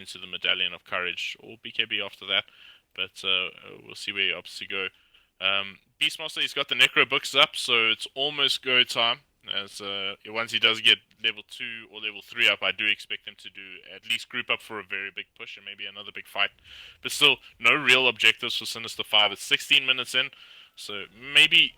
into the Medallion of Courage or BKB after that. But we'll see where he opts to go. Beastmaster, he's got the Necro books up, so it's almost go time. As once he does get level 2 or level 3 up, I do expect him to do at least group up for a very big push and maybe another big fight. But still, no real objectives for Sinister 5. It's 16 minutes in, so maybe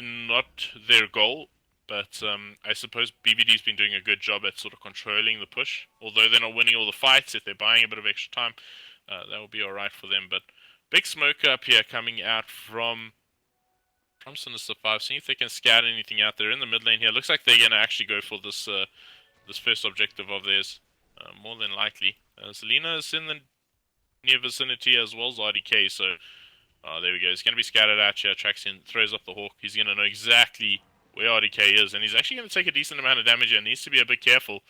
not their goal. But I suppose BVD's been doing a good job at sort of controlling the push. Although they're not winning all the fights, if they're buying a bit of extra time, that will be alright for them. But big smoke up here coming out from Sinister 5, seeing if they can scout anything out there in the mid lane here. Looks like they're going to actually go for this first objective of theirs, more than likely. Selena is in the near vicinity as well as RDK, so there we go. He's going to be scattered out here. Tracks in, throws up the Hawk. He's going to know exactly where RDK is, and he's actually going to take a decent amount of damage and needs to be a bit careful,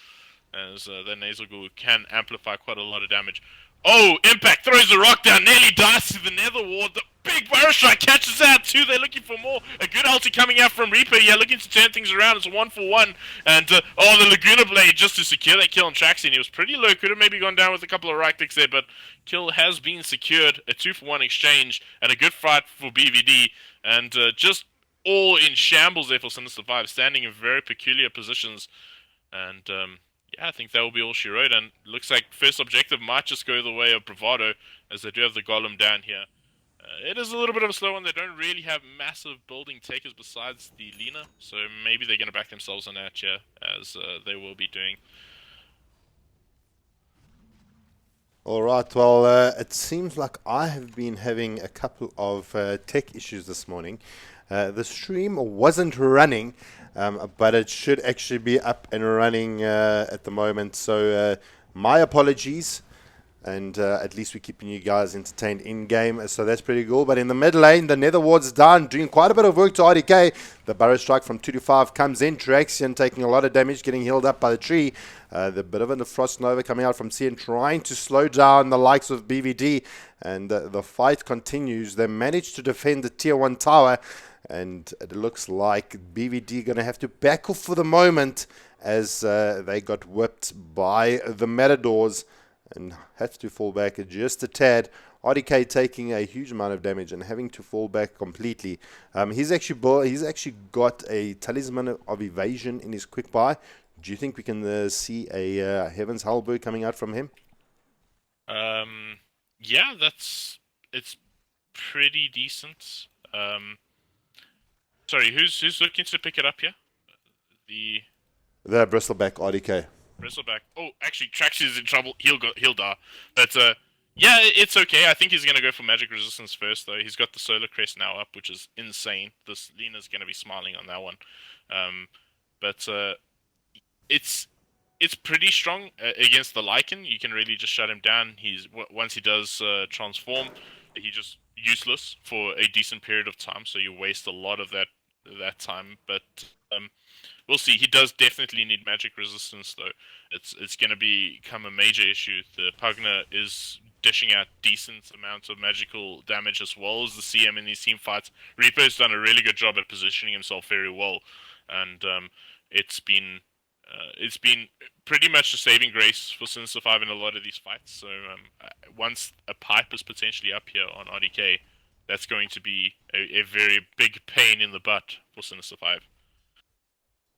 as the Nasal Ghoul can amplify quite a lot of damage. Oh, Impact throws the rock down, nearly dies to the Nether Ward. The big Burrow Strike catches out too. They're looking for more. A good ulti coming out from Reaper. Yeah, looking to turn things around. It's a 1-for-1. And, oh, the Laguna Blade just to secure that kill on Traxian. He was pretty low. Could have maybe gone down with a couple of right clicks there, but kill has been secured. A 2-for-1 exchange and a good fight for BVD. And just all in shambles there for Sinister 5, standing in very peculiar positions. And, yeah, I think that will be all she wrote, and looks like first objective might just go the way of Bravado, as they do have the Golem down here. It is a little bit of a slow one. They don't really have massive building takers besides the Lina, so maybe they're going to back themselves on that here, as they will be doing. All right, well, it seems like I have been having a couple of tech issues this morning. The stream wasn't running, but it should actually be up and running at the moment. So my apologies, and at least we're keeping you guys entertained in game, so that's pretty cool. But in the mid lane, the Nether Ward's done, doing quite a bit of work to RDK. The Burrow Strike from 2 to 5 comes in. Traxian taking a lot of damage, getting healed up by the tree. The bit of a Frost Nova coming out from CN, trying to slow down the likes of BVD, and the fight continues. They managed to defend the tier 1 tower, and it looks like BVD going to have to back off for the moment, as they got whipped by the Matadors and had to fall back just a tad. RDK taking a huge amount of damage and having to fall back completely. He's actually got a Talisman of Evasion in his quick buy. Do you think we can see a Heaven's Halberd coming out from him? Yeah, it's pretty decent. Sorry, who's looking to pick it up here? The The Bristleback RDK. Bristleback. Oh, actually, Trax is in trouble. He'll die. But yeah, it's okay. I think he's gonna go for magic resistance first, though. He's got the solar crest now up, which is insane. This Lena's gonna be smiling on that one. Um, but it's pretty strong against the Lycan. You can really just shut him down. Once he does transform, he just useless for a decent period of time. So you waste a lot of that time. But we'll see. He does definitely need magic resistance, though. It's going to become a major issue. The Pugna is dishing out decent amounts of magical damage as well as the CM in these team fights. Reaper's done a really good job at positioning himself very well, and it's been it's been pretty much a saving grace for Sinister 5 in a lot of these fights. So once a pipe is potentially up here on RDK, that's going to be a very big pain in the butt for Sinister 5.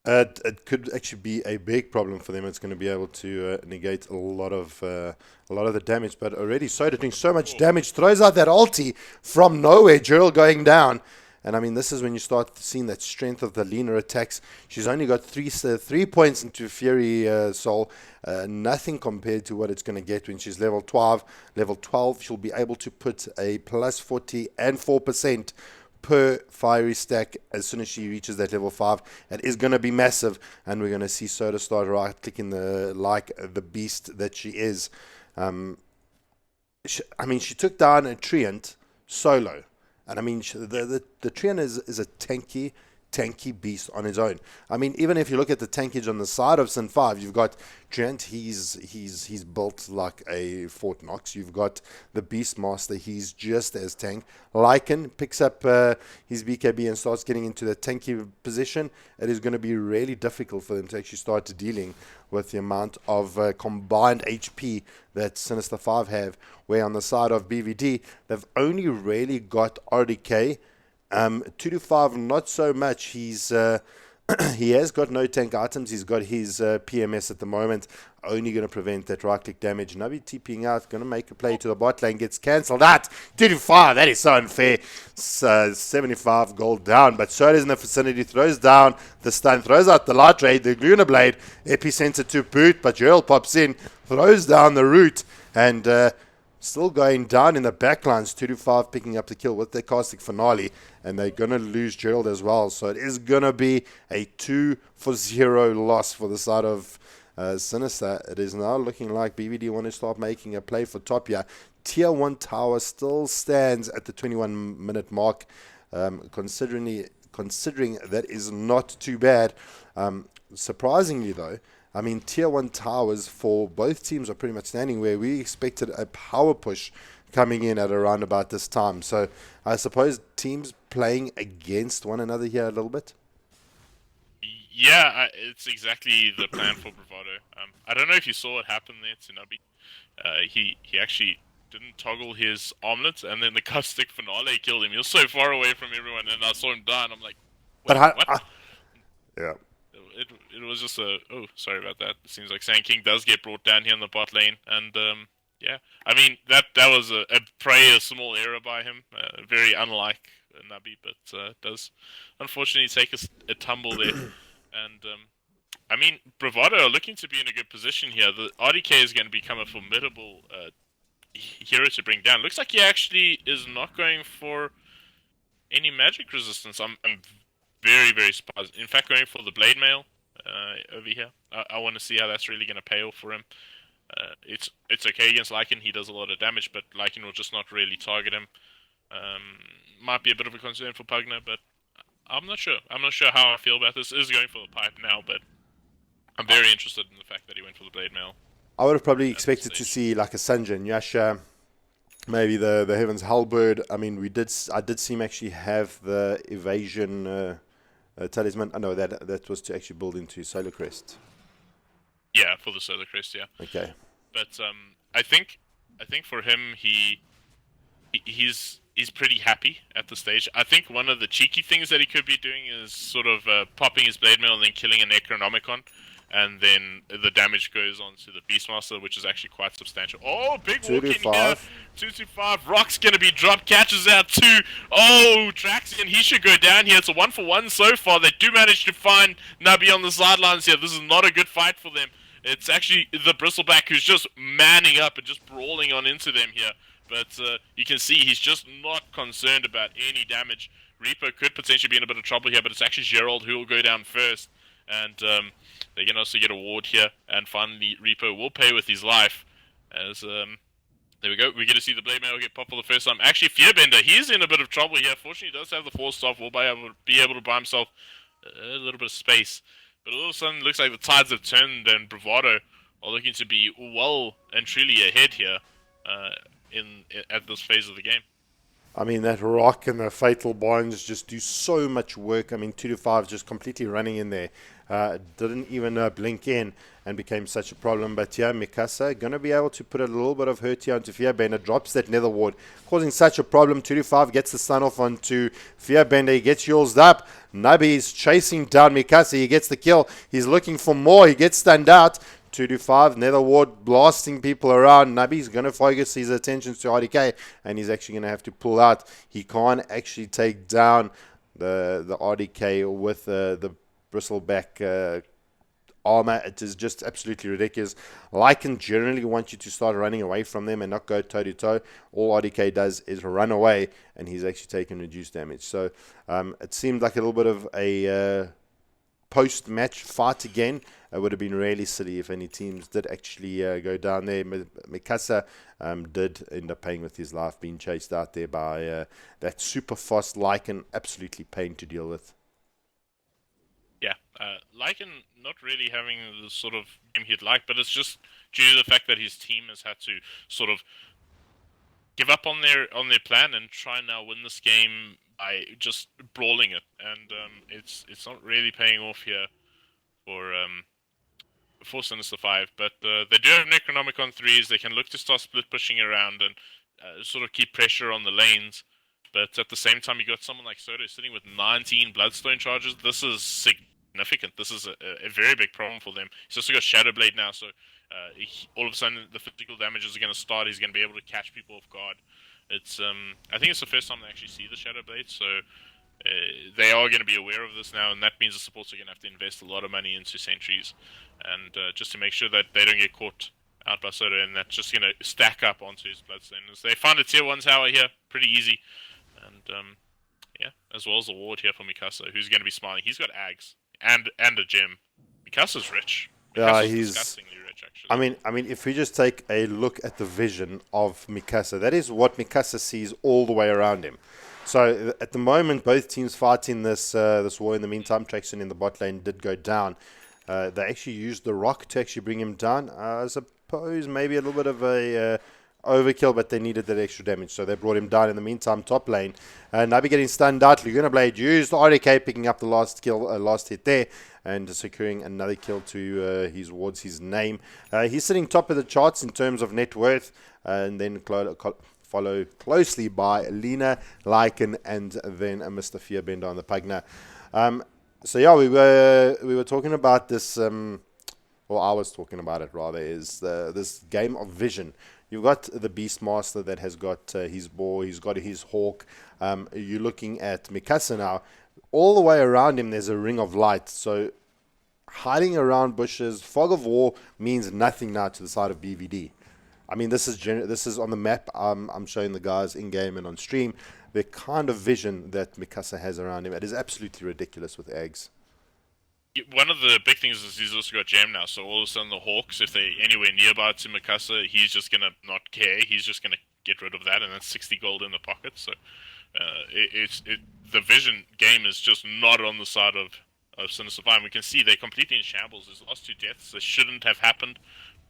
It could actually be a big problem for them. It's going to be able to negate a lot of the damage. But already Soda doing so much damage, throws out that ulti from nowhere. Jurl going down, and I mean this is when you start seeing that strength of the Lena attacks. She's only got 3 points into Fury Soul, nothing compared to what it's going to get when she's level 12. Level 12, she'll be able to put a plus 40 and 4% per fiery stack as soon as she reaches that level 5. It is going to be massive, and we're going to see Soda start right clicking like the beast that she is. She took down a Treant solo, and I mean the Treant is a tanky tanky beast on his own. I mean, even if you look at the tankage on the side of Sin 5, you've got Trent, he's built like a Fort Knox. You've got the Beastmaster, he's just as tank. Lycan picks up his BKB and starts getting into the tanky position. It is going to be really difficult for them to actually start dealing with the amount of combined HP that Sinister 5 have, where on the side of BVD, they've only really got RDK. 225, not so much. He's he has got no tank items. He's got his PMS at the moment, only going to prevent that right-click damage. Nabi TPing out, going to make a play to the bot lane, gets cancelled. That 225, that is so unfair. 75 gold down, but Soda's in the vicinity, throws down the stun, throws out the light raid, the Lunar Blade, epicenter to boot, but Gerald pops in, throws down the root, and still going down in the backlines. 225 picking up the kill with their Caustic Finale, and they're going to lose Gerald as well. So it is going to be a 2-0 loss for the side of Sinister. It is now looking like BVD want to start making a play for top here. Tier 1 tower still stands at the 21-minute mark. Considering that is not too bad. Surprisingly, though, I mean, Tier 1 towers for both teams are pretty much standing where we expected a power push coming in at around about this time. So I suppose teams playing against one another here a little bit. Yeah, it's exactly the plan for Bravado. I don't know if you saw what happened there to Nabi. He actually didn't toggle his armlet, and then the Caustic Finale killed him. He was so far away from everyone, and I saw him die, and I'm like, wait, what? Yeah. It was just a... Oh, sorry about that. It seems like Sand King does get brought down here in the bot lane. And, yeah. I mean, that was a small error by him. Very unlike Nabi, but does unfortunately take a tumble there. And, I mean, Bravado are looking to be in a good position here. The RDK is going to become a formidable hero to bring down. Looks like he actually is not going for any magic resistance. I'm very, very surprised. In fact, going for the Blade Mail over here. I want to see how that's really going to pay off for him. It's okay against Lycan. He does a lot of damage, but Lycan will just not really target him. Might be a bit of a concern for Pugner, but I'm not sure. I'm not sure how I feel about this. It is going for the pipe now, but I'm very interested in the fact that he went for the Blade Mail. I would have probably expected to see like a Sanjin, Yasha, maybe the Heaven's Halberd. I mean, I did see him actually have the evasion talisman. I know that was to actually build into Solar Crest. Yeah, for the Solar Crest, yeah. Okay. But I think for him he's pretty happy at the stage. I think one of the cheeky things that he could be doing is sort of popping his Blade Mail and then killing an Necronomicon. And then the damage goes on to the Beastmaster, which is actually quite substantial. Oh, big walk in here. 225. Rock's going to be dropped. Catches out 2. Oh, Traxian, he should go down here. It's a 1-for-1 so far. They do manage to find Nabi on the sidelines here. This is not a good fight for them. It's actually the Bristleback who's just manning up and just brawling on into them here. But you can see he's just not concerned about any damage. Reaper could potentially be in a bit of trouble here, but it's actually Gerald who will go down first. And they can also get a ward here, and finally Reaper will pay with his life. As there we go, we get to see the Blade Mail get popped for the first time. Actually, Fearbender, he's in a bit of trouble here. Fortunately, he does have the Force Staff. Will be able to buy himself a little bit of space. But all of a sudden, it looks like the tides have turned, and Bravado are looking to be well and truly ahead here at this phase of the game. I mean, that Rock and the Fatal Bonds just do so much work. I mean, 225 just completely running in there. Didn't even blink in and became such a problem. But yeah, Mikasa going to be able to put a little bit of hurt here onto Fearbender. Drops that Nether Ward, causing such a problem. 225 gets the stun off onto Fearbender. He gets yours up. Nabi is chasing down Mikasa. He gets the kill. He's looking for more. He gets stunned out. 225, Nether Ward blasting people around. Nabi's going to focus his attentions to RDK, and he's actually going to have to pull out. He can't actually take down the RDK with the bristleback armor. It is just absolutely ridiculous. Lycan generally want you to start running away from them and not go toe-to-toe. All RDK does is run away, and he's actually taking reduced damage. So it seemed like a little bit of a post-match fight again. It would have been really silly if any teams did actually go down there. Mikasa did end up paying with his life, being chased out there by that super fast Lycan. Absolutely pain to deal with. Yeah, Lycan not really having the sort of game he'd like, but it's just due to the fact that his team has had to sort of give up on their plan and try and now win this game by just brawling it, and it's not really paying off here for Sinister Five. But they do have Necronomicon threes. They can look to start split pushing around and sort of keep pressure on the lanes. But at the same time, you got someone like Soto sitting with 19 Bloodstone charges. This is significant. This is a very big problem for them. He's also got Shadow Blade now, so all of a sudden the physical damages are going to start. He's going to be able to catch people off guard. It's I think it's the first time they actually see the Shadow Blade, so they are going to be aware of this now, and that means the supports are going to have to invest a lot of money into sentries, and just to make sure that they don't get caught out by Soda, and that's just going to stack up onto his Bloodstainers. They found a tier 1 tower here, pretty easy, and yeah, as well as a ward here for Mikasa, who's going to be smiling. He's got Ags and a gem. Mikasa's rich. Yeah, Mikasa's he's. disgustingly rich, actually. I mean, if we just take a look at the vision of Mikasa, that is what Mikasa sees all the way around him. So at the moment, both teams fighting this war. In the meantime, Traxxon in the bot lane did go down. They actually used the rock to actually bring him down. I suppose maybe a little bit of a overkill, but they needed that extra damage, so they brought him down. In the meantime, top lane, Nabi getting stunned out. Laguna Blade used RDK, picking up the last kill, last hit there, and securing another kill to his wards his name. He's sitting top of the charts in terms of net worth, and then followed closely by Lina, Lycan, and then Mr. Fearbender on the Pugna. So yeah, we were talking about this. Well, I was talking about it rather. Is this game of vision? You've got the Beastmaster that has got his boar. He's got his hawk. You're looking at Mikasa now. All the way around him, there's a ring of light. So hiding around bushes, fog of war means nothing now to the side of BVD. I mean, this is on the map. I'm showing the guys in game and on stream the kind of vision that Mikasa has around him. It is absolutely ridiculous with eggs. One of the big things is he's also got Jam now, so all of a sudden the Hawks, if they're anywhere nearby to Mikasa, he's just going to not care. He's just going to get rid of that, and that's 60 gold in the pocket. So the vision game is just not on the side of Sinister Fire. We can see they're completely in shambles. His last two deaths, that shouldn't have happened,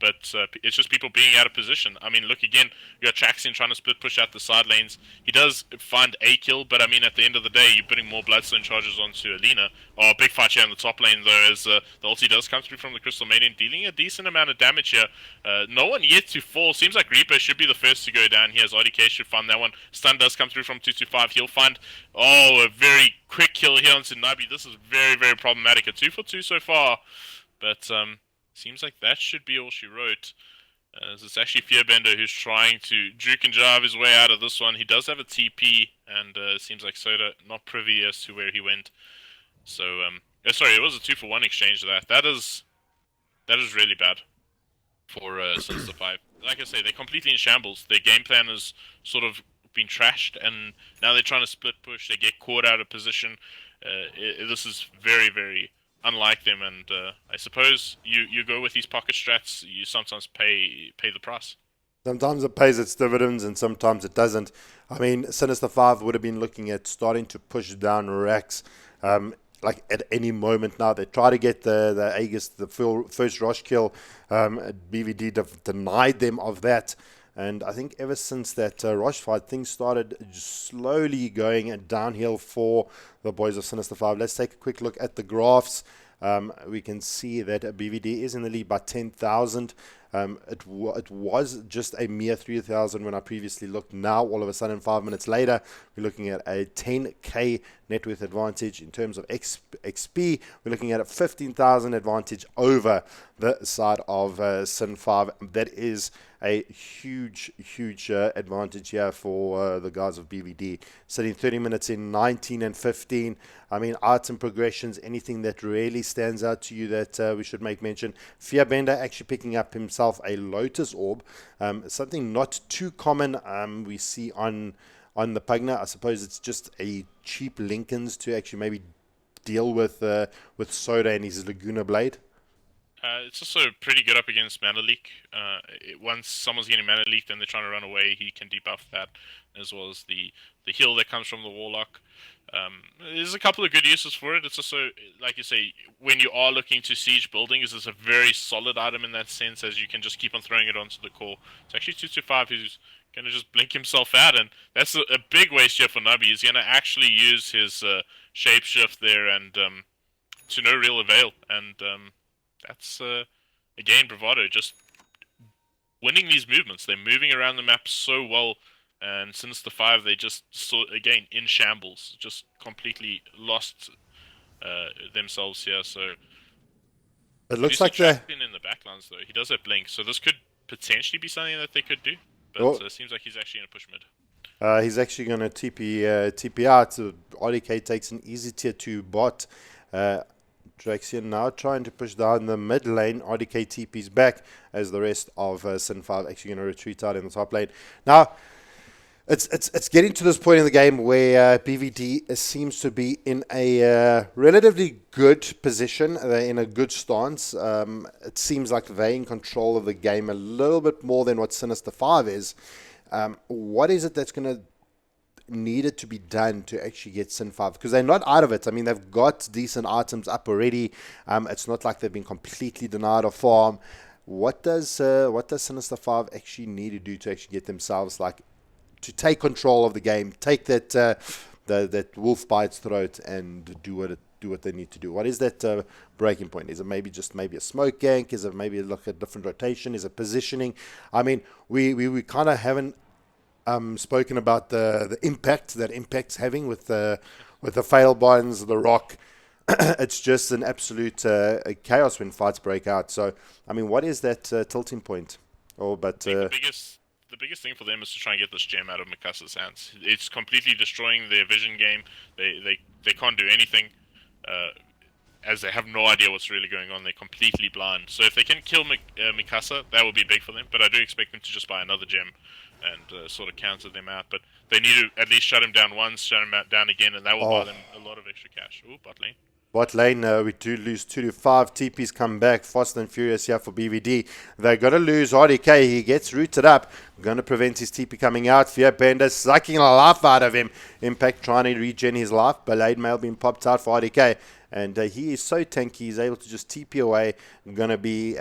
but it's just people being out of position. I mean, look again, you got Traxian trying to split push out the side lanes. He does find a kill, but I mean, at the end of the day, you're putting more Bloodstone charges onto Alina. Oh, big fight here in the top lane, though, as the ulti does come through from the Crystal Maiden, dealing a decent amount of damage here. No one yet to fall. Seems like Reaper should be the first to go down here, as RDK should find that one. Stun does come through from 225. He'll find, a very quick kill here on Nabi. This is very, very problematic. A 2 for 2 so far, but seems like that should be all she wrote. It's actually Fearbender who's trying to juke and jive his way out of this one. He does have a TP, and seems like Soda not privy as to where he went. So, sorry, it was a 2 for 1 exchange. That is really bad for Sinister 5. Like I say, they're completely in shambles. Their game plan has sort of been trashed, and now they're trying to split push. They get caught out of position. This is very, very unlike them, and I suppose you go with these pocket strats, you sometimes pay the price. Sometimes it pays its dividends and sometimes it doesn't. I mean, Sinister 5 would have been looking at starting to push down racks like at any moment now. They try to get the Aegis, the first rush kill. BVD denied them of that. And I think ever since that rush fight, things started slowly going downhill for the boys of Sinister 5. Let's take a quick look at the graphs. We can see that BVD is in the lead by 10,000. It was just a mere 3,000 when I previously looked. Now, all of a sudden, 5 minutes later, we're looking at a 10k net worth advantage. In terms of XP, we're looking at a 15,000 advantage over the side of Sin 5. That is a huge advantage here for the guys of BVD. Sitting 30 minutes in, 19 and 15. I mean, item progressions, anything that really stands out to you that we should make mention. Fearbender actually picking up himself a Lotus Orb. Something not too common we see on the Pugna. I suppose it's just a cheap Lincolns to actually maybe deal with Soda and his Laguna Blade. It's also pretty good up against mana leak. Once someone's getting mana leak, then they're trying to run away. He can debuff that, as well as the heal that comes from the warlock. There's a couple of good uses for it. It's also, like you say, when you are looking to siege buildings, it's a very solid item in that sense, as you can just keep on throwing it onto the core. It's actually 225 who's going to just blink himself out, and that's a big waste here for Nubby. He's going to actually use his shapeshift there, and to no real avail. And that's again bravado, just winning these movements. They're moving around the map so well, and since the 5, they just again in shambles, just completely lost themselves here. So It looks like the in the backlines though. He does have blink, so this could potentially be something that they could do. But it seems like he's actually going to push mid. he's actually going to TP out. So RDK takes an easy tier 2 bot. Draxian now trying to push down the mid lane. RDK TP's back as the rest of Sin 5 actually going to retreat out in the top lane. Now, it's getting to this point in the game where BVD seems to be in a relatively good position. They're in a good stance. It seems like they're in control of the game a little bit more than what Sinister 5 is. What is it that's going to needed to be done to actually get Sin 5? Because they're not out of it. I mean, they've got decent items up already. It's not like they've been completely denied of farm. What does Sinister 5 actually need to do to actually get themselves to take control of the game, take that that wolf by its throat, and do what they need to do? What is that breaking point? Is it maybe a smoke gank? Is it maybe look at different rotation? Is it positioning? I mean, we kind of haven't spoken about the impact that Impact's having with the fail bonds, the rock. It's just an absolute chaos when fights break out. So, I mean, what is that tilting point? The biggest thing for them is to try and get this gem out of Mikasa's hands. It's completely destroying their vision game. They can't do anything, as they have no idea what's really going on. They're completely blind. So if they can kill Mikasa, that would be big for them. But I do expect them to just buy another gem and sort of counter them out. But they need to at least shut him down once, shut him down again, and that will buy them a lot of extra cash. Ooh, bot lane. Bot lane, we do lose 2-5. TP's come back fast and furious here for BVD. They're going to lose RDK. He gets rooted up. Going to prevent his TP coming out. Fearbender sucking the life out of him. Impact trying to regen his life. Blade Mail being popped out for RDK. And he is so tanky, he's able to just TP away. Going to be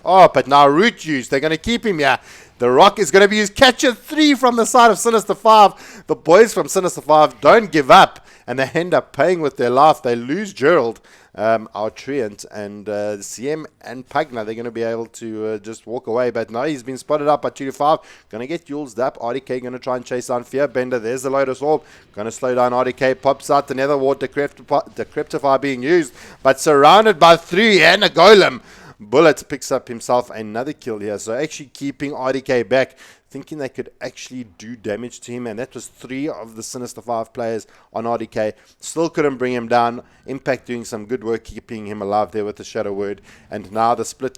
but now root use. They're going to keep him here. The rock is going to be used. Catch a 3 from the side of Sinister 5. The boys from Sinister 5 don't give up, and they end up paying with their life. They lose Gerald, our Treant, and CM and Pugna. They're going to be able to just walk away. But no, he's been spotted up by 2-5. Going to get Yules up. RDK going to try and chase down Fearbender. There's the Lotus Orb. Going to slow down RDK. Pops out the Nether Ward. Decryptify being used, but surrounded by 3 and a Golem. Bullet picks up himself another kill here. So actually keeping RDK back, thinking they could actually do damage to him. And that was 3 of the Sinister 5 players on RDK. Still couldn't bring him down. Impact doing some good work keeping him alive there with the Shadow Word. And now the split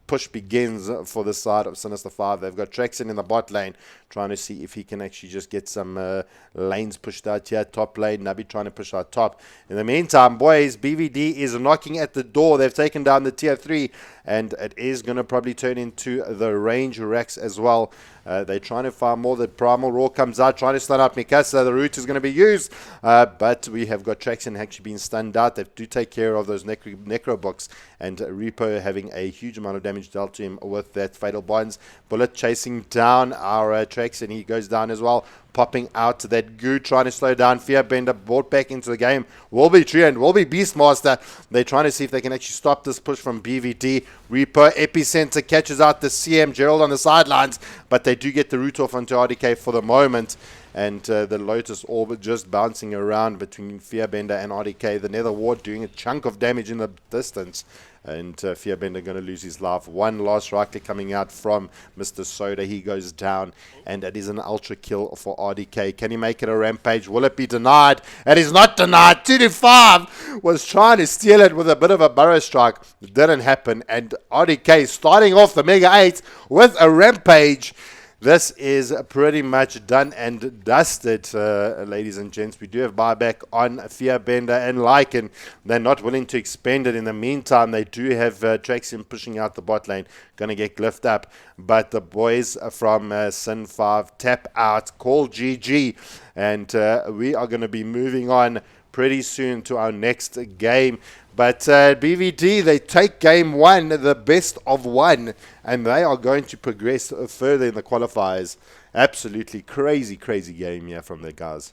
push begins for the side of Sinister 5. They've got Traxon in the bot lane, trying to see if he can actually just get some lanes pushed out here. Top lane, Nabi trying to push out top. In the meantime, boys, BVD is knocking at the door. They've taken down the tier 3, and it is going to probably turn into the range racks as well. They're trying to farm more. The Primal Roar comes out, trying to stun out Mikasa. The root is going to be used, but we have got Traxon actually being stunned out. They do take care of those necro books, and Reaper having a huge amount of damage dealt to him with that Fatal Bonds. Bullet chasing down our Traxon. He goes down as well. Popping out that goo, trying to slow down. Fearbender brought back into the game. Will be Treant, will be Beastmaster. They're trying to see if they can actually stop this push from BVD. Reaper, Epicenter catches out the CM. Gerald on the sidelines, but they do get the root off onto RDK for the moment. And the Lotus Orb just bouncing around between Fearbender and RDK. The Nether Ward doing a chunk of damage in the distance. And Fearbender going to lose his life. One last right click coming out from Mr. Soda. He goes down, and it is an ultra kill for RDK. Can he make it a rampage? Will it be denied? It is not denied. 2-5 was trying to steal it with a bit of a burrow strike. It didn't happen, and RDK starting off the Mega 8 with a rampage. this is pretty much done and dusted, ladies and gents. We do have buyback on Fearbender and Lycan. They're not willing to expend it. In the meantime, they do have Traxium pushing out the bot lane, going to get glyphed up. But the boys from Sin 5 tap out, call GG, and we are going to be moving on pretty soon to our next game. But BVD, they take game one, the best of one, and they are going to progress further in the qualifiers. Absolutely crazy, crazy game here from the guys.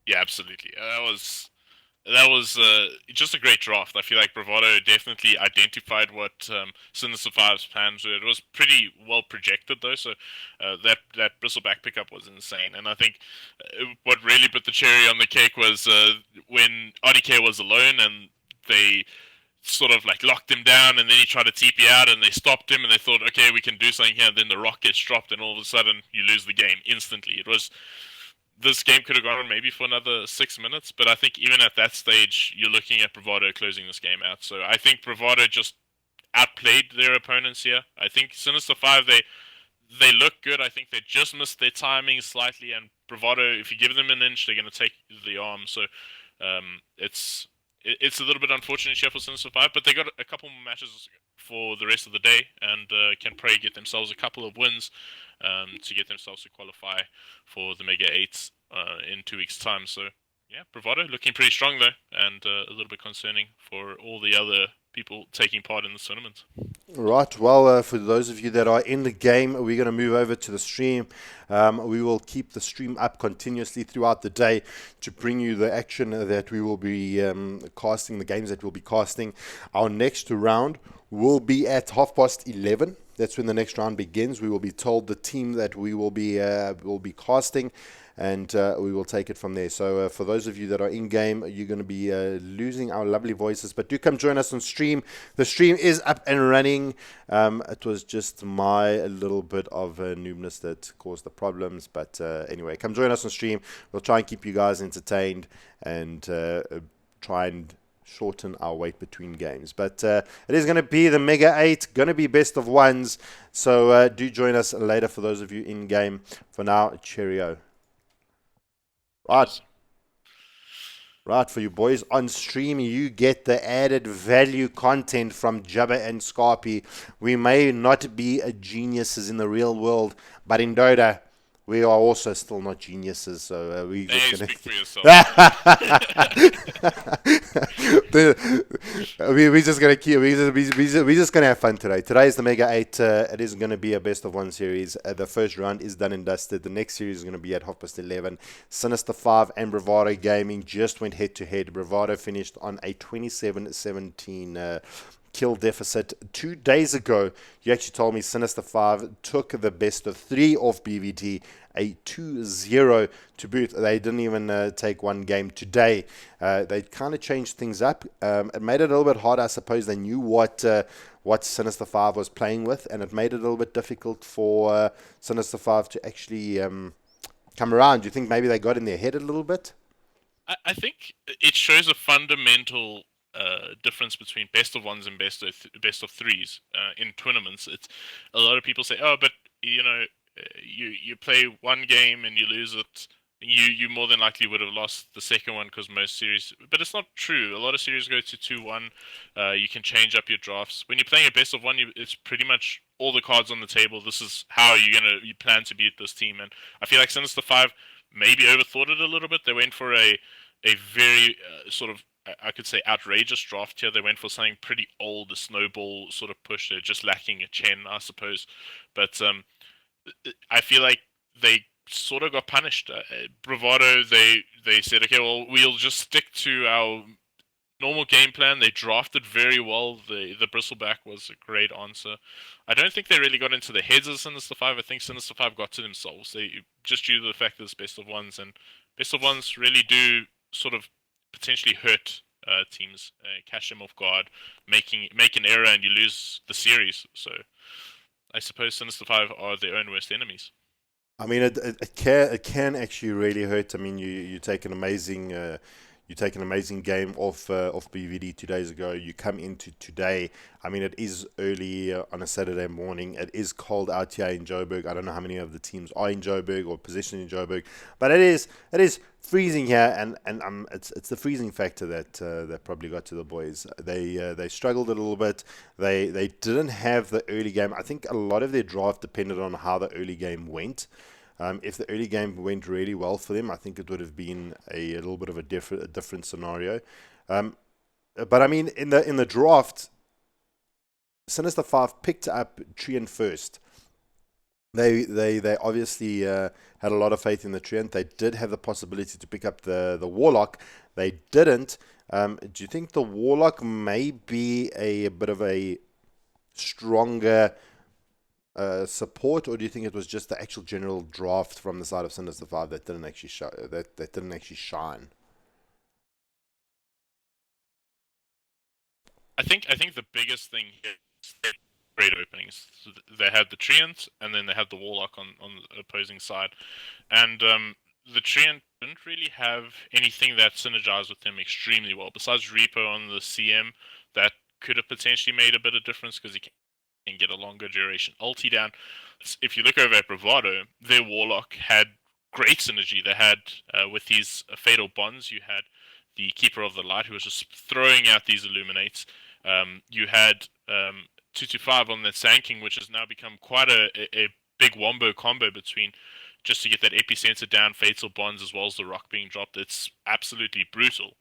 Yeah, absolutely. That was just a great draft. I feel like Bravado definitely identified what Sinister Five's plans were. It was pretty well projected though, so that Bristleback pickup was insane. And I think what really put the cherry on the cake was when RDK was alone and they sort of like locked him down, and then he tried to TP out, and they stopped him, and they thought, okay, we can do something here. And then the rock gets dropped, and all of a sudden you lose the game instantly. It was This game could have gone on maybe for another 6 minutes, but I think even at that stage, you're looking at Bravado closing this game out. So I think Bravado just outplayed their opponents here. I think Sinister Five, they look good. I think they just missed their timing slightly, and Bravado, if you give them an inch, they're going to take the arm. So it's a little bit unfortunate here for Sinister Five, but they got a couple more matches for the rest of the day, and can pray get themselves a couple of wins to get themselves to qualify for the Mega8 in 2 weeks' time. So yeah, Bravado looking pretty strong though, and a little bit concerning for all the other people taking part in the tournament. Right, well, for those of you that are in the game, we're going to move over to the stream. We will keep the stream up continuously throughout the day to bring you the action that we will be casting, the games that we'll be casting. Our next round will be at 11:30. That's when the next round begins. We will be told the team that we will be casting, and we will take it from there. So for those of you that are in game, you're going to be losing our lovely voices, but do come join us on stream. The stream is up and running. It was just my little bit of noobness that caused the problems, but anyway, come join us on stream. We'll try and keep you guys entertained and try and shorten our wait between games. But it is going to be the Mega8, going to be best of ones. So do join us later for those of you in game. For now, cheerio. Right. Right, for you boys on stream, you get the added value content from Jubba and Skaapie. We may not be geniuses in the real world, but in Dota, we are also still not geniuses. So we just gonna speak for yourself. we're just gonna keep. We're just gonna have fun today. Today is the Mega8. It is gonna be a best of one series. The first round is done and dusted. The next series is gonna be at 11:30. Sinister 5 and Bravado Gaming just went head to head. Bravado finished on a 27-17 kill deficit 2 days ago. You actually told me Sinister 5 took the best of 3 off BVT, a 2-0 to boot. They didn't even take one game today. They kind of changed things up. It made it a little bit hard, I suppose. They knew what Sinister 5 was playing with, and it made it a little bit difficult for Sinister 5 to actually come around. Do you think maybe they got in their head a little bit? I think it shows a fundamental difference between best of ones and best of threes in tournaments. It's a lot of people say, "Oh, but you know, you play one game and you lose it. You more than likely would have lost the second one because most series." But it's not true. A lot of series go to 2-1. You can change up your drafts when you're playing a best of one. It's pretty much all the cards on the table. This is how you plan to beat this team, and I feel like Sinister 5 maybe overthought it a little bit. They went for a very sort of, I could say, outrageous draft here. They went for something pretty old, a snowball sort of push. They're just lacking a Chen, I suppose. But I feel like they sort of got punished. Bravado, they said, okay, well, we'll just stick to our normal game plan. They drafted very well. The Bristleback was a great answer. I don't think they really got into the heads of Sinister 5. I think Sinister 5 got to themselves. They just due to the fact that it's best of ones, and best of ones really do sort of potentially hurt teams, catch them off guard, make an error, and you lose the series. So I suppose Sinister 5 are their own worst enemies. I mean, it can actually really hurt. I mean, you take an amazing You take an amazing game off BVD 2 days ago. You come into today. I mean, it is early on a Saturday morning. It is cold out here in Joburg. I don't know how many of the teams are in Joburg or positioned in Joburg, but it is freezing here, and it's the freezing factor that probably got to the boys. They struggled a little bit. They didn't have the early game. I think a lot of their draft depended on how the early game went. If the early game went really well for them, I think it would have been a little bit of a different scenario. Um, but I mean, in the draft, Sinister Five picked up Treant first. They obviously had a lot of faith in the Treant. They did have the possibility to pick up the Warlock. They didn't. Do you think the Warlock may be a bit of a stronger support, or do you think it was just the actual general draft from the side of Sinister Five that didn't actually show that didn't actually shine? I think the biggest thing here is their great openings. So they had the Treant, and then they had the Warlock on the opposing side, and the Treant didn't really have anything that synergized with him extremely well. Besides Reaper on the CM, that could have potentially made a bit of difference because he can get a longer duration ulti down. If you look over at Bravado, their Warlock had great synergy. They had with these fatal bonds, you had the Keeper of the Light who was just throwing out these illuminates. You had 225 on the Sanking, which has now become quite a big wombo combo between just to get that epicenter down, fatal bonds, as well as the rock being dropped. It's absolutely brutal.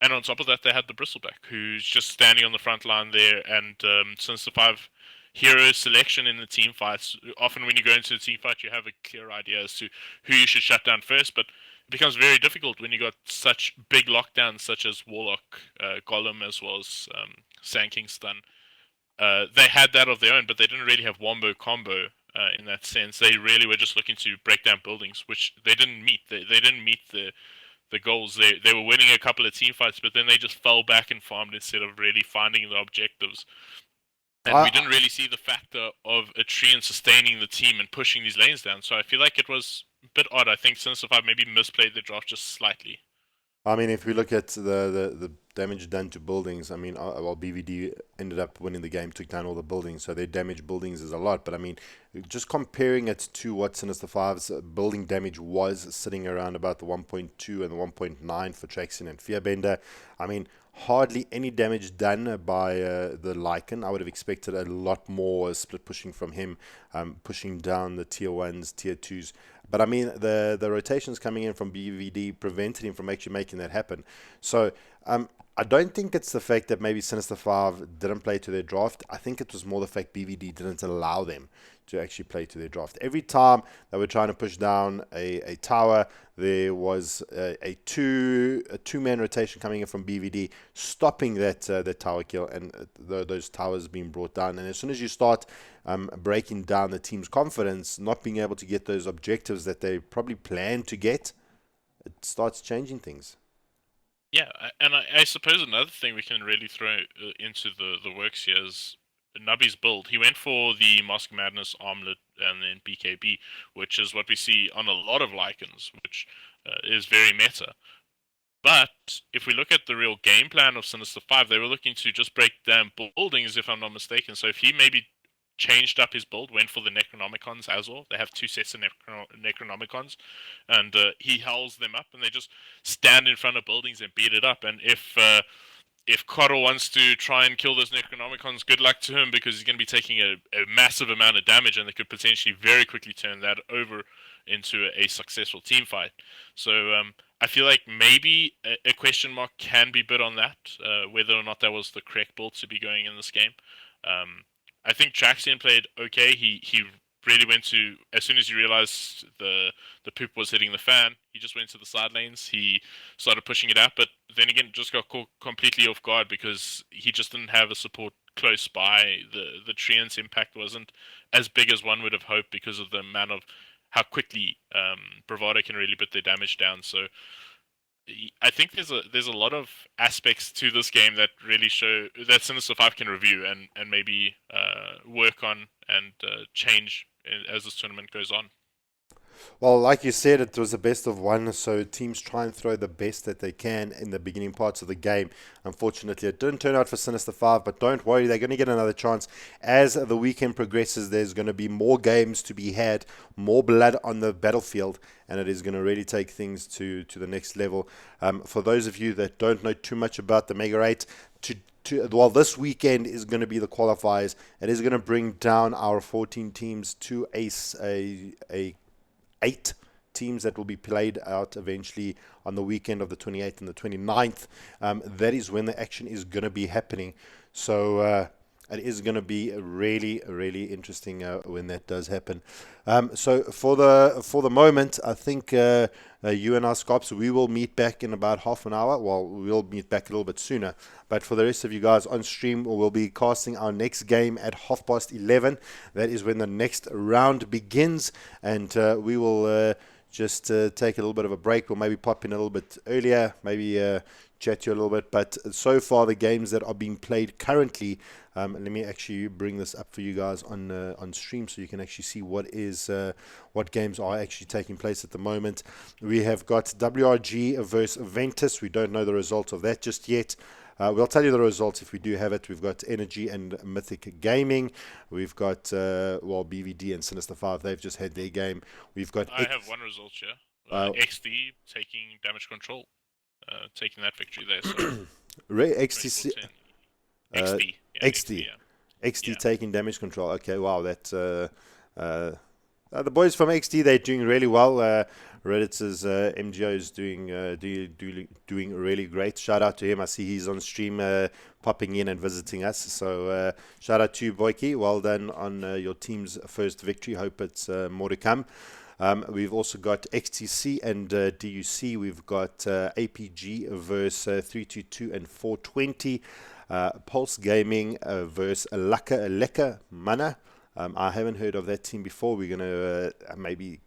And on top of that, they had the Bristleback, who's just standing on the front line there. And since the five hero selection in the team fights, often when you go into a team fight, you have a clear idea as to who you should shut down first. But it becomes very difficult when you got such big lockdowns, such as Warlock, Golem, as well as Sanking Stun. They had that of their own, but they didn't really have wombo combo in that sense. They really were just looking to break down buildings, which they didn't meet. They didn't meet the goals. They were winning a couple of team fights, but then they just fell back and farmed instead of really finding the objectives. And we I didn't really see the factor of a tree and sustaining the team and pushing these lanes down. So I feel like it was a bit odd. I think Sinister Five maybe misplayed the draft just slightly. I mean, if we look at the damage done to buildings, I mean, well, BVD ended up winning the game, took down all the buildings, so their damage buildings is a lot. But I mean, just comparing it to what Sinister Five's building damage was, sitting around about the 1.2 and the 1.9 for Traxian and Fearbender, I mean, hardly any damage done by the Lycan. I would have expected a lot more split pushing from him, pushing down the tier 1s, tier 2s. But I mean, the rotations coming in from BVD prevented him from actually making that happen. So I don't think it's the fact that maybe Sinister Five didn't play to their draft. I think it was more the fact BVD didn't allow them to actually play to their draft. Every time they were trying to push down a tower, there was a two-man rotation coming in from BVD, stopping that tower kill and those towers being brought down. And as soon as you start breaking down the team's confidence, not being able to get those objectives that they probably planned to get, it starts changing things. Yeah, and I suppose another thing we can really throw into the works here is Nubby's build. He went for the Mask of Madness Armlet and then BKB, which is what we see on a lot of Lycans, which is very meta. But if we look at the real game plan of Sinister Five, they were looking to just break down buildings, if I'm not mistaken. So if he maybe changed up his build, went for the Necronomicons as well. They have two sets of Necronomicons, and he howls them up, and they just stand in front of buildings and beat it up. And if Koro wants to try and kill those Necronomicons, good luck to him because he's going to be taking a massive amount of damage, and they could potentially very quickly turn that over into a successful team fight. So I feel like maybe a question mark can be put on that, whether or not that was the correct build to be going in this game. Um, I think Traxian played okay. He really went to as soon as he realized the poop was hitting the fan, he just went to the side lanes. He started pushing it out, but then again, just got caught completely off guard because he just didn't have a support close by. The Treant's impact wasn't as big as one would have hoped because of the amount of how quickly Bravado can really put their damage down. So I think there's a lot of aspects to this game that really show that Sinister Five can review and maybe work on and change as this tournament goes on. Well, like you said, it was a best of one, so teams try and throw the best that they can in the beginning parts of the game. Unfortunately, it didn't turn out for Sinister 5, but don't worry, they're going to get another chance. As the weekend progresses, there's going to be more games to be had, more blood on the battlefield, and it is going to really take things to the next level. For those of you that don't know too much about the Mega 8, while this weekend is going to be the qualifiers, it is going to bring down our 14 teams to a 8 teams that will be played out eventually on the weekend of the 28th and the 29th. That is when the action is going to be happening. So it is going to be really, really interesting when that does happen. So for the moment, I think you and our Scops, we will meet back in about half an hour. Well, we'll meet back a little bit sooner. But for the rest of you guys on stream, we'll be casting our next game at 11:30. That is when the next round begins, and we will just take a little bit of a break, or maybe pop in a little bit earlier, maybe chat to you a little bit. But so far, the games that are being played currently, let me actually bring this up for you guys on stream, so you can actually see what games are actually taking place at the moment. We have got WRG versus Ventus. We don't know the results of that just yet. We'll tell you the results if we do have it. We've got Energy and Mythic Gaming. We've got, BVD and Sinister 5. They've just had their game. We've got... I have one result here. XD taking damage control. Taking that victory there. So XTC... XD. Yeah, XD. XD taking damage control. Okay, wow. That... the boys from XD, they're doing really well. Reddit's MGO is doing really great. Shout out to him. I see he's on stream popping in and visiting us. So shout out to you, Boyki. Well done on your team's first victory. Hope it's more to come. We've also got XTC and DUC. We've got APG versus 322 and 420. Pulse Gaming versus Leka Mana. I haven't heard of that team before. We're going to maybe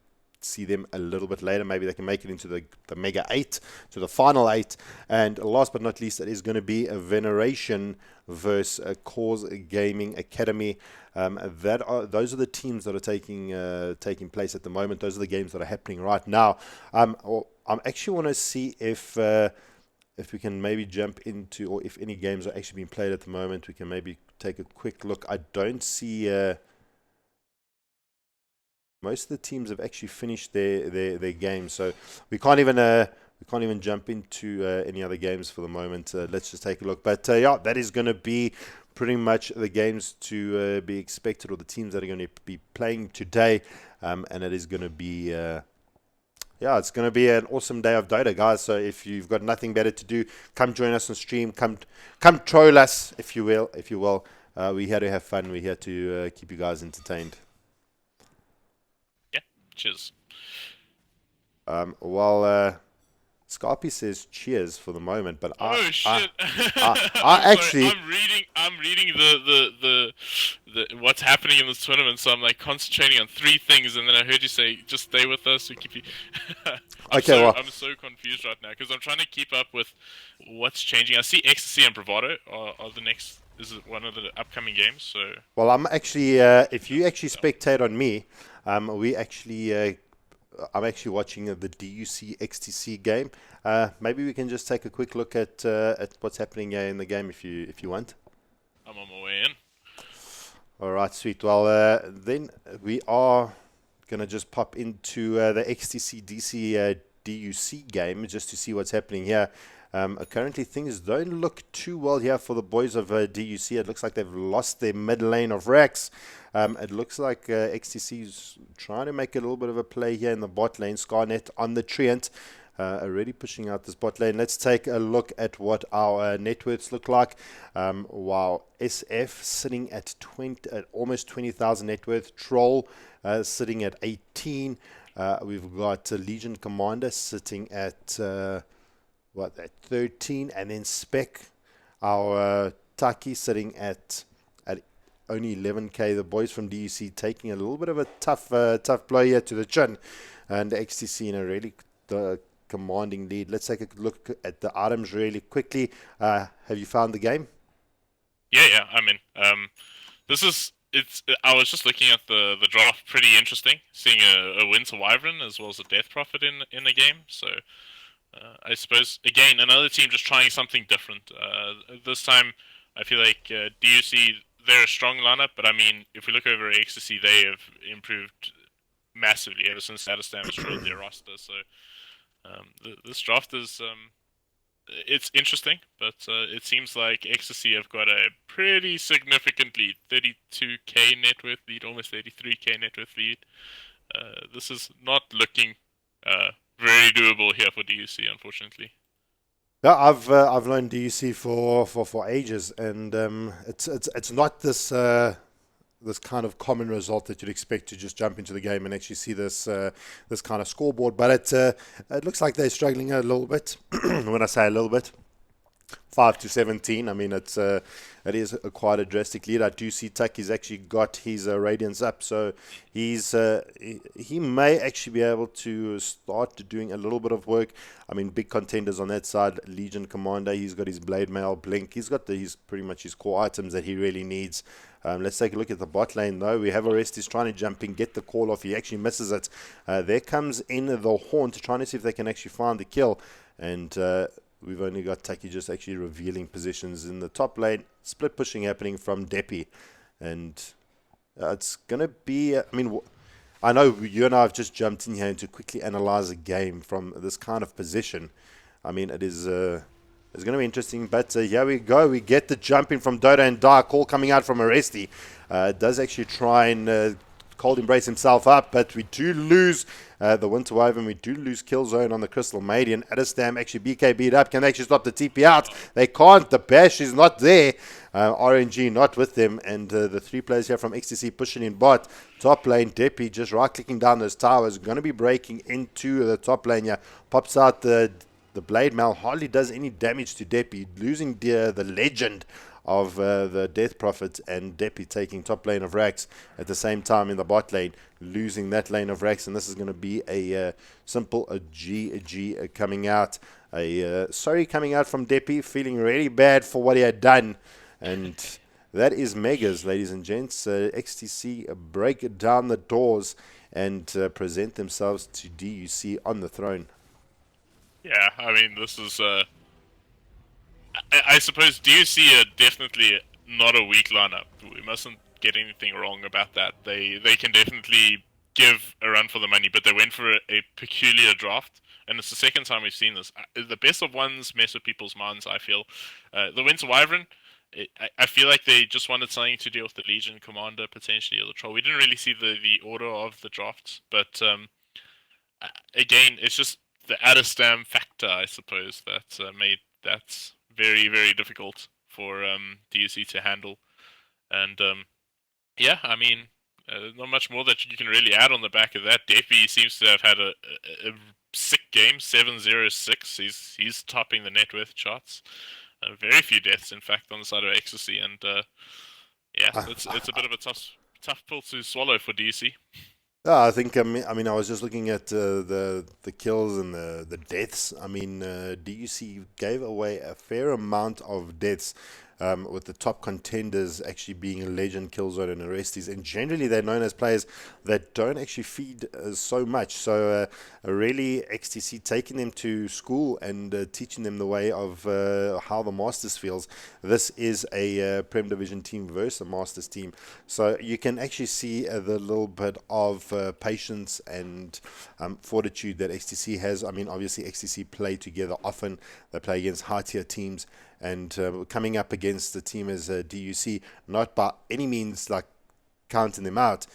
see them a little bit later. Maybe they can make it into the Mega 8, to the final 8. And last but not least, it is going to be a Veneration versus Cause Gaming Academy. Those are the teams that are taking place at the moment. Those are the games that are happening right now. I actually want to see if we can maybe jump into, or if any games are actually being played at the moment. We can maybe take a quick look. I don't see... most of the teams have actually finished their games, so we can't even jump into any other games for the moment. Let's just take a look. But yeah, that is going to be pretty much the games to be expected, or the teams that are going to be playing today, and it is going to be it's going to be an awesome day of Dota, guys. So if you've got nothing better to do, come join us on stream. Come troll us, if you will. We're here to have fun. We're here to keep you guys entertained. Cheers. Skaapie says cheers for the moment, but shit! actually, I'm reading the what's happening in this tournament, so I'm like concentrating on 3 things, and then I heard you say, "Just stay with us." We keep you. I'm so confused right now because I'm trying to keep up with what's changing. I see Ecstasy and Bravado are the next. This is one of the upcoming games. So. Well, I'm actually. If you actually spectate on me. I'm actually watching the DUC XTC game. Maybe we can just take a quick look at what's happening in the game if you want. I'm on my way in. All right, sweet. Well, then we are gonna just pop into the XTC DC DUC game just to see what's happening here. Currently, things don't look too well here for the boys of DUC. It looks like they've lost their mid lane of Rax. It looks like XTC is trying to make a little bit of a play here in the bot lane. Scarnet on the Treant, already pushing out this bot lane. Let's take a look at what our net worths look like. While SF sitting at almost 20,000 net worth. Troll sitting at 18. We've got Legion Commander sitting at... at 13, and then Spec, our Taki sitting at only 11k. The boys from DUC taking a little bit of a tough blow here to the chin, and XTC in a really commanding lead. Let's take a look at the items really quickly. Have you found the game? Yeah, I'm in. This is I was just looking at the draft, pretty interesting, seeing a Winter Wyvern as well as a Death Prophet in the game. So I suppose again another team just trying something different. This time, I feel like DUC they're a strong lineup, but I mean if we look over Ecstasy, they have improved massively ever since Statusdam destroyed their roster. So this draft is it's interesting, but it seems like Ecstasy have got a pretty significantly 32k net worth lead, almost 33k net worth lead. This is not looking very doable here for DUC, unfortunately. Yeah, I've known DUC for ages, and it's not this kind of common result that you'd expect to just jump into the game and actually see this kind of scoreboard. But it looks like they're struggling a little bit. When I say a little bit, 5 to 17. I mean, it is quite a drastic lead. I do see Tuck. He's actually got his radiance up, so he may actually be able to start doing a little bit of work. I mean, big contenders on that side. Legion Commander. He's got his Blade Mail, Blink. He's got his pretty much his core items that he really needs. Let's take a look at the bot lane though. We have Orestes trying to jump in, get the call off. He actually misses it. There comes in the Haunt, trying to see if they can actually find the kill. And we've only got Taki just actually revealing positions in the top lane. Split pushing happening from Deppy. And it's going to be, I mean, I know you and I have just jumped in here to quickly analyze a game from this kind of position. I mean, it is it's going to be interesting, but here we go. We get the jump in from Dota and Dark. Call coming out from Aresti. Does actually try and Cold Embrace himself up, but we do lose the Winter Wyvern. We do lose Kill Zone on the Crystal Maiden. Adistam actually BK beat up. Can they actually stop the TP out? They can't. The bash is not there. RNG not with them, and the three players here from XTC pushing in bot. Top lane, Deppy just right-clicking down those towers. Going to be breaking into the top lane here. Pops out the Blade Mail, hardly does any damage to Deppy, losing the legend of the Death Prophet, and Deppy taking top lane of Rax at the same time in the bot lane, losing that lane of Rax, and this is going to be a simple GG coming out. Sorry coming out from Deppy, feeling really bad for what he had done, and that is Megas, ladies and gents. XTC break down the doors and present themselves to DUC on the throne. Yeah, I mean this is I suppose DUC are definitely not a weak lineup. We mustn't get anything wrong about that. They can definitely give a run for the money, but they went for a peculiar draft, and it's the second time we've seen this. The best of ones mess with people's minds. I feel the Winter Wyvern. I feel like they just wanted something to deal with the Legion Commander potentially or the Troll. We didn't really see the order of the drafts, but again, it's just the Adistam factor, I suppose, that made that very difficult for DUC to handle. And yeah, I mean, not much more that you can really add on the back of that. Deppy seems to have had a sick game, 706. He's topping the net worth charts. Very few deaths, in fact, on the side of Ecstasy, and yeah, it's a bit of a tough pill to swallow for DUC. Yeah, I think I mean I was just looking at the kills and the deaths. I mean, DUC gave away a fair amount of deaths, with the top contenders actually being Legend, Killzone, and Orestes. And generally, they're known as players that don't actually feed so much. So, really, XTC taking them to school and teaching them the way of how the Masters feels. This is a Prem Division team versus a Masters team. So, you can actually see the little bit of patience and fortitude that XTC has. I mean, obviously, XTC play together often, they play against high tier teams. And coming up against the team as DUC, not by any means like counting them out,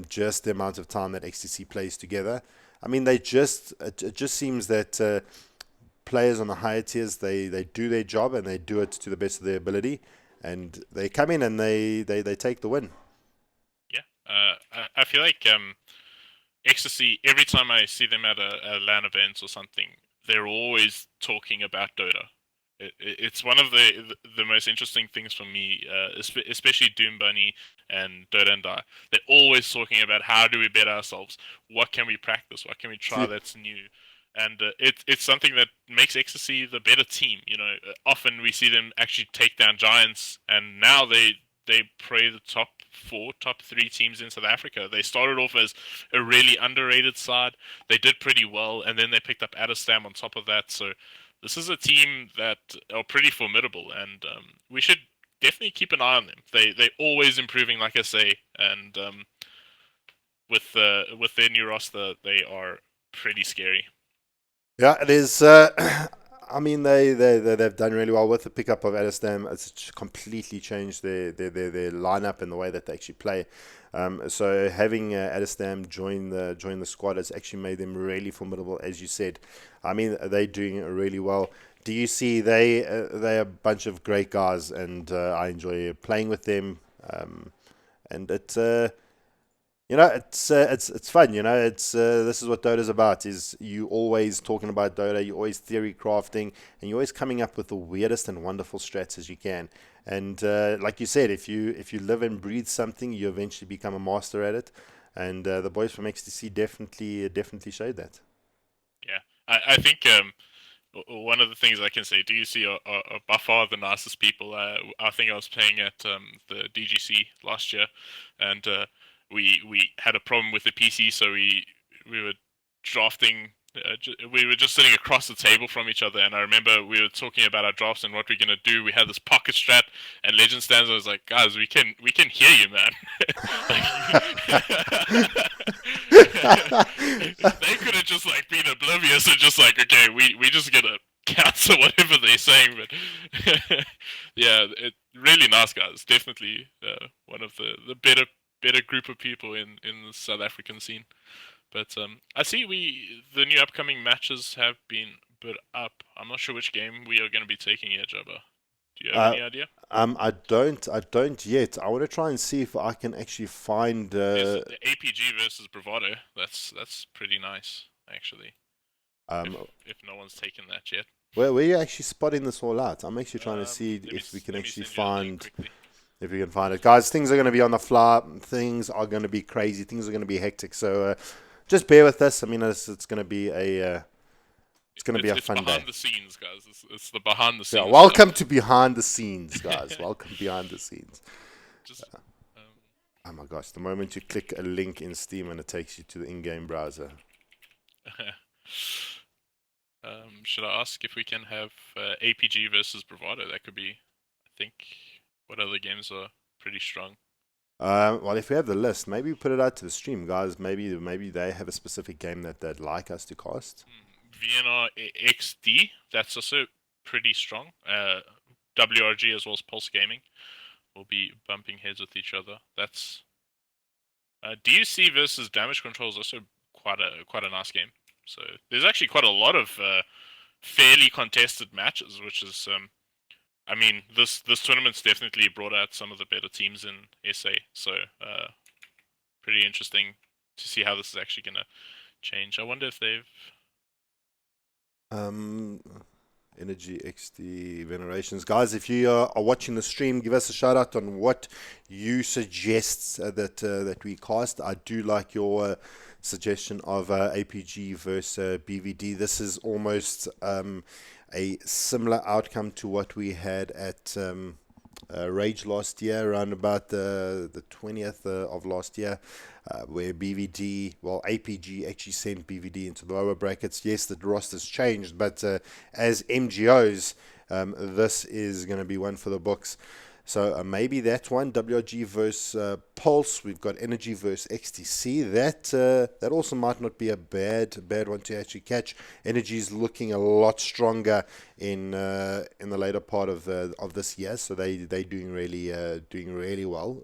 just the amount of time that XTC plays together. I mean, it just seems that players on the higher tiers, they do their job and they do it to the best of their ability, and they come in and they take the win. Yeah, I feel like Ecstasy. Every time I see them at a LAN event or something, they're always talking about Dota. It's one of the most interesting things for me, especially Doom Bunny and Dota and Die. They're always talking about how do we better ourselves, what can we practice, what can we try that's new, and it's something that makes Ecstasy the better team. You know, often we see them actually take down giants, and now they pray the top top three teams in South Africa. They started off as a really underrated side. They did pretty well, and then they picked up Adestam on top of that. So this is a team that are pretty formidable, and we should definitely keep an eye on them. They're always improving, like I say, and with their new roster, they are pretty scary. Yeah, it is. I mean, they've done really well with the pickup of Adestam. It's completely changed their lineup and the way that they actually play. So having Adestam join the squad has actually made them really formidable, as you said. I mean, they're doing it really well. Do you see they're a bunch of great guys, and I enjoy playing with them. And it's fun. It's this is what Dota's about. Is you always talking about Dota, you're always theory crafting, and you're always coming up with the weirdest and wonderful strats as you can. And like you said, if you live and breathe something, you eventually become a master at it. And the boys from XTC definitely showed that. Yeah, I think one of the things I can say, do you see are by far the nicest people. I think I was playing at the DGC last year, and we had a problem with the PC, so we were drafting. We were just sitting across the table from each other, and I remember we were talking about our drafts and what we're gonna do. We had this pocket strat and legend stands. I was like, guys, we can hear you, man. They could have just like been oblivious and just like, okay, we just gonna cancel whatever they're saying. But yeah, really nice guys. Definitely one of the better group of people in the South African scene. But I see the new upcoming matches have been put up. I'm not sure which game we are going to be taking here, Jubba. Do you have Uh, any idea? I don't yet. I want to try and see if I can actually find. There's the APG versus Bravado. That's pretty nice, actually. If Um, if no one's taken that yet. where are you actually spotting this all out? I'm actually trying to see Let me if we can let me actually send you a link find. quickly. If we can find it, guys, things are going to be on the fly. Things are going to be crazy. Things are going to be hectic. So just bear with us. I mean, it's going to be a It's fun day. behind the scenes, guys. It's the behind the Yeah, scenes welcome stuff. to behind the scenes, guys. Welcome behind the scenes. Just Oh my gosh, the moment you click a link in Steam and it takes you to the in-game browser. should I ask if we can have APG versus Bravado? That could be, I think, what other games are pretty strong. Well, if we have the list, maybe we put it out to the stream, guys. Maybe they have a specific game that they'd like us to cast. VNR XD, that's also pretty strong. WRG as well as Pulse Gaming will be bumping heads with each other. That's DUC versus Damage Control is also quite a nice game. So there's actually quite a lot of fairly contested matches, which is I mean this tournament's definitely brought out some of the better teams in SA. So pretty interesting to see how this is actually gonna change. I wonder if they've Um, Energy XD Venerations. Guys, if you are watching the stream, give us a shout out on what you suggest that we cast. I do like your suggestion of APG versus BVD. This is almost a similar outcome to what we had at Rage last year, around about the 20th of last year, where APG actually sent BVD into the lower brackets. Yes, the roster's changed, but as MGOs, this is going to be one for the books. So maybe that one, WRG versus Pulse. We've got Energy versus XTC. That also might not be a bad one to actually catch. Energy's looking a lot stronger in the later part of this year, so they're doing really well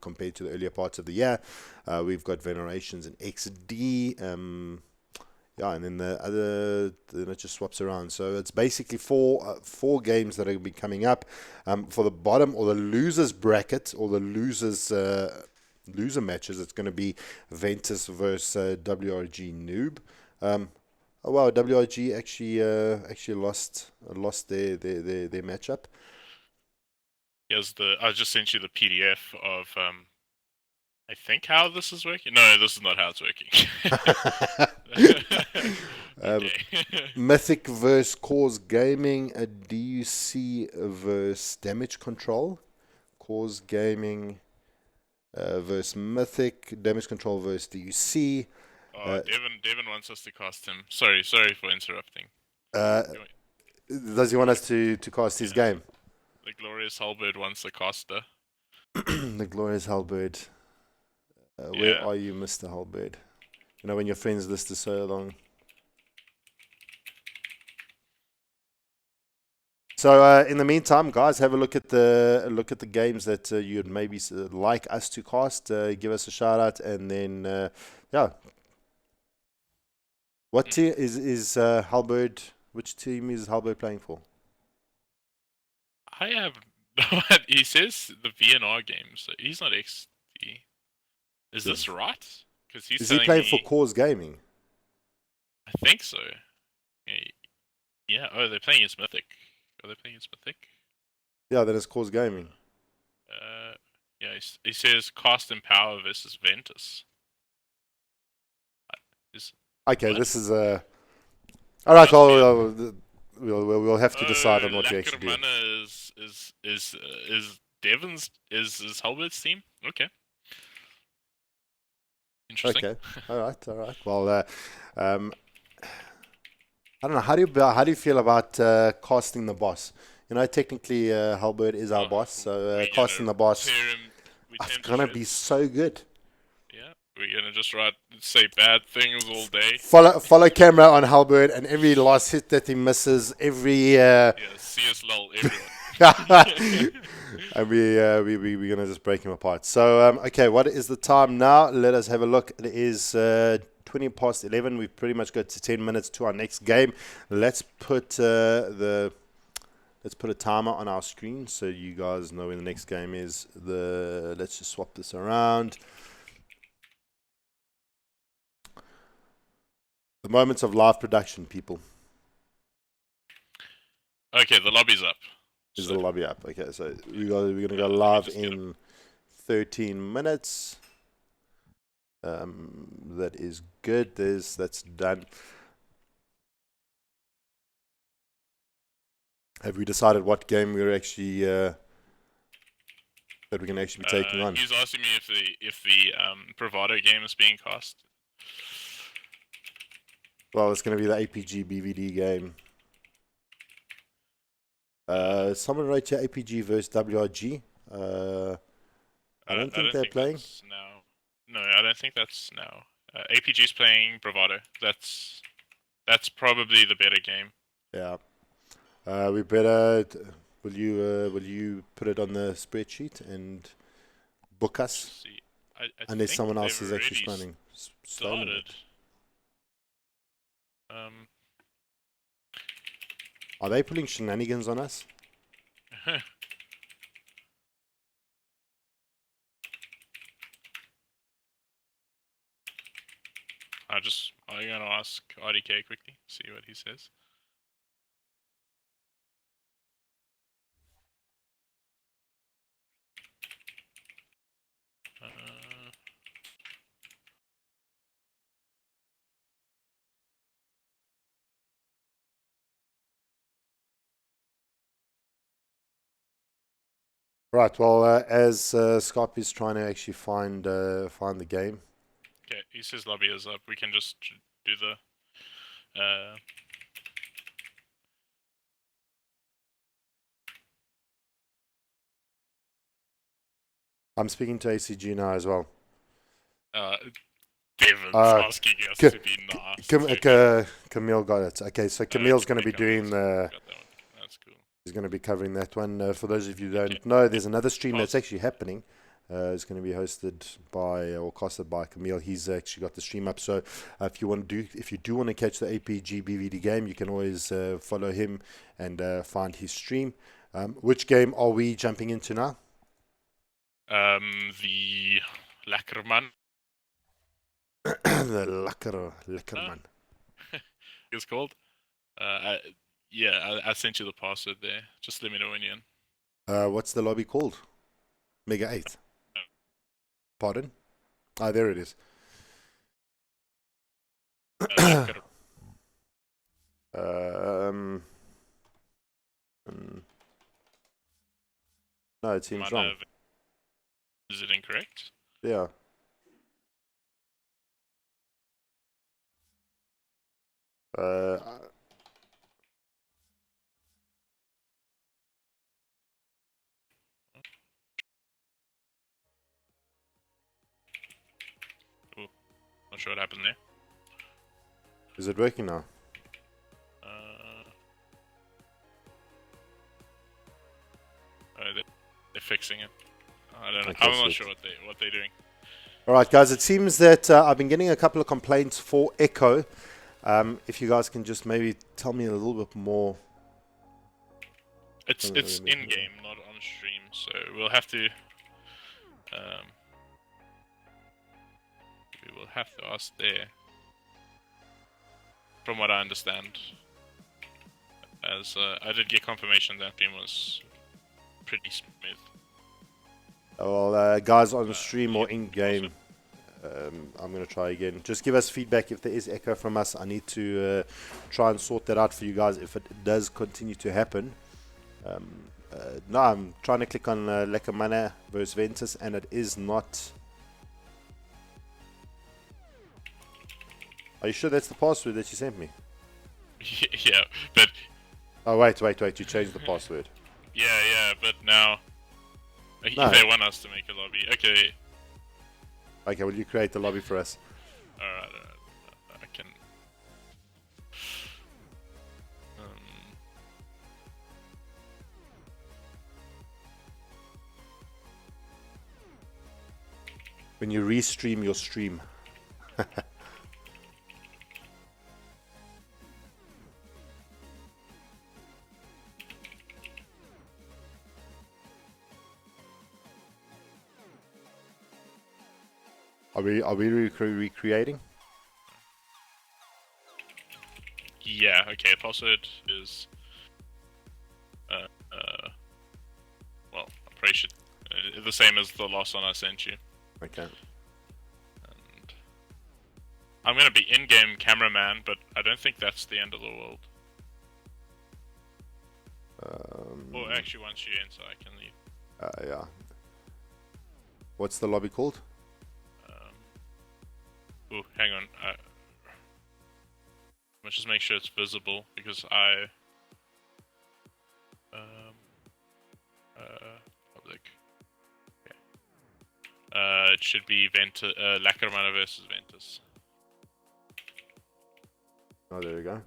compared to the earlier parts of the year. We've got Venerations and XD. Yeah, and then then it just swaps around. So it's basically four games that are going to be coming up for the bottom or the losers bracket or the loser matches. It's going to be Ventus versus WRG Noob. Oh wow, WRG actually lost their matchup. here's the I just sent you the PDF of I think how this is working. No, this is not how it's working. Okay. Mythic versus Cause Gaming, a DUC versus Damage Control. Cause Gaming versus Mythic. Damage control versus DUC. Oh, Devin wants us to cast him. Sorry for interrupting. Uh, does he want us to cast his Yeah, game? the glorious Halberd wants the caster. The glorious Halberd. Where Yeah. are you, Mr. Halberd? You know when your friends list is so long. So in the meantime, guys, have a look at the games that you'd maybe like us to cast. Give us a shout out, and then yeah. What team is Halberd? Which team is Halberd playing for? I have no idea. He says the VNR game, so he's not XD. Is this right? Because he's Is he telling playing for me. Cause Gaming? I think so. Yeah. Oh, they're playing against Mythic. Are they playing against Mythic? Yeah, then it's Cause Gaming. Yeah. He says Cast and Power versus Ventus. Is Okay, what? this is all right. Must be a. We'll have to decide Oh, on what we actually do. Lackermana is Devon's is Halbert's team. Okay. Interesting. Okay, all right. Well, I don't know. How do you feel about casting the boss? You know, technically, Halberd is our Oh, boss, so we're casting gonna the boss tear him. We tear is him to gonna be shreds. so good. Yeah, we're gonna just say bad things all day. Follow camera on Halberd, and every last hit that he misses, every Yeah, CS lol everyone. and we're gonna just break him apart. So okay, what is the time now? Let us have a look. It is 20 past 11. We've pretty much got to 10 minutes to our next game. Let's put let's put a timer on our screen so you guys know when the next game is. Let's just swap this around. The moments of live production, people. Okay, the lobby's up. Is So, the lobby up? Okay, so we're gonna go let me live just get in 13 minutes. That is good. That's done. Have we decided what game we're actually that we're gonna actually be taking on? He's asking me if the Bravado game is being cast. Well, it's gonna be the APG BVD game. Someone wrote here APG versus WRG. I don't think they're playing. That's now. No, I don't think that's now. APG's playing Bravado. That's probably the better game. Yeah. We better. Will you put it on the spreadsheet and book us? Let's see. I Unless think someone else they've is actually already stoning started. it. Are they pulling shenanigans on us? I'm gonna ask RDK quickly, see what he says. Right. Well, as Skaapie is trying to actually find the game. Okay, he says lobby is up. We can just do the. I'm speaking to ACG now as well. Devin's asking us to be nice. Camille got it. Okay, so Camille's going to be doing the. That's cool. He's going to be covering that one. For those of you who don't know, there's another stream that's actually happening. It's going to be hosted by or casted by Camille. He's actually got the stream up. So if you do want to catch the APG BVD game, you can always follow him and find his stream. Which game are we jumping into now? The Lackerman. The Lackerman. It's called. I sent you the password there. Just let me know when you're in. What's the lobby called? Mega8. Pardon? Ah, there it is. No, it seems wrong. Is it incorrect? Yeah. Uh, Ooh, not sure what happened there. is it working now? Oh, they're fixing it. I don't know. Okay, I'm not sweet. sure what they're doing. All right, guys. It seems that I've been getting a couple of complaints for echo. If you guys can just maybe tell me a little bit more. It's in game, not on stream, so we'll have to. We will have to ask there. From what I understand, as I did get confirmation that game was pretty smooth. Well, guys on the stream or yeah, in game, I'm going to try again. Just give us feedback if there is echo from us. I need to try and sort that out for you guys if it does continue to happen. No, I'm trying to click on Lekker Mana versus Ventus, and it is not. Are you sure that's the password that you sent me? Yeah, but Oh, wait. You changed the password. yeah, but now No. if they want us to make a lobby, okay. Okay, will you create the lobby for us? Alright, I can. When you restream your stream. Are we recreating? Yeah, okay. Password is well, I'm pretty sure the same as the last one I sent you. Okay. And I'm gonna be in-game cameraman, but I don't think that's the end of the world. Or actually, once you enter, I can leave. Yeah. What's the lobby called? Oh, hang on. Let's just make sure it's visible because public. Okay. It should be Lekker Mana versus Ventus. Oh, there we go.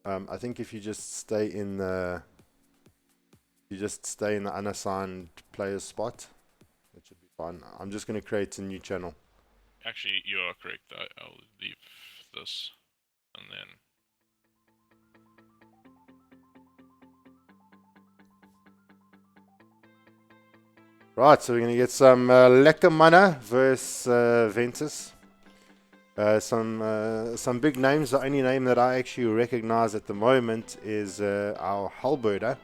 I think if you just stay in the unassigned player spot, it should be fine. I'm just going to create a new channel. Actually, you are correct. I'll leave this and then. Right, so we're going to get some Lekker Mana versus Ventus. Some big names. The only name that I actually recognize at the moment is our halberder.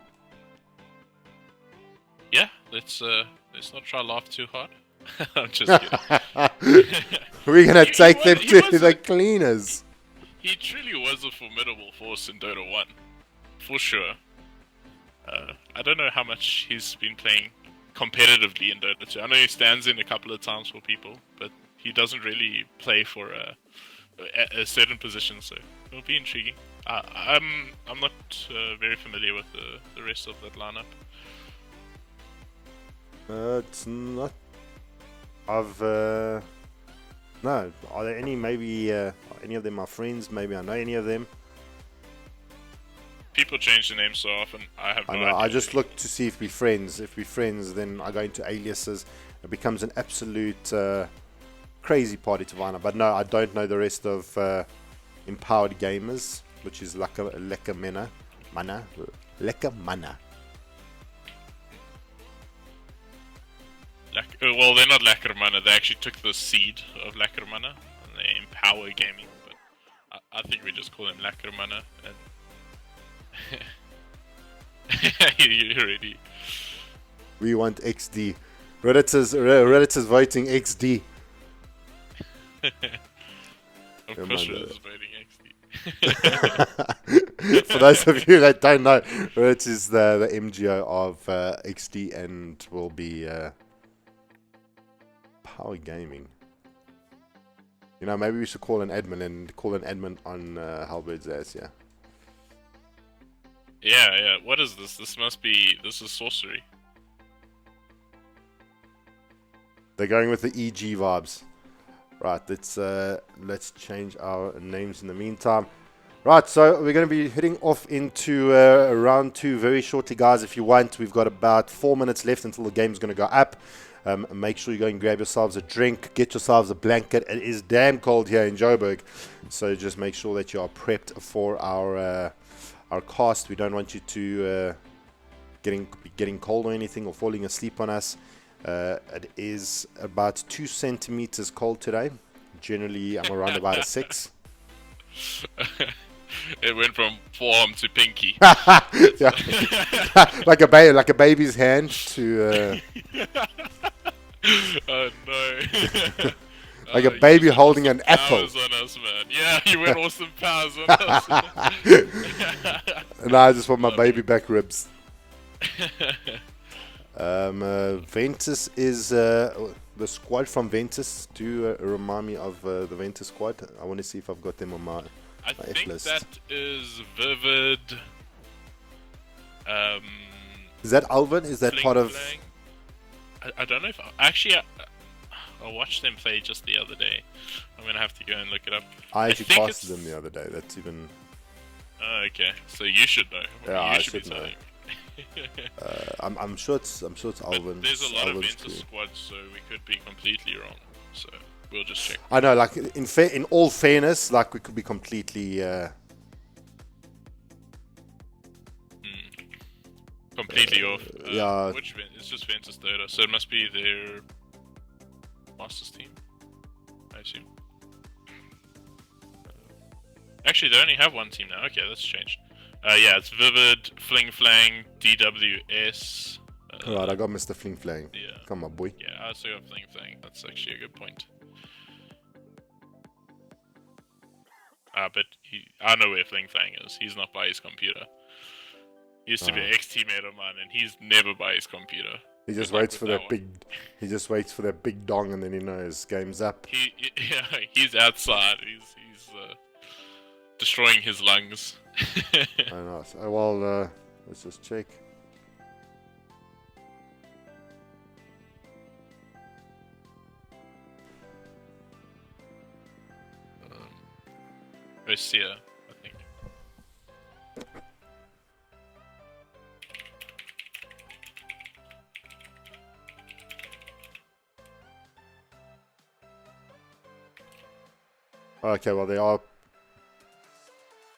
Yeah, let's not try to laugh too hard. I'm just kidding. We're gonna take them to the cleaners. He truly was a formidable force in Dota 1, for sure. I don't know how much he's been playing competitively in Dota 2. I know he stands in a couple of times for people, but he doesn't really play for a certain position, so it'll be intriguing. I'm not very familiar with the rest of that lineup. It's not. No. Are there any? Maybe any of them are friends? Maybe I know any of them. People change the names so often. I have no I know. idea. I just look to see if we're friends. If we're friends, then I go into aliases. It becomes an absolute crazy party to find out. But no, I don't know the rest of Empowered Gamers, which is Lekker Mana. Lekker Mana. Well, they're not Lekker Mana. They actually took the seed of Lekker Mana and they empower gaming. But I think we just call him Lekker Mana. And you already. We want XD. Redditors voting XD. Of course, we're just voting XD. For those of you that don't know, Rich is the MGO of XD and will be Power Gaming. You know, maybe we should call an admin on Halbert's ass, yeah. Yeah. What is this? This is sorcery. They're going with the EG vibes. Right, let's change our names in the meantime. Right, so we're going to be heading off into round 2 very shortly, guys. If you want, we've got about 4 minutes left until the game's going to go up. Make sure you go and grab yourselves a drink, get yourselves a blanket. It is damn cold here in Joburg, so just make sure that you are prepped for our cast. We don't want you to getting cold or anything or falling asleep on us. It is about 2 centimeters cold today. Generally, I'm around about a 6. It went from forearm to pinky. Yeah. like a baby's hand to. Oh no! Like a baby holding an apple. Powers on us, man. Yeah, you went awesome powers on us. And I just want my baby back ribs. Ventus is the squad from Ventus. Do remind me of the Ventus squad. I want to see if I've got them on my think F-list. that is Vivid. Is that Alvin? Is that Fling part of? Flang. I don't know if I watched them play just the other day. I'm gonna have to go and look it up. I actually think casted them the other day. That's even. Oh, okay, so you should know. Yeah, I should should know. telling. I'm sure it's Alvin. But there's a lot of Alvin's Ventus crew. squads, so we could be completely wrong. So we'll just check. I know, like in all fairness, like we could be completely. Completely off. Yeah. It's just Ventus Dota, so it must be their Masters team, I assume. Actually, they only have one team now. Okay, that's changed. Yeah, it's Vivid, Fling Flang, DWS. Alright, I got Mr. Fling Flang. Yeah. Come on, boy. Yeah, I also got Fling Flang. That's actually a good point. But I know where Fling Flang is. He's not by his computer. He used to be an ex-teammate of mine, and he's never by his computer. He just waits for that big. He just waits for that big dong, and then he knows game's up. He's outside. He's destroying his lungs. I know. So, well, let's just check. Osea, I think. Okay, well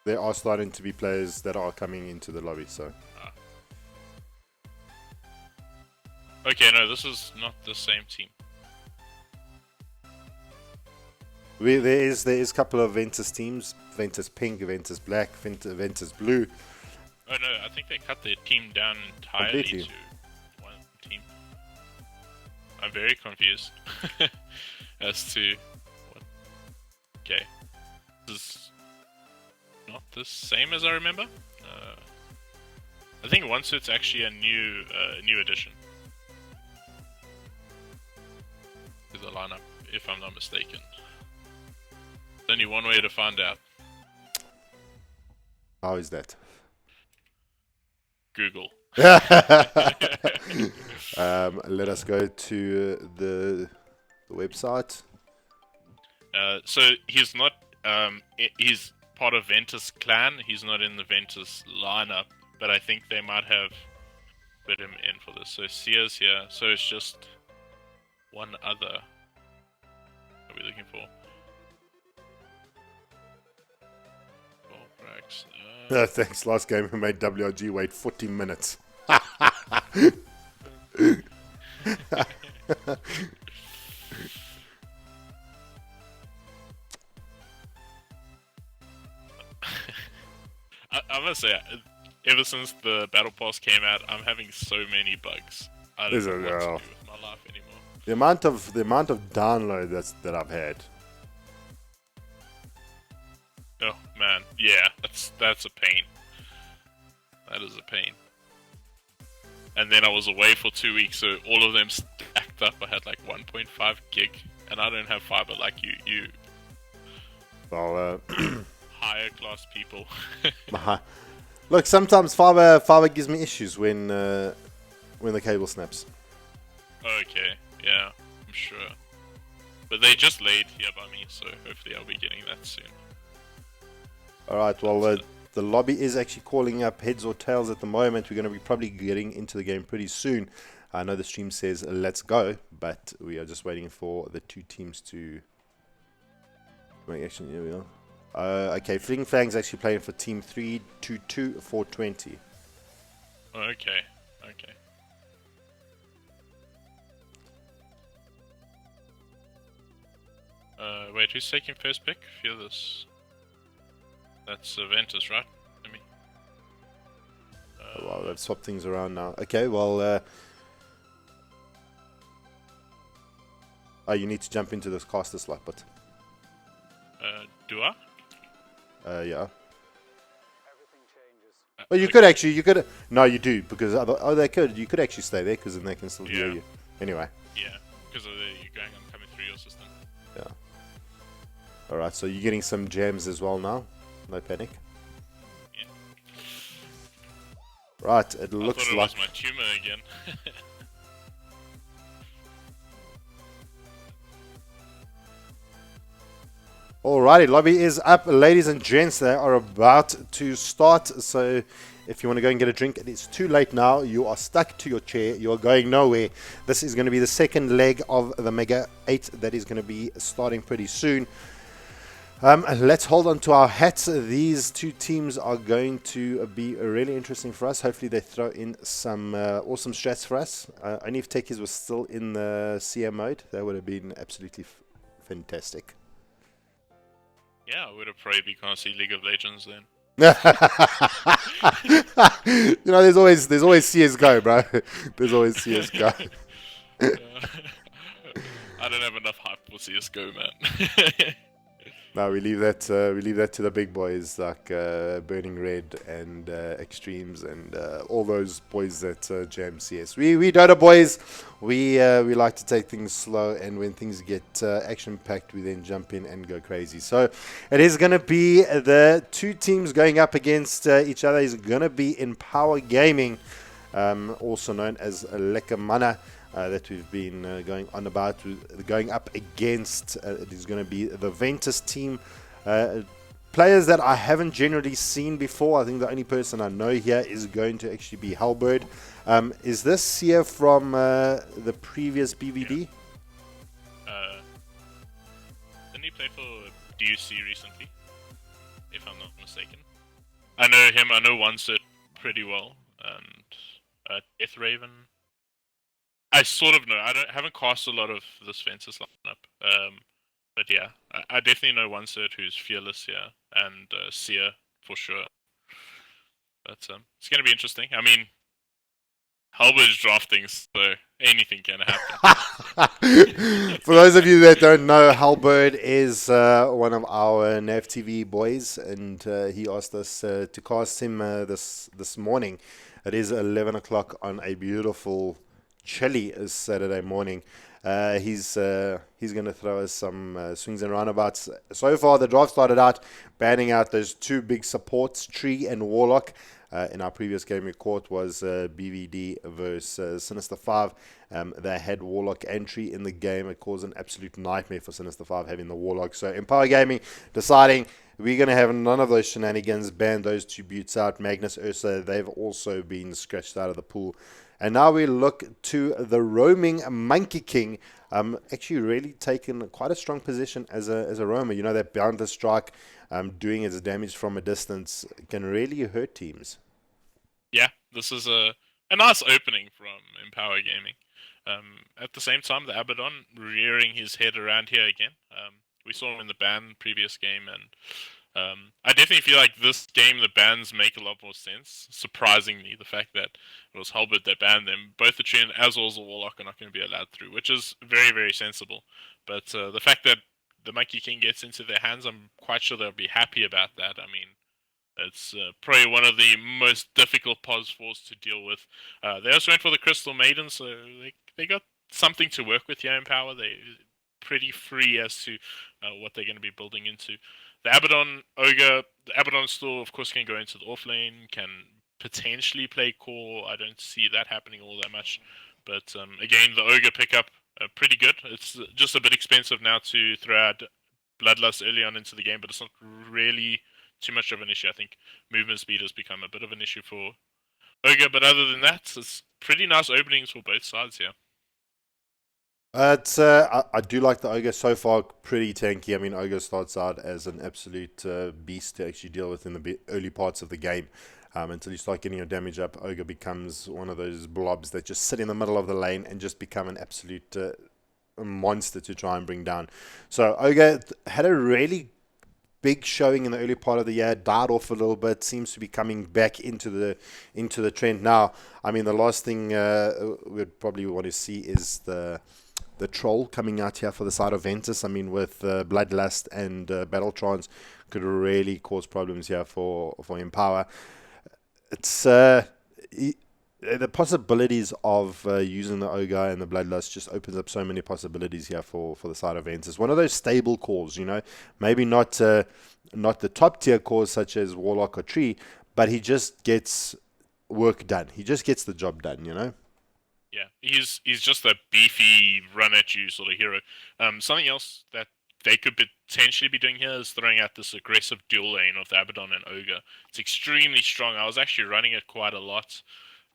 there are starting to be players that are coming into the lobby. So Okay, no, this is not the same team. there is a couple of Ventus teams: Ventus Pink, Ventus Black, Ventus Blue. Oh no, I think they cut their team down entirely Completely. to one team. I'm very confused as to what. Okay, this is not the same as I remember. I think once it's actually a new edition to the lineup, if I'm not mistaken. There's only one way to find out. How is that? Google. Let us go to the website. So he's not. He's part of Ventus clan. He's not in the Ventus lineup, but I think they might have put him in for this. So Sia's here. So it's just one other. What are we looking for? Thanks. Last game we made WRG wait 40 minutes. I must say, ever since the Battle Pass came out, I'm having so many bugs. I don't know what to do with my life anymore. The amount of download that I've had. Oh man, yeah, that's a pain. That is a pain. And then I was away for 2 weeks, so all of them stacked up. I had like 1.5 gig, and I don't have fiber like you Well, higher class people. look, sometimes fiber gives me issues when the cable snaps. Okay, yeah, I'm sure. But they just laid here by me, so hopefully I'll be getting that soon. All right, well, But, the lobby is actually calling up heads or tails at the moment. We're going to be probably getting into the game pretty soon. I know the stream says let's go, but we are just waiting for the two teams to make action. Here we are. Okay, Fling Fang's actually playing for Team 322 420. okay, okay. Wait, who's taking first pick? Fearless. That's Ventus, right? Let me. Well, they've swapped things around now. Okay, well, oh, you need to jump into this caster slot, but Do I? yeah. Well, you could actually, no, you do, because, they could, you could actually stay there, because then they can still hear you. Anyway. Yeah, because of you going, I'm coming through your system. Yeah. Alright, so you're getting some gems as well now. No panic. Yeah. Right, it looks I thought it like... was my tumor again. Alrighty, lobby is up. Ladies and gents, they are about to start. So if you want to go and get a drink, it is too late now. You are stuck to your chair. You are going nowhere. This is going to be the second leg of the Mega 8 that is going to be starting pretty soon. Let's hold on to our hats. These two teams are going to be really interesting for us. Hopefully they throw in some awesome strats for us. Only if Techies was still in the CM mode, that would have been absolutely fantastic. Yeah, I would have probably become see League of Legends then. You know, there's always CS:GO, bro. There's always CS:GO. I don't have enough hype for CS:GO, man. No, we leave that to the big boys like Burning Red and Extremes and all those boys that jam CS. We Dota boys, we like to take things slow, and when things get action packed, we then jump in and go crazy. So it is going to be the two teams going up against each other. Is going to be in Power Gaming, also known as Lekamana. That we've been going on about, going up against. It is going to be the Ventus team. Players that I haven't generally seen before. I think the only person I know here is going to actually be Halberd. Is this here from the previous BVD? Yeah. Didn't he play for DUC recently? If I'm not mistaken. I know him, I know one cert pretty well. And Death Raven. I sort of know. Haven't cast a lot of this Ventus lineup. But yeah, I definitely know one cert who's fearless here, and Seer for sure. But it's gonna be interesting. I mean, Halbert's drafting, so anything can happen. For those of you that don't know, Halberd is one of our NAV TV boys, and he asked us to cast him this morning. It is 11 o'clock on a beautiful, chilly Saturday morning. He's going to throw us some swings and roundabouts. So far, the draft started out banning out those two big supports, Tree and Warlock. In our previous game we caught was BVD versus Sinister 5. They had Warlock entry in the game. It caused an absolute nightmare for Sinister 5 having the Warlock. So Empower Gaming deciding we're going to have none of those shenanigans, ban those two buttes out. Magnus, Ursa, they've also been scratched out of the pool. And now we look to the roaming Monkey King. Actually really taken quite a strong position as a roamer. You know, that boundless strike doing its damage from a distance can really hurt teams. Yeah, this is a nice opening from Empower Gaming. At the same time, the Abaddon rearing his head around here again. We saw him in the ban previous game, and I definitely feel like this game the bans make a lot more sense. Surprisingly, the fact that it was Halberd that banned them, both the Treant as well as the Warlock are not going to be allowed through, which is very, very sensible. But the fact that the Monkey King gets into their hands, I'm quite sure they'll be happy about that. I mean, it's probably one of the most difficult pos fours to deal with. They also went for the Crystal Maiden, so they got something to work with here in Power. They pretty free as to what they're going to be building into. The Abaddon Ogre, the Abaddon still, of course, can go into the off lane, can potentially play core. I don't see that happening all that much. But again, the Ogre pickup, pretty good. It's just a bit expensive now to throw out Bloodlust early on into the game, but it's not really too much of an issue. I think movement speed has become a bit of an issue for Ogre, but other than that, it's pretty nice openings for both sides here. I do like the Ogre so far, pretty tanky. I mean, Ogre starts out as an absolute beast to actually deal with in the early parts of the game. Until you start getting your damage up, Ogre becomes one of those blobs that just sit in the middle of the lane and just become an absolute monster to try and bring down. So Ogre had a really big showing in the early part of the year, died off a little bit, seems to be coming back into the trend now. I mean, the last thing we'd probably want to see is the troll coming out here for the side of Ventus. I mean, with Bloodlust and Battle Trance could really cause problems here for Empower. It's the possibilities of using the Ogre and the Bloodlust just opens up so many possibilities here for the side of Ventus. One of those stable cores, maybe not the top tier cores such as Warlock or Tree, but he just gets work done. He just gets the job done. Yeah, he's just a beefy run at you sort of hero. Something else that they could potentially be doing here is throwing out this aggressive dual lane of the Abaddon and Ogre. It's extremely strong. I was actually running it quite a lot,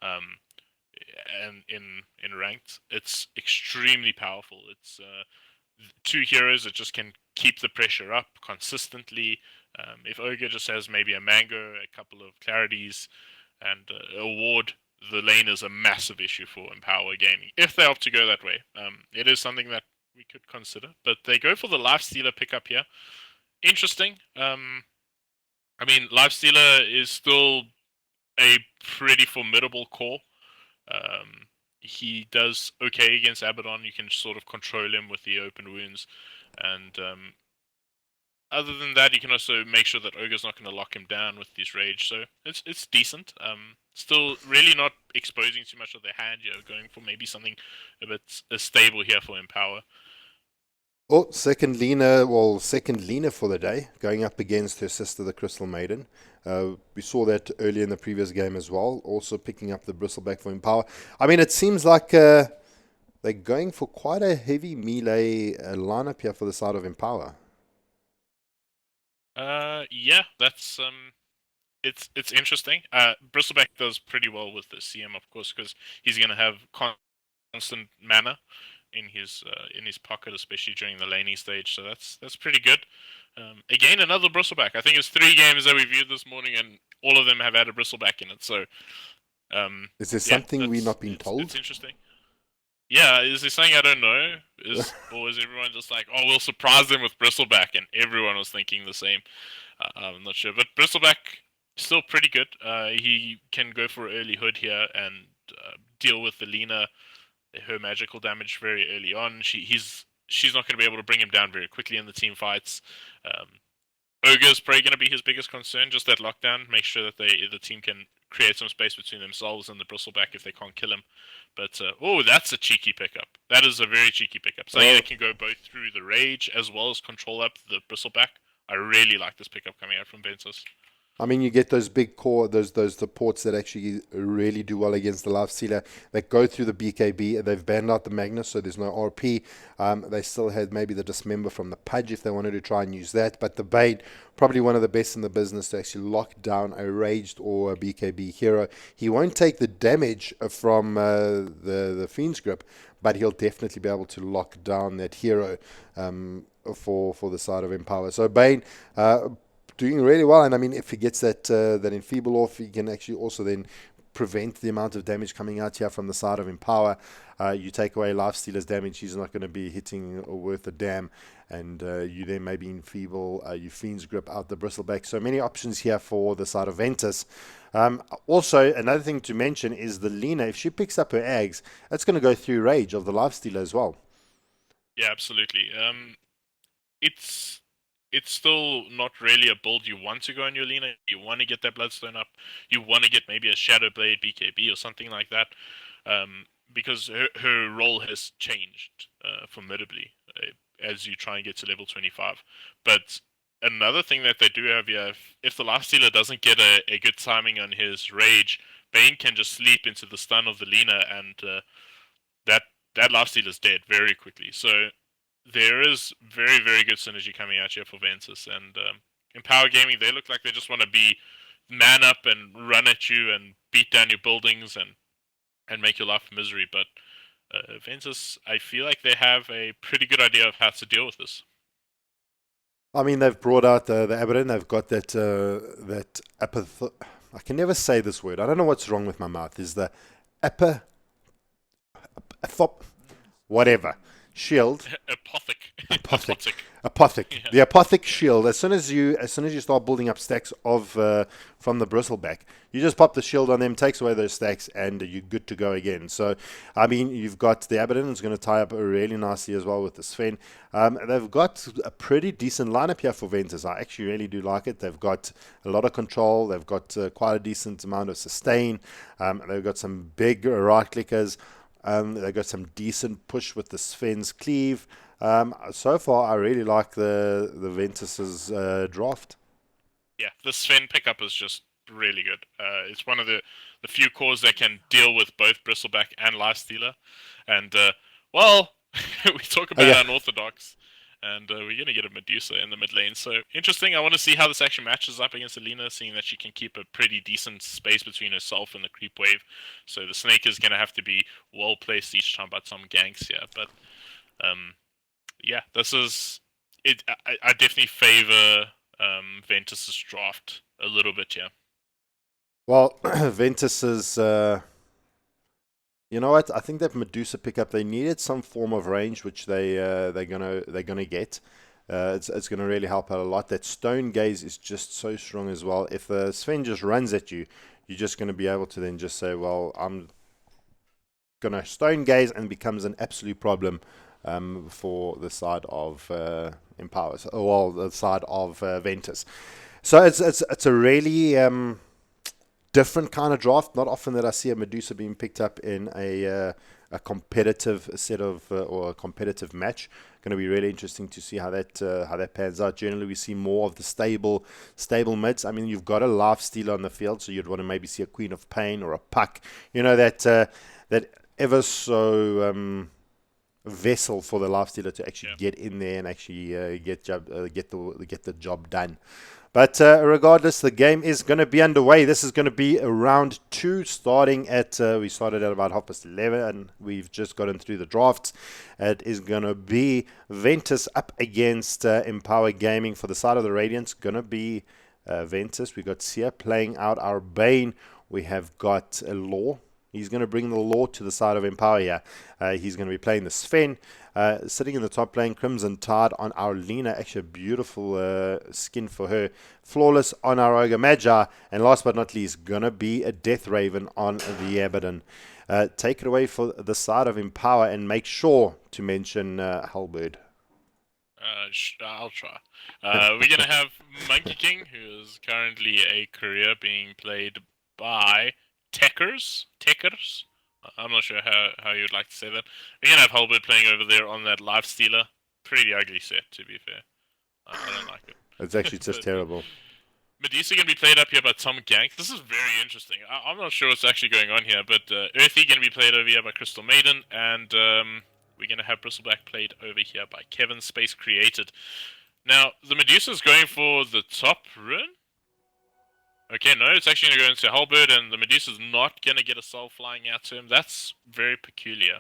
and in ranked, it's extremely powerful. It's two heroes that just can keep the pressure up consistently. If Ogre just has maybe a Mango, a couple of Clarities, and a Ward, the lane is a massive issue for Empower Gaming. If they opt to go that way, it is something that we could consider. But they go for the Lifestealer pickup here. Interesting. I mean, Lifestealer is still a pretty formidable core. He does okay against Abaddon. You can sort of control him with the open wounds, and other than that, you can also make sure that Ogre's not going to lock him down with his rage. So it's decent. Still really not exposing too much of their hand here. Going for maybe something a bit stable here for Empower. Oh, second leaner for the day, going up against her sister, the Crystal Maiden. We saw that earlier in the previous game as well, also picking up the Bristleback for Empower. I mean, it seems like they're going for quite a heavy melee lineup here for the side of Empower. Yeah, that's it's interesting. Bristleback does pretty well with the CM, of course, because he's going to have constant mana in his pocket, especially during the laning stage. So that's pretty good. Again, another Bristleback. I think it's 3 games that we viewed this morning, and all of them have had a Bristleback in it. So, is there something we're not being told? It's interesting. Yeah, is there something I don't know? Or is everyone just like, oh, we'll surprise them with Bristleback, and everyone was thinking the same? I'm not sure, but Bristleback still pretty good. He can go for early hood here and deal with the Lena, her magical damage very early on. She's not going to be able to bring him down very quickly in the team fights. Ogre's probably going to be his biggest concern, just that lockdown. Make sure that the team can create some space between themselves and the Bristleback if they can't kill him. But that's a cheeky pickup. That is a very cheeky pickup. Something that can go both through the rage as well as control up the Bristleback. I really like this pickup coming out from Ventus. I mean, you get those big core, those supports that actually really do well against the Lifestealer that go through the BKB. They've banned out the Magnus, so there's no RP. They still had maybe the Dismember from the Pudge if they wanted to try and use that. But the Bane, probably one of the best in the business to actually lock down a raged or a BKB hero. He won't take the damage from the Fiend's Grip, but he'll definitely be able to lock down that hero for the side of Empower. So Bane doing really well, and I mean, if he gets that Enfeeble off, he can actually also then prevent the amount of damage coming out here from the side of Empower. You take away Lifestealer's damage, he's not going to be hitting worth a damn, and you then maybe Enfeeble, you Fiend's Grip out the Bristleback. So many options here for the side of Ventus. Also, another thing to mention is the Lena, if she picks up her eggs, that's going to go through Rage of the Lifestealer as well. Yeah, absolutely. it's it's still not really a build you want to go on your Lena. You want to get that Bloodstone up. You want to get maybe a Shadow Blade BKB or something like that, because her role has changed formidably as you try and get to level 25. But another thing that they do have here, if the Lifestealer doesn't get a good timing on his Rage, Bane can just sleep into the stun of the Lena, and that that Lifestealer is dead very quickly. So there is very, very good synergy coming out here for Ventus. And in Power Gaming, they look like they just want to be man up and run at you and beat down your buildings and make your life a misery. But Ventus, I feel like they have a pretty good idea of how to deal with this. I mean, they've brought out the Abaddon. They've got that I can never say this word. I don't know what's wrong with my mouth. Is the apathop whatever shield. Apothic. Apothic. Apothic. Apothic. Yeah. The Apothic shield. As soon as you start building up stacks of from the bristleback, you just pop the shield on them, takes away those stacks, and you're good to go again. So, I mean, you've got the Abaddon. It's going to tie up really nicely as well with the Sven. They've got a pretty decent lineup here for Ventus. I actually really do like it. They've got a lot of control. They've got quite a decent amount of sustain. They've got some big right clickers. They got some decent push with the Sven's cleave. So far, I really like the Ventus's draft. Yeah, the Sven pickup is just really good. It's one of the few cores that can deal with both Bristleback and Lifestealer. And, well, we talk Oh about yeah, Unorthodox, and we're going to get a Medusa in the mid lane. So, interesting. I want to see how this actually matches up against Alina, seeing that she can keep a pretty decent space between herself and the creep wave. So, the Snake is going to have to be well placed each time by some ganks here. But, yeah, this is it. I definitely favor Ventus's draft a little bit here. well, Ventus's. You know what? I think that Medusa pickup they needed some form of range, which they're gonna get. It's gonna really help out a lot. That stone gaze is just so strong as well. If the Sven just runs at you, you're just gonna be able to then just say, well, I'm gonna stone gaze, and becomes an absolute problem for the side of Empowers, or well, the side of Ventus. So it's a really different kind of draft. Not often that I see a Medusa being picked up in a competitive set of or a competitive match. Going to be really interesting to see how that pans out. Generally, we see more of the stable mids. I mean, you've got a life stealer on the field, so you'd want to maybe see a Queen of Pain or a Puck. You know that ever so vessel for the life stealer to actually Yeah. get in there and actually get the job done. But regardless, the game is going to be underway. This is going to be round 2, starting at, we started at about 11:30, and we've just gotten through the drafts. It is going to be Ventus up against Empower Gaming. For the side of the Radiance, going to be Ventus. We got Sia playing out our Bane. We have got Law. He's going to bring the Law to the side of Empower here. He's going to be playing the Sven. Sitting in the top lane, Crimson Tide on our Lena. Actually, a beautiful skin for her. Flawless on our Ogre Magi. And last but not least, going to be a Death Raven on the Abaddon. Take it away for the side of Empower, and make sure to mention Halberd. I'll try. We're gonna have Monkey King, who is currently a career being played by Techers. I'm not sure how you'd like to say that. We're gonna have Halberd playing over there on that Life Stealer. Pretty ugly set, to be fair. I don't like it. It's actually just But terrible. Medusa gonna be played up here by Tom Gank. This is very interesting. I'm not sure what's actually going on here, but Earthy gonna be played over here by Crystal Maiden, and we're gonna have Bristleback played over here by Kevin Space Created. Now the Medusa's going for the top rune. Okay, no, it's actually gonna go into Halberd, and the Medusa's not gonna get a soul flying out to him. That's very peculiar.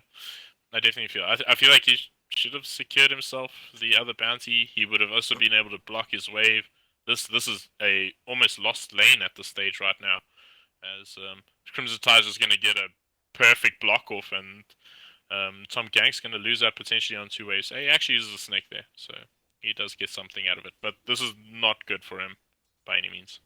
I definitely feel. I feel like he should have secured himself the other bounty. He would have also been able to block his wave. This is a almost lost lane at this stage right now, as Crimson Tide is going to get a perfect block off, and Tom Gank's going to lose out potentially on 2 waves. He actually uses a snake there, so he does get something out of it. But this is not good for him by any means.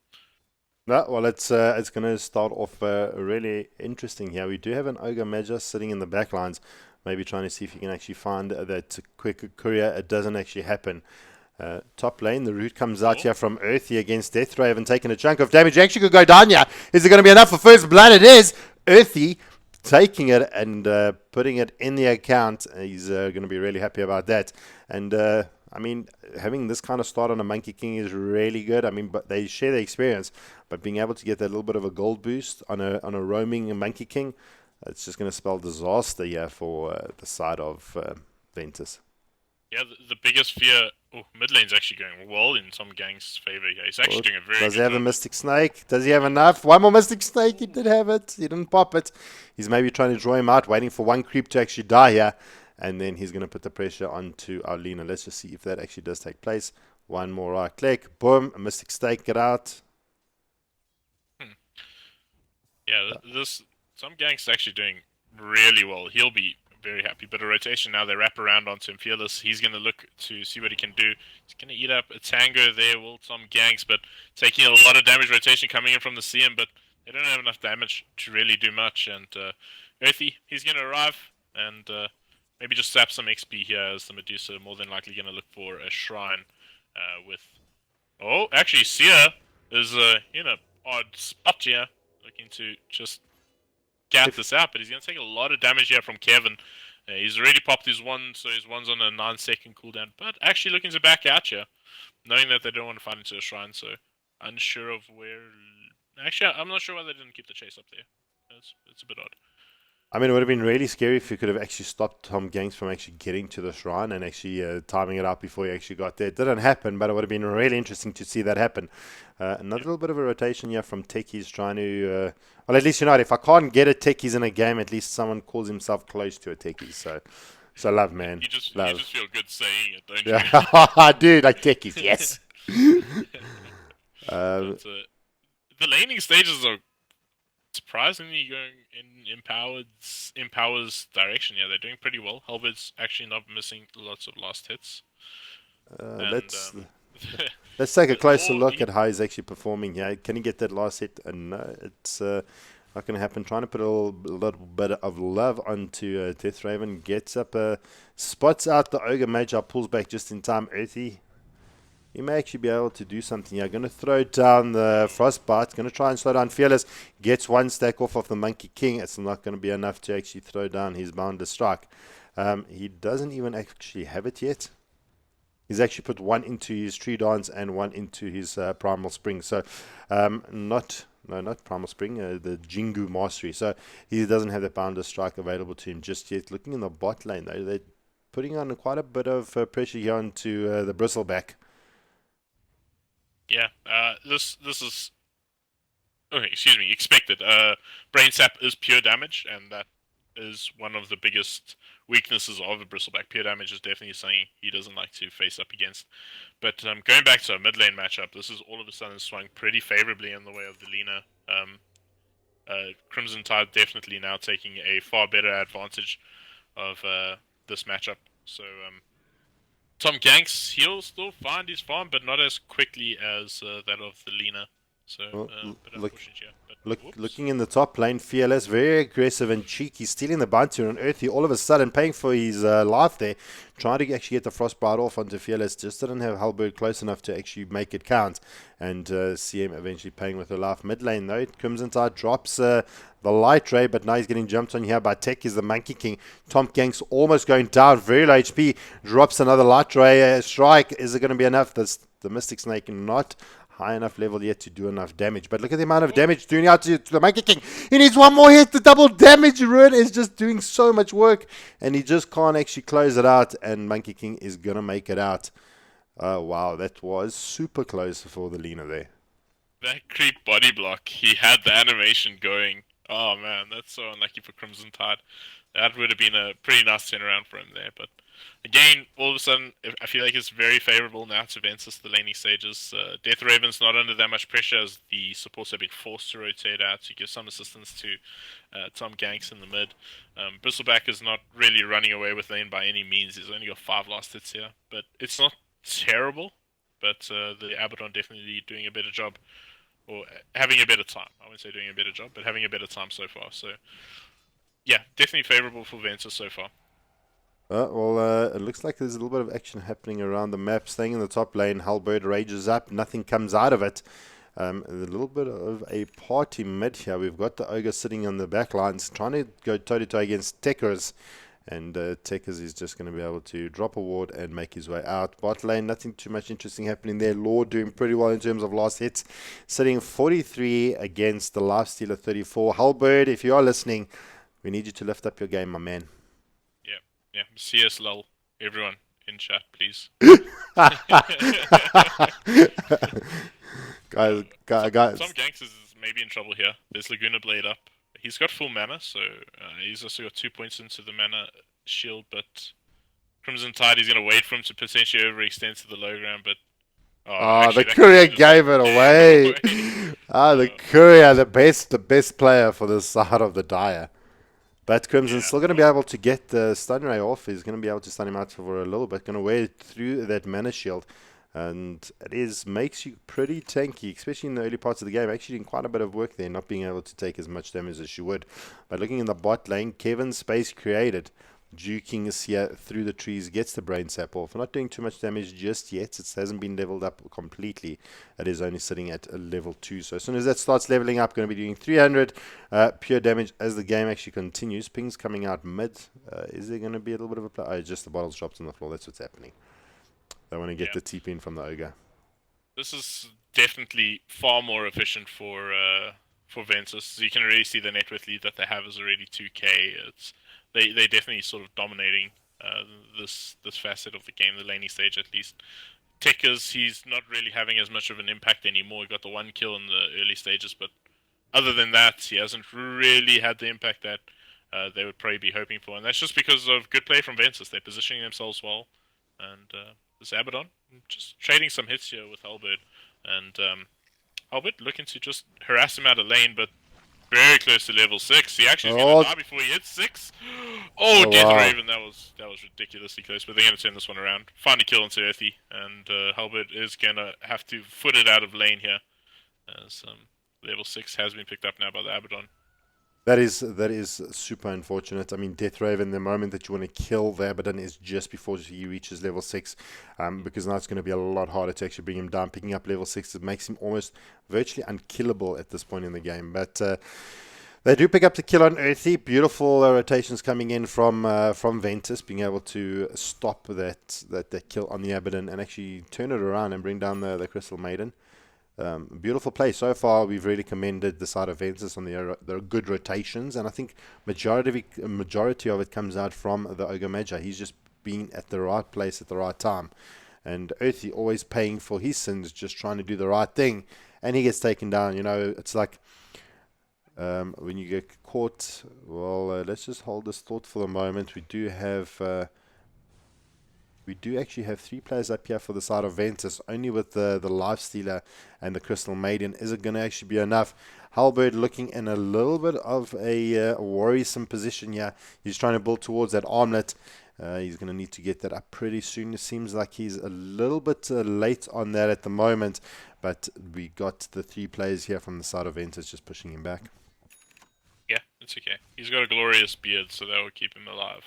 No, well, it's going to start off really interesting here. We do have an Ogre Magi sitting in the back lines, maybe trying to see if you can actually find that quick courier. It doesn't actually happen. Top lane, the root comes out Oh, here from Earthy against Deathraven, taking a chunk of damage. Actually could go down here. Is it going to be enough for first blood? It is. Earthy taking it and putting it in the account. He's going to be really happy about that. And I mean, having this kind of start on a Monkey King is really good. I mean, but they share the experience, but being able to get that little bit of a gold boost on a roaming Monkey King, it's just going to spell disaster here for the side of Ventus. yeah, the biggest fear. Oh, mid lane's actually going well in some gang's favor. Yeah, he's actually Oh, doing a very does he good have a job. Mystic Snake? Does he have enough? One more Mystic Snake. He did have it. He didn't pop it. He's maybe trying to draw him out, waiting for one creep to actually die here. And then he's going to put the pressure onto our Lena. Let's just see if that actually does take place. One more right click. Boom. A Mystic Snake. Get out. Hmm. Yeah, this some gang's actually doing really well. He'll be very happy. But a rotation now, they wrap around onto him. Fearless, he's going to look to see what he can do. He's going to eat up a Tango there, will some gangs, but taking a lot of damage. Rotation coming in from the CM, but they don't have enough damage to really do much. And Earthy, he's going to arrive and maybe just sap some XP here as the Medusa. More than likely going to look for a shrine with. Oh, actually, Seer is in a odd spot here, looking to just gap If this out, but he's going to take a lot of damage here from Kevin. He's already popped his one, so his one's on a 9-second cooldown, but actually looking to back out here, knowing that they don't want to fight into a shrine, so unsure of where. Actually, I'm not sure why they didn't keep the chase up there. It's a bit odd. I mean, it would have been really scary if you could have actually stopped Tom Gangs from actually getting to the shrine and actually timing it out before he actually got there. It didn't happen, but it would have been really interesting to see that happen. Another little bit of a rotation here from Techies trying to... well, at least, you know, if I can't get a Techies in a game, at least someone calls himself close to a Techies. So love, man. You Love. just feel good saying it, don't Yeah, you? I do. Like Techies, yes. um, But the laning stages are surprisingly going in Empower's direction. Yeah, they're doing pretty well. Halbert's actually not missing lots of last hits, uh, and let's let's take a closer or look at how he's actually performing here. Can he get that last hit? No, it's not going to happen. Trying to put a little bit of love onto Deathraven. Gets up, spots out the Ogre Mage. Pulls back just in time. Earthy. He may actually be able to do something here. Going to throw down the Frostbite. Going to try and slow down Fearless. Gets one stack off of the Monkey King. It's not going to be enough to actually throw down his Boundless Strike. He doesn't even actually have it yet. He's actually put one into his Tree Dance and one into his Primal Spring. So, not Primal Spring, the Jingu Mastery. So, he doesn't have the Boundless Strike available to him just yet. Looking in the bot lane, though, they're putting on quite a bit of pressure here onto the Bristleback. yeah, this is okay. Excuse me, expected. Brain sap is pure damage, and that is one of the biggest weaknesses of a bristleback. Pure damage is definitely something he doesn't like to face up against. But going back to a mid lane matchup, this is all of a sudden swung pretty favorably in the way of the Lena. Crimson Tide definitely now taking a far better advantage of this matchup. So Tom Ganks, he'll still find his farm, but not as quickly as that of the Lena. So Well, bit look, unfortunate here. But whoops. looking in the top lane, Fearless, very aggressive and cheeky, stealing the bounty on Earthy. All of a sudden, paying for his life there, trying to actually get the Frostbite off onto Fearless. Just didn't have Halberd close enough to actually make it count. And CM eventually paying with her life. Mid lane, though, Crimson Tide drops the light ray, but now he's getting jumped on here by Tech. Is the Monkey King. Tom Ganks almost going down, very low HP. Drops another light ray strike. Is it going to be enough? The Mystic Snake not high enough level yet to do enough damage. But look at the amount of damage doing out to the Monkey King. He needs one more hit. The double damage. Ruin is just doing so much work. And he just can't actually close it out. And Monkey King is going to make it out. Wow, that was super close for the Lena there. That creep body block, he had the animation going. Oh man, that's so unlucky for Crimson Tide. That would have been a pretty nice turnaround for him there. But again, all of a sudden, I feel like it's very favorable now to Ventus, the laning stages. Death Raven's not under that much pressure as the supports have been forced to rotate out to give some assistance to Tom Ganks in the mid. Bristleback is not really running away with lane by any means. He's only got 5 last hits here. But it's not terrible. But the Abaddon definitely doing a better job. Or having a better time. I wouldn't say doing a better job, but having a better time so far. So, yeah, definitely favorable for Ventus so far. It looks like there's a little bit of action happening around the map. Staying in the top lane, Halberd rages up. Nothing comes out of it. A little bit of a party mid here. We've got the Ogre sitting on the back lines, trying to go toe-to-toe against Techers. And Techers is just going to be able to drop a ward and make his way out. Bot lane, nothing too much interesting happening there. Lord doing pretty well in terms of last hits. Sitting 43 against the Lifestealer 34. Halberd, if you are listening, we need you to lift up your game, my man. Yeah, yeah. CS lol. Everyone in chat, please. guys, Some guys. Ganks is maybe in trouble here. There's Laguna Blade up. He's got full mana, so he's also got 2 points into the mana shield, but Crimson Tide, he's going to wait for him to potentially overextend to the low ground, but... Oh, Ah, the actually, that could courier just gave it away. The Uh, courier, the best player for the side of the Dire. But Crimson's yeah, still going to be well, able to get the stun ray off. He's going to be able to stun him out for a little bit. Going to wear through that mana shield. And makes you pretty tanky, especially in the early parts of the game. Actually doing quite a bit of work there, not being able to take as much damage as you would. But looking in the bot lane, Kevin Space created. Juking is here through the trees, gets the brain sap off. Not doing too much damage just yet. It hasn't been leveled up completely. It is only sitting at a level 2. So as soon as that starts leveling up, going to be doing 300 pure damage as the game actually continues. Ping's coming out mid. Is there going to be a little bit of a play? Oh, just the bottles dropped on the floor. That's what's happening. They want to get yeah. the TP in from the Ogre. This is definitely far more efficient for Ventus. You can really see the net worth lead that they have is already 2k. They definitely sort of dominating this facet of the game, the laning stage at least. Tekers, he's not really having as much of an impact anymore. He got the 1 kill in the early stages, but other than that, he hasn't really had the impact that they would probably be hoping for, and that's just because of good play from Ventus. They're positioning themselves well, and this Abaddon just trading some hits here with Halberd, and Halberd looking to just harass him out of lane, but very close to level 6. He actually is going to Oh, die before he hits 6. Oh, oh Death wow. Raven, that was ridiculously close, but they're going to turn this one around. Find a kill into Earthy, and Halberd is going to have to foot it out of lane here, as level 6 has been picked up now by the Abaddon. That is super unfortunate. I mean, Death Raven, the moment that you want to kill the Abaddon is just before he reaches level 6, because now it's going to be a lot harder to actually bring him down. Picking up level 6, it makes him almost virtually unkillable at this point in the game. But they do pick up the kill on Earthy. Beautiful rotations coming in from Ventus, being able to stop that kill on the Abaddon and actually turn it around and bring down the Crystal Maiden. Beautiful play so far. We've really commended the side of Ventus on the good rotations, and I think majority of it comes out from the Ogre Magi. He's just been at the right place at the right time, and Earthy always paying for his sins, just trying to do the right thing, and he gets taken down. You know, it's like when you get caught. Well, let's just hold this thought for the moment. We do actually have 3 players up here for the side of Ventus, only with the Lifestealer and the Crystal Maiden. Is it going to actually be enough? Halberd looking in a little bit of a worrisome position here. He's trying to build towards that armlet. He's going to need to get that up pretty soon. It seems like he's a little bit late on that at the moment, but we got the 3 players here from the side of Ventus just pushing him back. Yeah, it's okay. He's got a glorious beard, so that will keep him alive.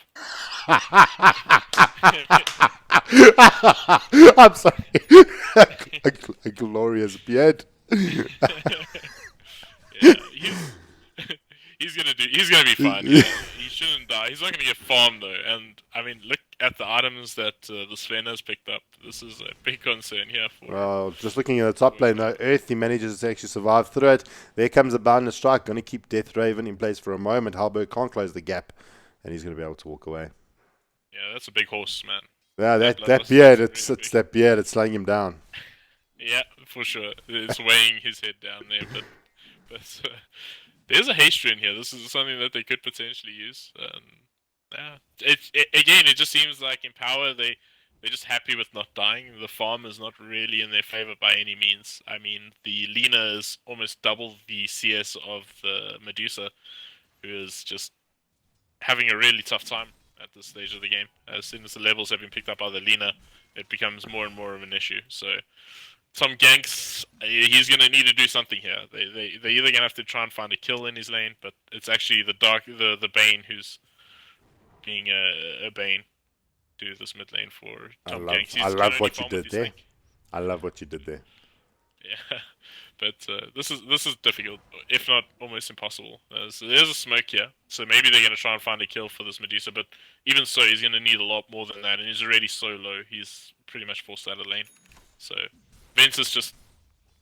I'm sorry. a glorious beard. Yeah, he's gonna be fine. Yeah, he shouldn't die. He's not gonna get farmed though. And I mean, look at the items that the Sven has picked up. This is a big concern here for. Well, just looking at the top lane, though, Earthy manages to actually survive through it. There comes a boundless strike. Going to keep Death Raven in place for a moment. Halberd can't close the gap, and he's going to be able to walk away. Yeah, that's a big horse, man. Yeah, that Bloodlust beard, is it's really big. that beard, it's slowing him down. Yeah, for sure. It's weighing his head down there, but there's a haste in here. This is something that they could potentially use. Yeah, again, it just seems like in power they're just happy with not dying. The farm is not really in their favor by any means. I mean, the Lina is almost double the CS of the Medusa, who is just having a really tough time at this stage of the game. As soon as the levels have been picked up by the Lina, it becomes more and more of an issue. So some ganks, he's going to need to do something here. They're either going to have to try and find a kill in his lane, but it's actually the Bane who's being a Bane. do this mid lane for I Tom love Ganks. I He's can love only what you farm with did his there. link. I love what you did there. Yeah, but this is difficult, if not almost impossible. So there's a smoke here, so maybe they're gonna try and find a kill for this Medusa. But even so, he's gonna need a lot more than that, and he's already so low. He's pretty much forced out of lane. So Vince is just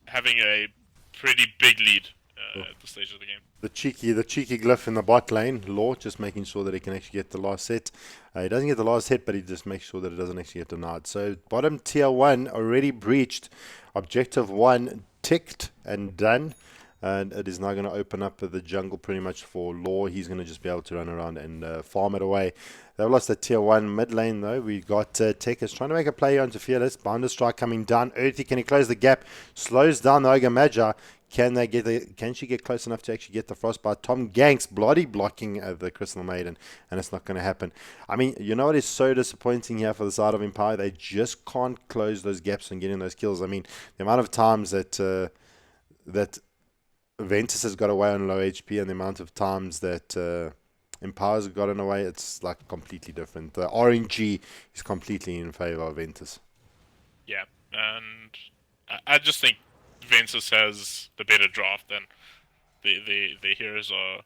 having a pretty big lead at this stage of the game. The cheeky glyph in the bot lane, Law, just making sure that he can actually get the last hit. He doesn't get the last hit, but he just makes sure that it doesn't actually get denied. So bottom tier 1 already breached. Objective 1 ticked and done. And it is now going to open up the jungle pretty much for Law. He's going to just be able to run around and farm it away. They've lost the tier 1 mid lane though. We got Tekka's trying to make a play onto Fearless. Bounder strike coming down. Earthy, can he close the gap? Slows down the Ogre Magi. Can she get close enough to actually get the frostbite? Tom Ganks bloody blocking the Crystal Maiden, and it's not going to happen. I mean, you know what is so disappointing here for the side of Empire? They just can't close those gaps and getting those kills. I mean, the amount of times that Ventus has got away on low HP and the amount of times that Empire's gotten away, it's like completely different. The RNG is completely in favor of Ventus. Yeah, and I just think Ventus has the better draft, and the heroes are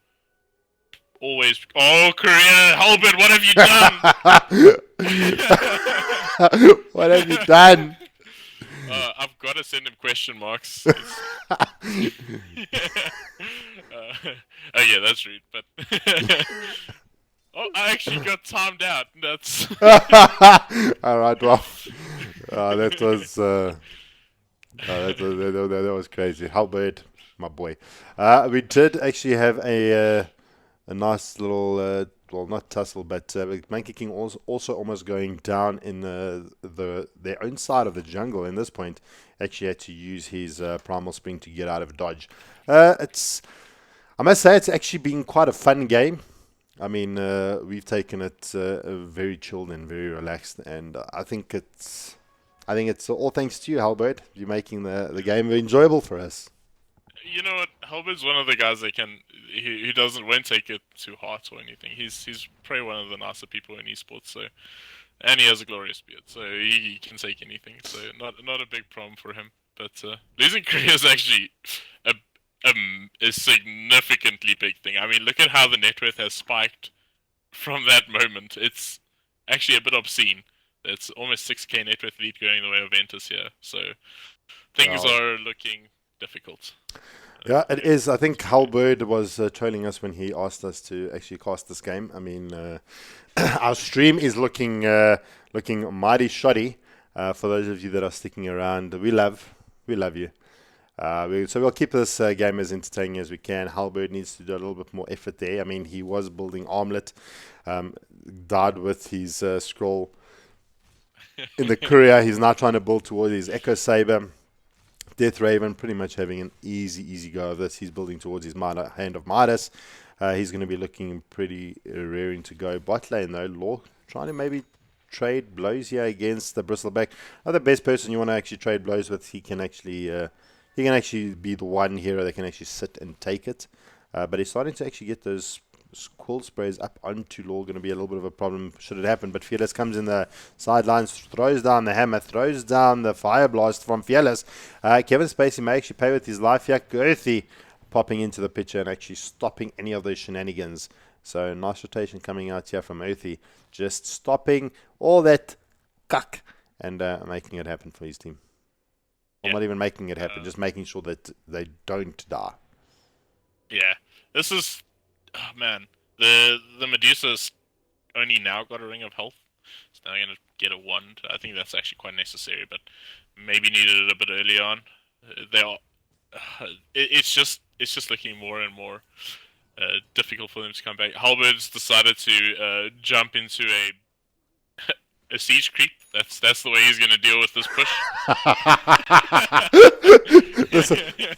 always. Oh, Korea, Halbert, what have you done? What have you done? I've got to send him question marks. Oh yeah, that's rude. But oh, I actually got timed out. That's all right. Well, that was crazy. Halbert, my boy. We did actually have a nice little. Well, not tussle, but Monkey King also almost going down in their own side of the jungle. In this point, actually had to use his Primal Spring to get out of dodge. I must say, it's actually been quite a fun game. I mean, we've taken it very chilled and very relaxed, and I think it's all thanks to you, Halbert. You're making the game very enjoyable for us. You know what? Halbert's one of the guys that won't take it to heart or anything. He's probably one of the nicer people in esports. So, and he has a glorious beard, so he can take anything. So not a big problem for him. But losing Korea is actually a significantly big thing. I mean, look at how the net worth has spiked from that moment. It's actually a bit obscene. It's almost 6k net worth lead going the way of Ventus here. So things are looking difficult. Yeah, it is. I think Halbert was trolling us when he asked us to actually cast this game. I mean, our stream is looking mighty shoddy. For those of you that are sticking around, we love you. So we'll keep this game as entertaining as we can. Halbert needs to do a little bit more effort there. I mean, he was building Armlet, died with his scroll in the courier. He's now trying to build towards his Echo Saber. Death Raven pretty much having an easy go of this. He's building towards his Hand of Midas. He's going to be looking pretty raring to go. Bot lane though, Law trying to maybe trade blows here against the Bristleback. Not the best person you want to actually trade blows with. He can actually be the one hero that can actually sit and take it. But he's starting to actually get those quill sprays up onto Law. Going to be a little bit of a problem should it happen. But Fearless comes in the sidelines, throws down the hammer, throws down the fire blast from Fearless. Kevin Spacey may actually pay with his life here. Girthy popping into the picture and actually stopping any of those shenanigans. So nice rotation coming out here from Earthy, just stopping all that cuck and making it happen for his team. Or not even making it happen, just making sure that they don't die. Yeah, this is, oh man, the Medusa's only now got a ring of health, so now gonna get a wand. I think that's actually quite necessary, but maybe needed it a bit early on. They are, it's just looking more and more difficult for them to come back. Halbert's decided to jump into a siege creep. That's the way he's going to deal with this push.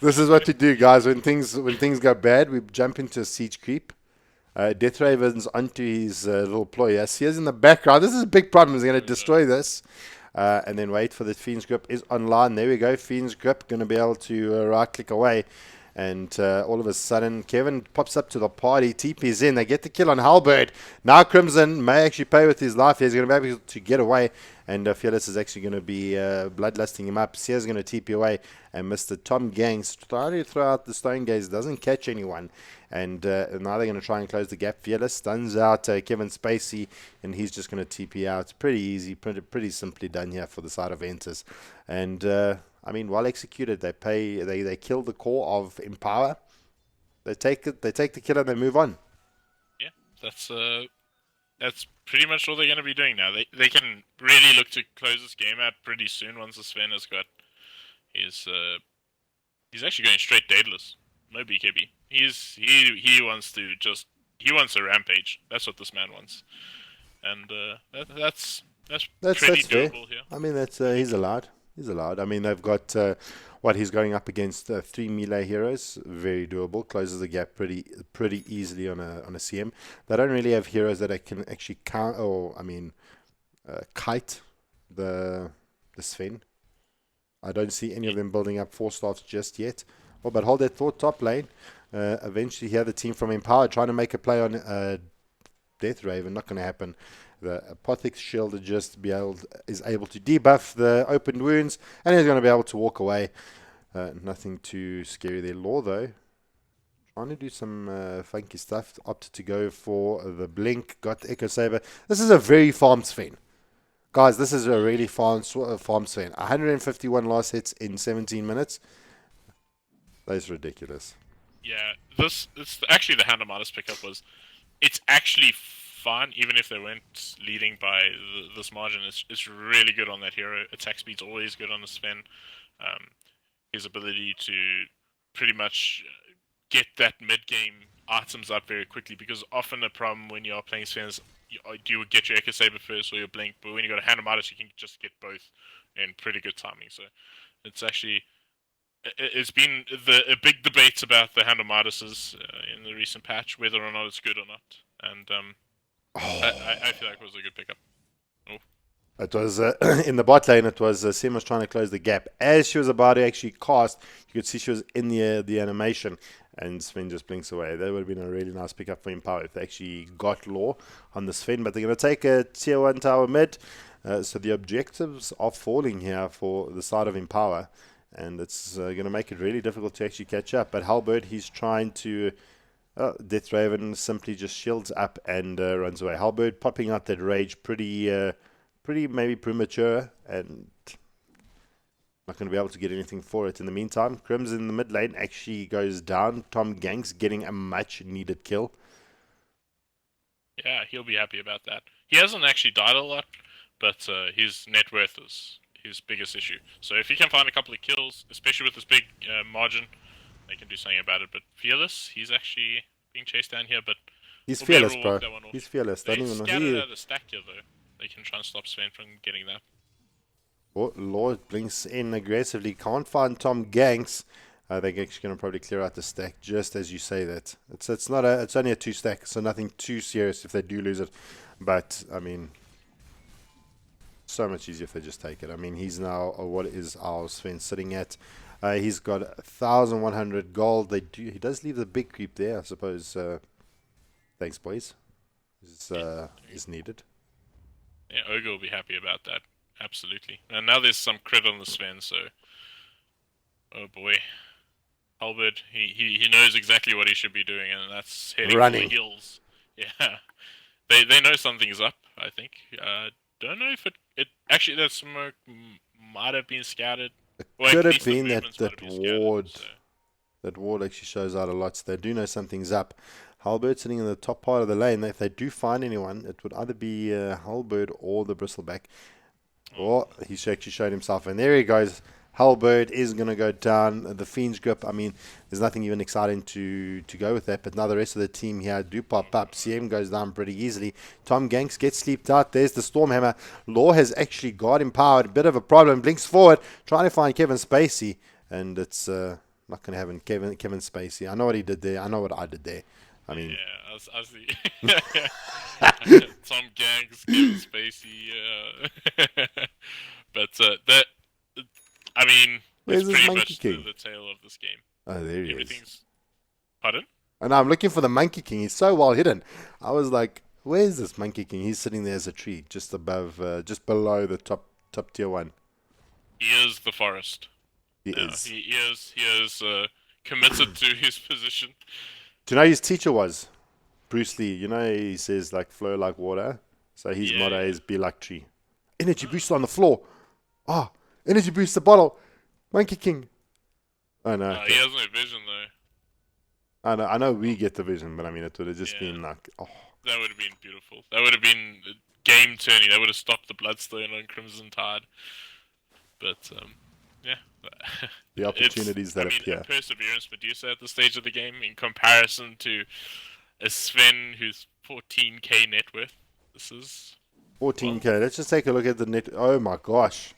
This is what we do, guys. When things go bad, we jump into a siege creep. Death Raven's onto his little ploy. Yes, he is in the background. This is a big problem. He's going to destroy this. And then wait for the Fiend's Grip is online. There we go. Fiend's Grip going to be able to right-click away. And all of a sudden, Kevin pops up to the party, TP's in, they get the kill on Halberd. Now Crimson may actually pay with his life. He's going to be able to get away, and Fearless is actually going to be bloodlusting him up. Sia's going to TP away, and Mr. Tom Gangs trying to throw out the Stone Gaze, doesn't catch anyone. And now they're going to try and close the gap. Fearless stuns out Kevin Spacey, and he's just going to TP out. Pretty easy, pretty simply done here for the side of Ventus. And I mean, well executed. They kill the core of Empower. They take it. They take the kill and they move on. Yeah, that's pretty much all they're going to be doing now. They can really look to close this game out pretty soon once the Sven has got he's actually going straight daedalus. No BKB. He wants a rampage. That's what this man wants, and that's pretty fair. doable here. I mean, he's allowed. He's allowed. I mean, they've got he's going up against 3 melee heroes. Very doable. Closes the gap pretty easily on a CM. They don't really have heroes that can actually count or kite the Sven. I don't see any of them building up 4-stars just yet. Oh, but hold that thought, top lane. Eventually here the team from Empower trying to make a play on Death Raven. Not going to happen. The Apothic's Shield is able to debuff the opened wounds, and he's going to be able to walk away. Nothing too scary there. Law, though, trying to do some funky stuff. Opted to go for the Blink. Got the Echo Saber. This is a very farmed Sven. Guys, this is a really farmed Sven. 151 last hits in 17 minutes. That's ridiculous. Yeah, it's actually the Hand of Midas pickup it's actually fine, even if they weren't leading by this margin. It's really good on that hero. Attack speed's always good on the Sven. His ability to pretty much get that mid-game items up very quickly, because often the problem when you are playing Sven is you would get your Echo Saber first or your Blink, but when you got a Hand of Midas, you can just get both in pretty good timing. So it's been a big debate about the Hand of Midases in the recent patch, whether or not it's good or not. And I feel like it was a good pickup. Oh. It was in the bot lane. It was Sim was trying to close the gap. As she was about to actually cast, you could see she was in the animation, and Sven just blinks away. That would have been a really nice pickup for Empower if they actually got Law on the Sven. But they're going to take a tier 1 tower mid. So the objectives are falling here for the side of Empower, and it's going to make it really difficult to actually catch up. But Halberd, he's trying to... Death Raven simply just shields up and runs away. Halberd popping out that rage pretty maybe premature, and not going to be able to get anything for it. In the meantime, Crimson in the mid lane actually goes down. Tom Ganks getting a much needed kill. Yeah, he'll be happy about that. He hasn't actually died a lot, but his net worth is his biggest issue. So if he can find a couple of kills, especially with this big margin, they can do something about it. But Fearless, he's actually being chased down here, but he's fearless, bro. He's fearless. They scattered out the stack here, though. They can try and stop Sven from getting that. Oh, Lord blinks in aggressively. Can't find Tom Ganks. They're actually going to probably clear out the stack just as you say that. It's only a 2 stack, so nothing too serious if they do lose it. But I mean, so much easier if they just take it. I mean, he's now what is our Sven sitting at? He's got 1,100 gold. He does leave the big creep there, I suppose. Thanks, boys. Is needed. Yeah, Ogre will be happy about that. Absolutely. And now there's some crit on the Sven, so... Oh boy. Albert, he knows exactly what he should be doing, and that's heading for the heels. Yeah. They know something's up, I think. Don't know if it actually, that smoke might have been scattered. It could have been that ward. That ward actually shows out a lot, so they do know something's up. Halberd sitting in the top part of the lane. If they do find anyone, it would either be Halberd or the Bristleback. Oh, he's actually showed himself, and there he goes. Halberd is going to go down. The Fiend's Grip, I mean, there's nothing even exciting to go with that, but now the rest of the team here do pop up. CM goes down pretty easily. Tom Ganks gets sleeped out. There's the Stormhammer. Law has actually got empowered. A bit of a problem. Blinks forward, trying to find Kevin Spacey, and it's not going to happen. Kevin Spacey. I know what he did there. I know what I did there. I mean... Yeah, I see. Tom Ganks, Kevin Spacey, but that... I mean, where's it's pretty Monkey much King? the tale of this game. Oh, there he is. Everything's. Pardon? And I'm looking for the Monkey King. He's so well hidden. I was like, where's this Monkey King? He's sitting there as a tree, just above, just below the top tier one. He is the forest. He Yeah, is. he is committed to his position. Do you know who his teacher was? Bruce Lee. You know he says like flow like water. So his Yeah, motto yeah. is be like tree. Energy booster on the floor. Ah, energy booster bottle. Monkey King. Oh no. He has no vision though. I know we get the vision, but I mean it would have just Yeah. been like, oh, That would have been beautiful. That would have been game turning. That would have stopped the Bloodstone on Crimson Tide. But yeah, the opportunities that I mean, appear. a Perseverance Medusa at the stage of the game in comparison to a Sven who's 14k net worth. This is 14k. Let's just take a look at the net. Oh my gosh.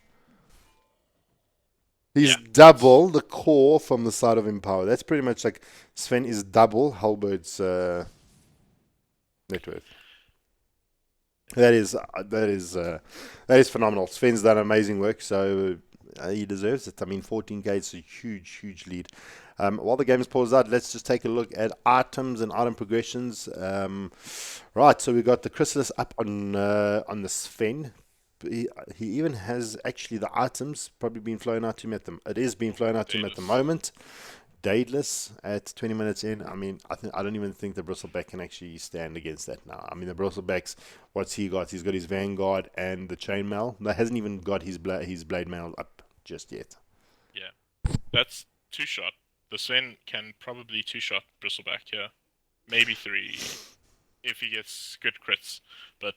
He's Yeah. double the core from the side of Empower. That's pretty much like Sven is double Halbert's net worth. That is phenomenal. Sven's done amazing work, so he deserves it. I mean, 14k is a huge lead. While the game is paused out, let's just take a look at items and item progressions. Right, so we got the Chrysalis up on the Sven. He even has actually the items probably being flown out to him it is being flown out to him at the moment. Daedalus at 20 minutes in. I mean, I don't even think the Bristleback can actually stand against that now. I mean, the Bristleback's, what's he got? He's got his Vanguard and the Chainmail. That hasn't even got his Blade Mail up just yet. Yeah, that's two shot. The Sven can probably two shot Bristleback here, maybe three if he gets good crits. But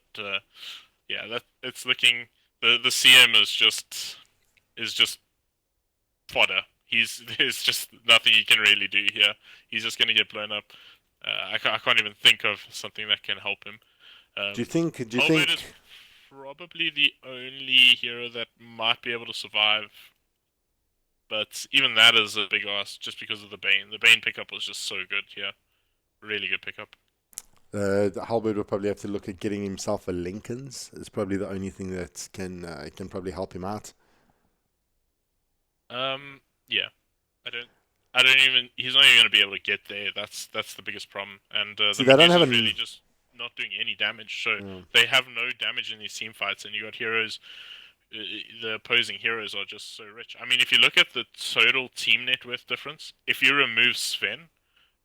yeah, that it's looking the CM is just fodder. There's just nothing he can really do here. He's just going to get blown up. I can't even think of something that can help him. Do you think? Albert is probably the only hero that might be able to survive, but even that is a big ask just because of the Bane. The Bane pickup was just so good here. Really good pickup. Halbert will probably have to look at getting himself a Lincoln's. It's probably the only thing that can probably help him out. Yeah, I don't even. He's not even going to be able to get there. That's the biggest problem. And See, the they don't have Medusa's really just not doing any damage. So Yeah. they have no damage in these team fights, and you got heroes. The opposing heroes are just so rich. I mean, if you look at the total team net worth difference, if you remove Sven,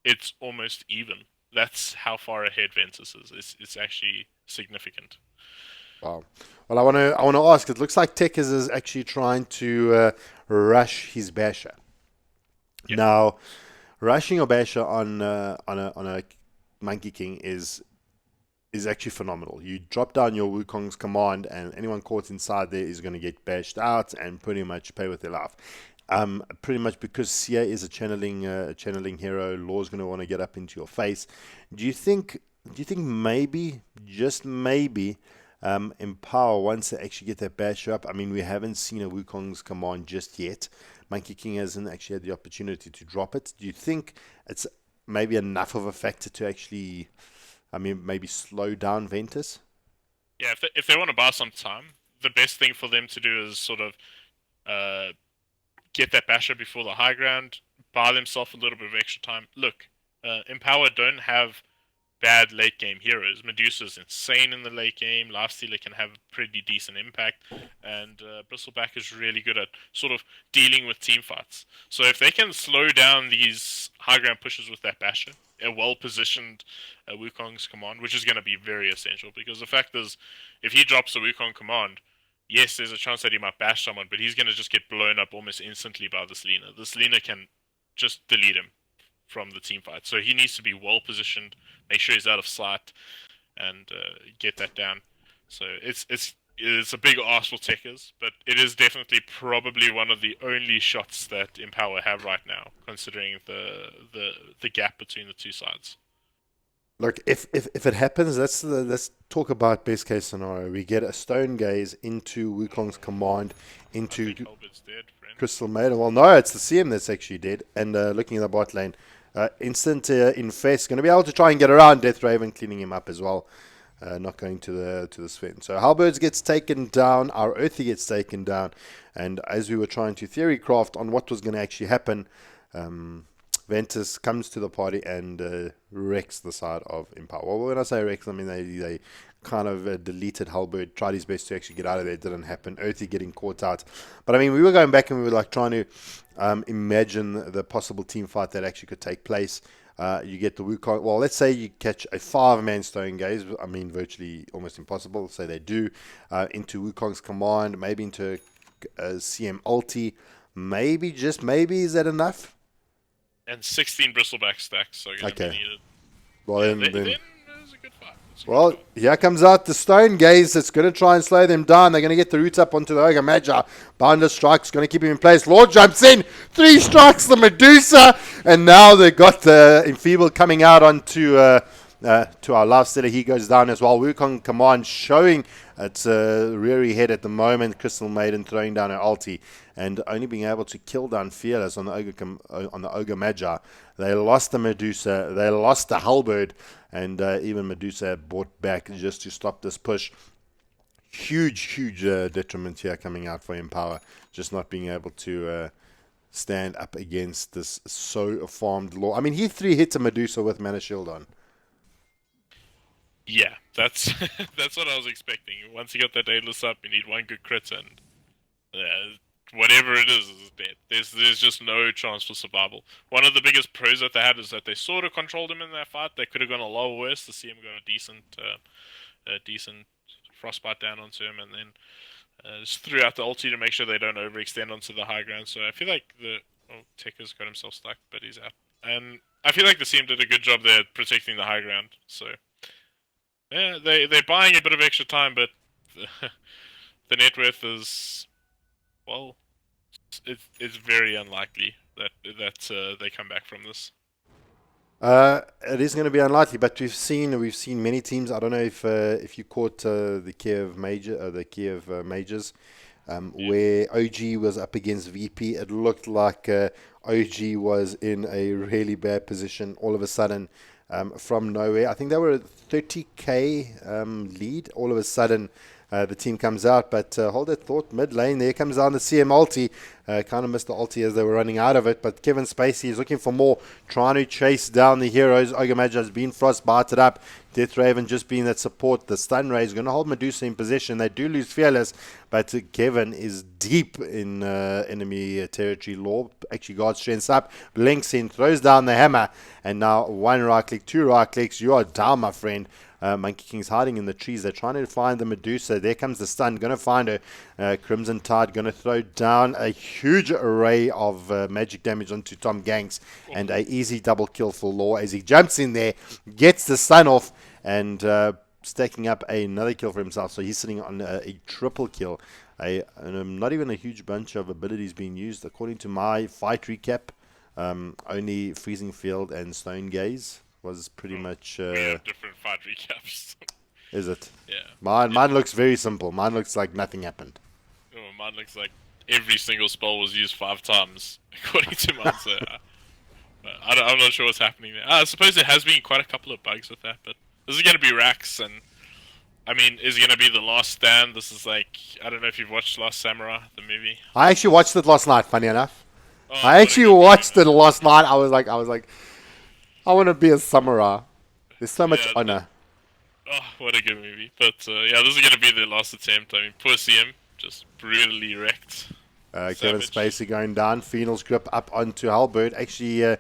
it's almost even. That's how far ahead Ventus is. It's actually significant. Wow. Well, I want to ask. It looks like Tech is actually trying to rush his Basher. Yeah. Now, rushing your Basher on a Monkey King is actually phenomenal. You drop down your Wukong's command, and anyone caught inside there is going to get bashed out and pretty much pay with their life. Pretty much because Sia is a channeling hero, Law's going to want to get up into your face. Do you think maybe, just maybe, Empower wants to actually get that basher up? I mean, we haven't seen a Wukong's command just yet. Monkey King hasn't actually had the opportunity to drop it. Do you think it's maybe enough of a factor to actually, I mean, maybe slow down Ventus? Yeah, if they want to buy some time, the best thing for them to do is sort of get that basher before the high ground, buy themselves a little bit of extra time. Look, Empower don't have bad late game heroes. Medusa's insane in the late game. Lifestealer can have a pretty decent impact, and Bristleback is really good at sort of dealing with team fights. So if they can slow down these high ground pushes with that basher, a well positioned Wukong's command, which is going to be very essential, because the fact is, if he drops a Wukong command, yes, there's a chance that he might bash someone, but he's going to just get blown up almost instantly by this Lina. This Lina can just delete him from the team fight. So he needs to be well positioned, make sure he's out of sight, and get that down. So it's a big ask for Techers, but it is definitely probably one of the only shots that Empower have right now, considering the gap between the two sides. Look, if it happens, let's talk about best case scenario. We get a Stone Gaze into Wukong's command, into I think Albert's dead, friend. Crystal Maiden. Well, no, it's the CM that's actually dead. And looking at the bot lane, instant Infest going to be able to try and get around Death Raven, cleaning him up as well. Not going to the Sven. So Halberds gets taken down. Our Earthy gets taken down. And as we were trying to theory craft on what was going to actually happen, Ventus comes to the party and wrecks the side of Empower. Well, when I say wrecks, I mean they kind of deleted Halberd, tried his best to actually get out of there. It didn't happen. Earthy getting caught out. But I mean, we were going back and we were like trying to imagine the possible team fight that actually could take place. You get the Wukong. Well, let's say you catch a 5-man stone gaze. I mean, virtually almost impossible. Say they do into Wukong's command, maybe into a CM ulti. Maybe, just maybe, is that enough? And 16 bristleback stacks are going to be needed. Well, yeah, then it was a good fight. Well, here comes out the Stone Gaze. It's going to try and slow them down. They're going to get the root up onto the Ogre Magi. Bounder strikes, going to keep him in place. Lord jumps in. 3 strikes the Medusa. And now they've got the Enfeeble coming out onto to our last setter. He goes down as well. Wukong Command showing its reary head at the moment. Crystal Maiden throwing down her ulti. And only being able to kill down Fearless on the Ogre Magi. They lost the Medusa. They lost the Halberd. And even Medusa bought back just to stop this push. Huge detriment here coming out for Empower. Just not being able to stand up against this so farmed law. I mean, he 3 hits a Medusa with Mana Shield on. Yeah, that's that's what I was expecting. Once you got that Daedalus up, you need 1 good crit and whatever it is dead. There's just no chance for survival. One of the biggest pros that they had is that they sort of controlled him in that fight. They could have gone a lot worse to see him go a decent frostbite down onto him, and then just threw out the ulti to make sure they don't overextend onto the high ground. So I feel like Tekker's got himself stuck, but he's out. And I feel like the team did a good job there protecting the high ground. So yeah, they're buying a bit of extra time, but the net worth is, well, it's very unlikely that they come back from this. It is going to be unlikely, but we've seen many teams. I don't know if you caught the Kiev majors, where OG was up against VP. It looked like OG was in a really bad position. All of a sudden, from nowhere, I think they were a 30k lead. All of a sudden, the team comes out, but hold that thought. Mid lane, there comes down the CM ulti. Kind of missed the ulti as they were running out of it, but Kevin Spacey is looking for more, trying to chase down the heroes. Ogre Magi has been frostbited up. Death Raven just being that support. The stun ray is going to hold Medusa in position. They do lose Fearless, but Kevin is deep in enemy territory. Law actually guards strengths up, links in, throws down the hammer, and now 1 right click, 2 right clicks. You are down, my friend. Monkey King's hiding in the trees. They're trying to find the Medusa. There comes the stun. Going to find her. Crimson Tide going to throw down a huge array of magic damage onto Tom Ganks. And a easy double kill for Law as he jumps in there, gets the stun off, and stacking up another kill for himself. So he's sitting on a triple kill. Not even a huge bunch of abilities being used. According to my fight recap, only Freezing Field and Stone Gaze was pretty much. We have different fight recaps. Is it? Yeah. Mine looks very simple. Mine looks like nothing happened. Oh, mine looks like every single spell was used 5 times, according to mine. So I'm not sure what's happening there. I suppose there has been quite a couple of bugs with that, but this is going to be Rax, and I mean, is it going to be the last stand? This is like, I don't know if you've watched Last Samurai, the movie. I actually watched it last night. Funny enough, I actually watched it last night. I was like. I want to be a samurai. There's so much honor. Oh, what a good movie. But yeah, this is going to be their last attempt. I mean, poor CM, just brutally wrecked. Kevin Spacey going down. Phenol's grip up onto Halberd. Actually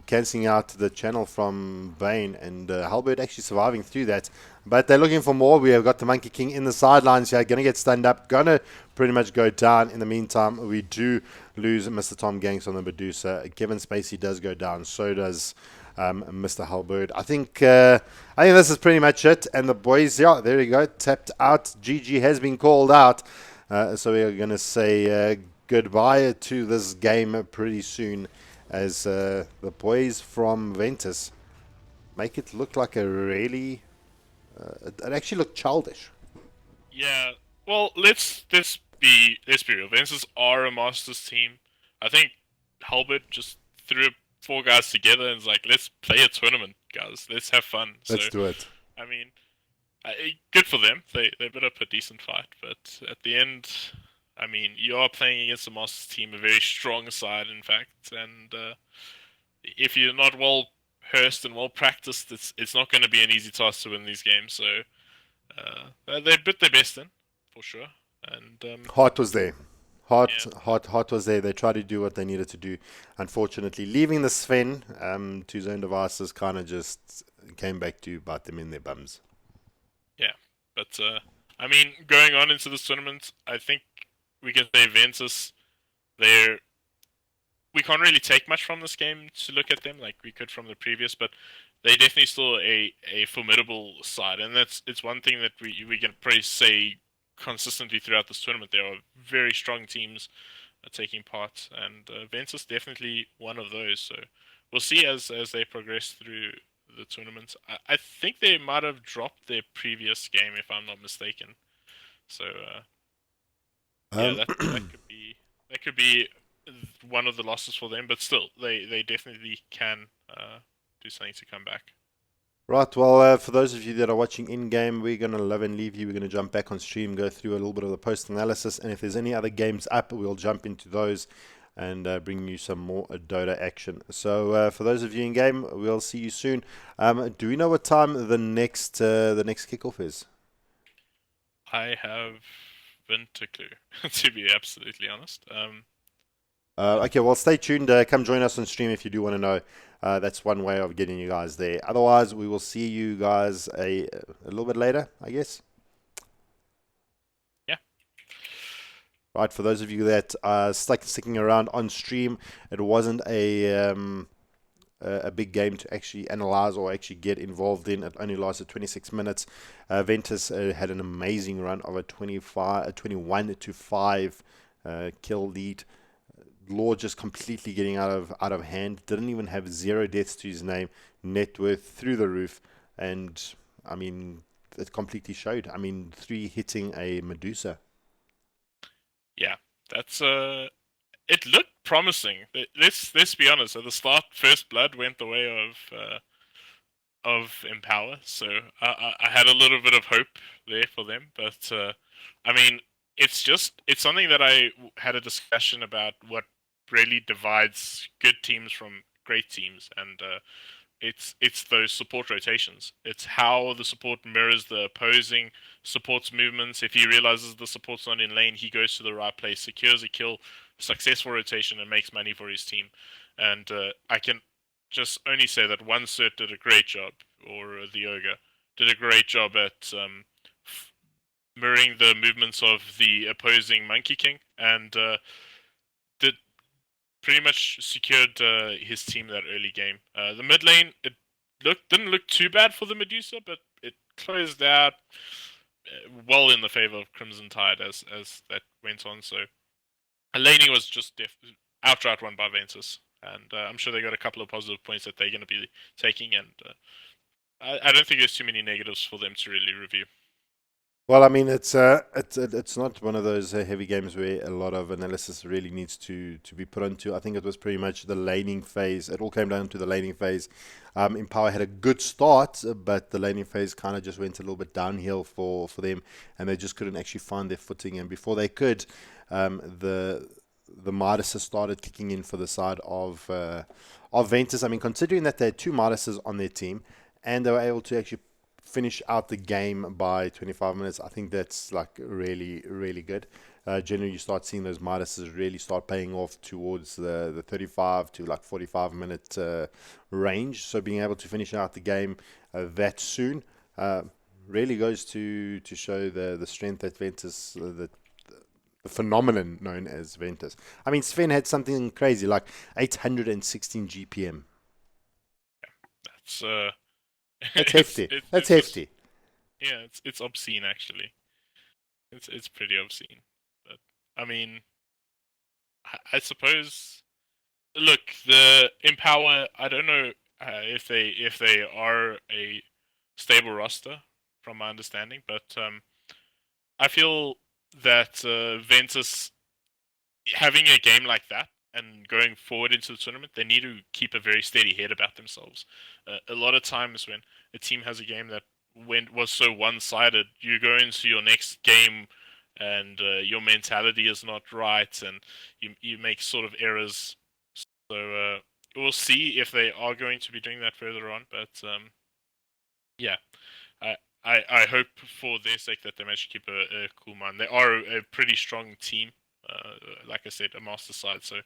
cancelling out the channel from Bane. And Halberd actually surviving through that. But they're looking for more. We have got the Monkey King in the sidelines here. Going to get stunned up. Going to pretty much go down. In the meantime, we do lose Mr. Tom Ganks on the Medusa. Kevin Spacey does go down. So does Mr. Halberd. I think this is pretty much it. And the boys, yeah, there we go, tapped out. GG has been called out. So we are going to say goodbye to this game pretty soon, as the boys from Ventus make it look like a really, it actually looked childish. Yeah. Well, let's be real. Ventus are a Masters team. I think Halberd just threw 4 guys together and was like, let's play a tournament, guys. Let's have fun. Let's do it. I mean, good for them. They put up a decent fight, but at the end, I mean, you are playing against a Masters team, a very strong side, in fact, and if you're not well rehearsed and well practiced, it's not going to be an easy task to win these games. So they put their best in, for sure, and Heart was there. Heart, yeah, heart, heart was there. They tried to do what they needed to do. Unfortunately, leaving the Sven to his own devices kind of just came back to bite them in their bums. yeah. But I mean, going on into this tournament, I think we can say Ventus. They're we can't really take much from this game to look at them like we could from the previous, but they definitely still a formidable side, and it's one thing that we can probably say consistently throughout this tournament. There are very strong teams taking part, and Ventus definitely one of those. So we'll see as they progress through the tournament. I think they might have dropped their previous game if I'm not mistaken. So yeah, Um, that could be one of the losses for them, but still, they definitely can do something to come back. right, well, for those of you that are watching in game, we're going to love and leave you. We're going to jump back on stream, go through a little bit of the post analysis, and if there's any other games up, we'll jump into those and bring you some more Dota action. So, for those of you in game, we'll see you soon. Do we know what time the next kickoff is? I have been to clue, to be absolutely honest. Okay, well, stay tuned. Come join us on stream if you do want to know. That's one way of getting you guys there. Otherwise, we will see you guys a little bit later, I guess. Yeah, Right, for those of you that are sticking around on stream, it wasn't a big game to actually analyze or actually get involved in. It only lasted 26 minutes. Ventus had an amazing run of a 21 to 5 kill lead. Law just completely getting out of hand. Didn't even have 0 deaths to his name. Net worth through the roof, and I mean it completely showed. I mean 3 hitting a Medusa. yeah, that's it looked promising. Let's be honest. At the start, First Blood went the way of Empower, so I had a little bit of hope there for them. But I mean, it's something that had a discussion about what really divides good teams from great teams, and it's those support rotations. It's how the support mirrors the opposing support's movements. If he realizes the support's not in lane, he goes to the right place, secures a kill, successful rotation, and makes money for his team. And I can just only say that one cert did a great job, or the ogre did a great job at mirroring the movements of the opposing Monkey King, and did pretty much secured his team that early game. The mid lane, it didn't look too bad for the Medusa, but it closed out well in the favor of Crimson Tide as that went on. So laning was just outright won by Ventus, and I'm sure they got a couple of positive points that they're going to be taking, and I don't think there's too many negatives for them to really review. Well, I mean, it's not one of those heavy games where a lot of analysis really needs to be put onto. I think it was pretty much the laning phase. It all came down to the laning phase. Empower had a good start, but the laning phase kind of just went a little bit downhill for them, and they just couldn't actually find their footing. And before they could, the Midases started kicking in for the side of Ventus. I mean, considering that they had 2 Midases on their team, and they were able to actually finish out the game by 25 minutes. I think that's like really, really good. Generally, you start seeing those Midases really start paying off towards the 35 to like 45 minute range. So being able to finish out the game that soon really goes to show the strength that Ventus, the phenomenon known as Ventus. I mean, Sven had something crazy like 816 GPM. That's That's hefty. That's it's just hefty. yeah, it's obscene actually. It's pretty obscene. But I mean, I suppose. Look, the Empower. I don't know if they are a stable roster, from my understanding, but I feel that Ventus having a game like that and going forward into the tournament, they need to keep a very steady head about themselves. A lot of times when a team has a game that was so one-sided, you go into your next game and your mentality is not right, and you make sort of errors. So we'll see if they are going to be doing that further on. But yeah, I, I hope for their sake that they manage to keep a cool mind. They are a pretty strong team, like I said, a master side. So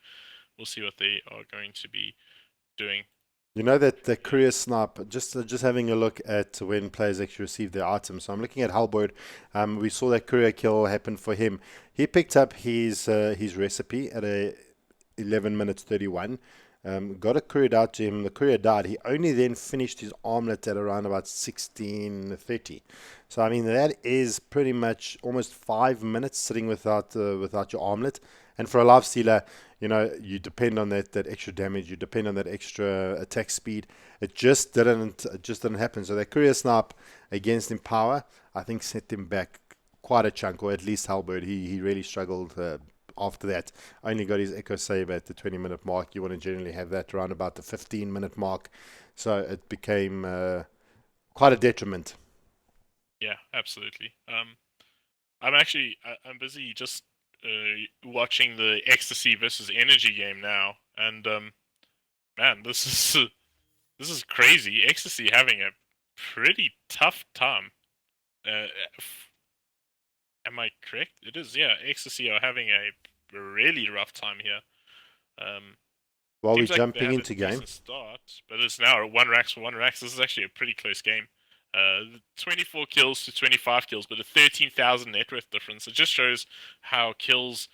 we'll see what they are going to be doing. You know that the courier snipe, just having a look at when players actually receive their items. So I'm looking at Halberd. We saw that courier kill happen for him. He picked up his recipe at a 11 minutes 31. Got a courier out to him. The courier died. He only then finished his armlet at around about 16:30. So I mean that is pretty much almost 5 minutes sitting without your armlet. And for a life stealer, you depend on that extra damage. You depend on that extra attack speed. It just didn't happen. So that courier snipe against Empower, I think, set him back quite a chunk, or at least Halberd. He really struggled after that. Only got his echo save at the 20-minute mark. You want to generally have that around about the 15-minute mark. So it became quite a detriment. Yeah, absolutely. I'm busy just watching the Ecstasy versus Energy game now, and man, this is crazy. Ecstasy having a pretty tough time. Uh, am I correct? It is, yeah. Ecstasy are having a really rough time here. Um, While we're seems like they jumping had a into game, decent start, but it's now one racks for one racks. This is actually a pretty close game. 24 kills to 25 kills, but a 13,000 net worth difference. It just shows how kills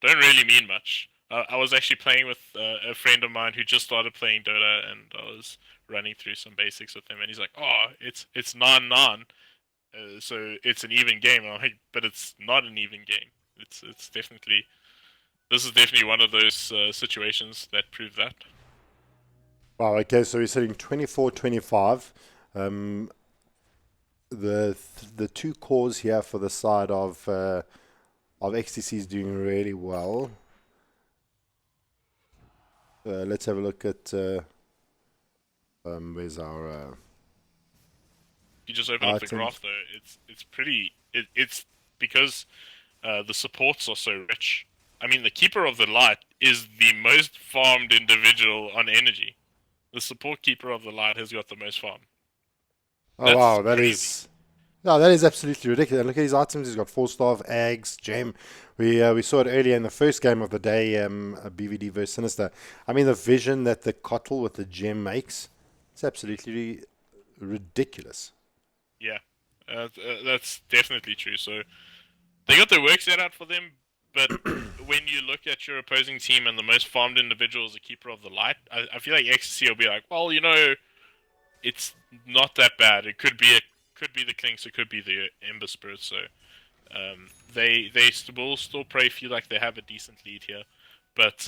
don't really mean much. I was actually playing with a friend of mine who just started playing Dota, and I was running through some basics with him, and he's like, "Oh, it's 9-9, so it's an even game." And I'm like, "But it's not an even game. It's definitely this is definitely one of those situations that prove that." wow, okay, so we're sitting 24-25. Um, the two cores here for the side of XTC is doing really well. Let's have a look at where's our You just open up the items. graph though, it's pretty. It's because the supports are so rich. I mean, the Keeper of the Light is the most farmed individual on energy. The support Keeper of the Light has got the most farm. Oh That's wow, crazy. that is absolutely ridiculous. Look at his items. He's got 4 staff, Ags, Gem. We saw it earlier in the first game of the day, BVD versus Sinister. I mean, the vision that the Cottle with the Gem makes, it's absolutely ridiculous. Yeah, that's definitely true. So they got their work set out for them, but when you look at your opposing team and the most farmed individual is a Keeper of the Light, I feel like XC will be like, well, it's not that bad. Could be the Clinks, it could be the Ember Spirits. So they will still probably feel like they have a decent lead here, but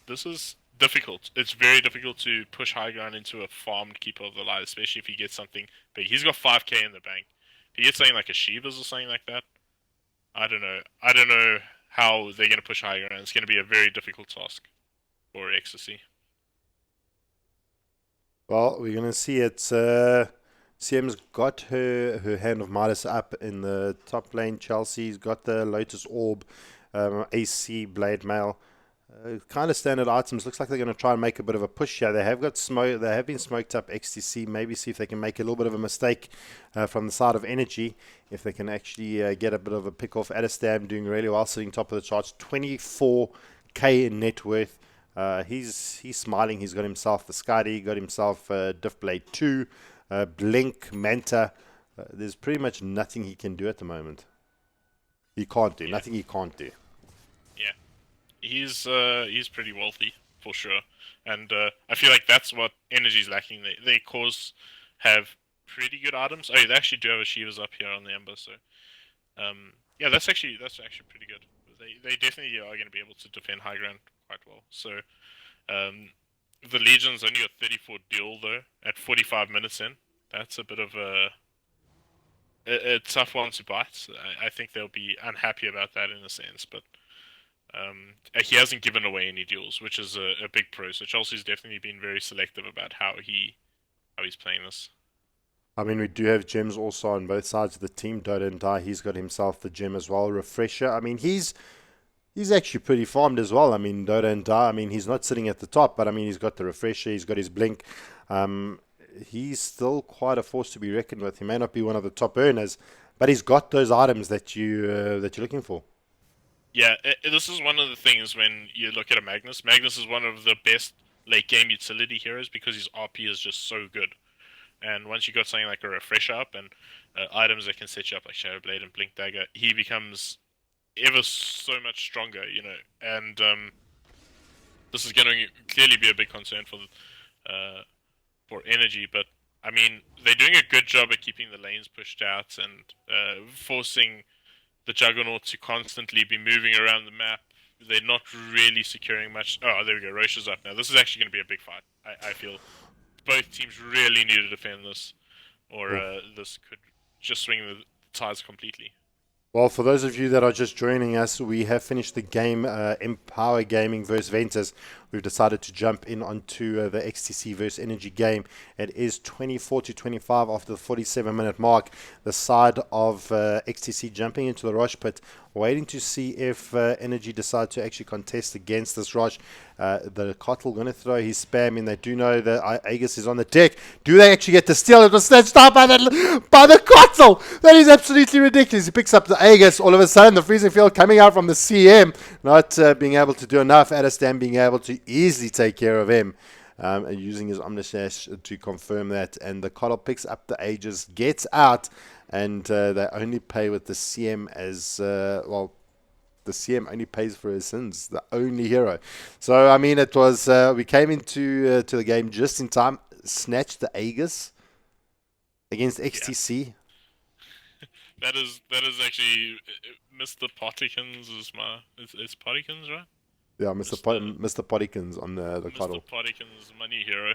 this is difficult. It's very difficult to push high ground into a farmed Keeper of the Light, especially if he gets something big. He's got 5k in the bank. If he gets something like a Shivas or something like that, I don't know. I don't know how they're going to push high ground. It's going to be a very difficult task for Ecstasy. Well, we're gonna see it. CM's got her hand of Midas up in the top lane. Chelsea's got the Lotus Orb, AC Blade Mail. Kind of standard items. Looks like they're going to try and make a bit of a push here. They have got smoke. They have been smoked up XTC. Maybe see if they can make a little bit of a mistake from the side of Energy. If they can actually get a bit of a pick off. Adestam doing really well, sitting top of the charts. 24k in net worth. He's smiling. He's got himself the Skaapie. Got himself Diff Blade 2, Blink, Manta. There's pretty much nothing he can do at the moment. He can't do Yeah, nothing. He can't do. yeah. He's pretty wealthy for sure, and I feel like that's what Energy's lacking. They cause have pretty good items. Oh, they actually do have a Shivas up here on the Ember, so yeah, that's actually pretty good. They definitely are going to be able to defend high ground quite well. So um, the Legion's only got 34 deal though at 45 minutes in. That's a bit of a tough one to bite. I think they'll be unhappy about that in a sense, but he hasn't given away any deals, which is a big pro. So Chelsea's definitely been very selective about how he's playing this. I mean, we do have gems also on both sides of the team. Dota and Die, he's got himself the gem as well. Refresher. I mean, he's actually pretty farmed as well. I mean, Dota and Die. I mean, he's not sitting at the top, but I mean, he's got the refresher. He's got his blink. Um, he's still quite a force to be reckoned with. He may not be one of the top earners, but he's got those items that you're looking for. Yeah, this is one of the things when you look at a Magnus. Magnus is one of the best late game utility heroes because his RP is just so good. And once you got something like a refresher up and items that can set you up like Shadow Blade and Blink Dagger, he becomes ever so much stronger, you know. And this is going to clearly be a big concern uh, for energy. But I mean, they're doing a good job at keeping the lanes pushed out and forcing the Juggernaut to constantly be moving around the map. They're not really securing much. Oh, there we go. Roche is up now. This is actually going to be a big fight. I feel both teams really need to defend this, or this could just swing the tides completely. Well, for those of you that are just joining us, we have finished the game Empower Gaming versus Ventus. We've decided to jump in onto the XTC versus Energy game. It is 24-25 after the 47-minute mark. The side of XTC jumping into the Roche pit, waiting to see if Energy decide to actually contest against this Roche. The Kotl going to throw his spam in. They do know that Aegis is on the deck. Do they actually get the steal? It was snatched out by the Kotl. That is absolutely ridiculous. He picks up the Aegis. All of a sudden, the freezing field coming out from the CM, not being able to do enough. Adestam being able to easily take care of him. Using his Omnishash to confirm that. And the Kotl picks up the Aegis, gets out, and they only pay with the CM as, well, the CM only pays for his sins, the only hero. So, I mean, it was, we came into to the game just in time, snatched the Aegis against XTC. That is actually Mr. Pottikins is it's Pottikins, right? Yeah, Mr. Poddykins on the Mr. Kotl. Pottikins, my new hero.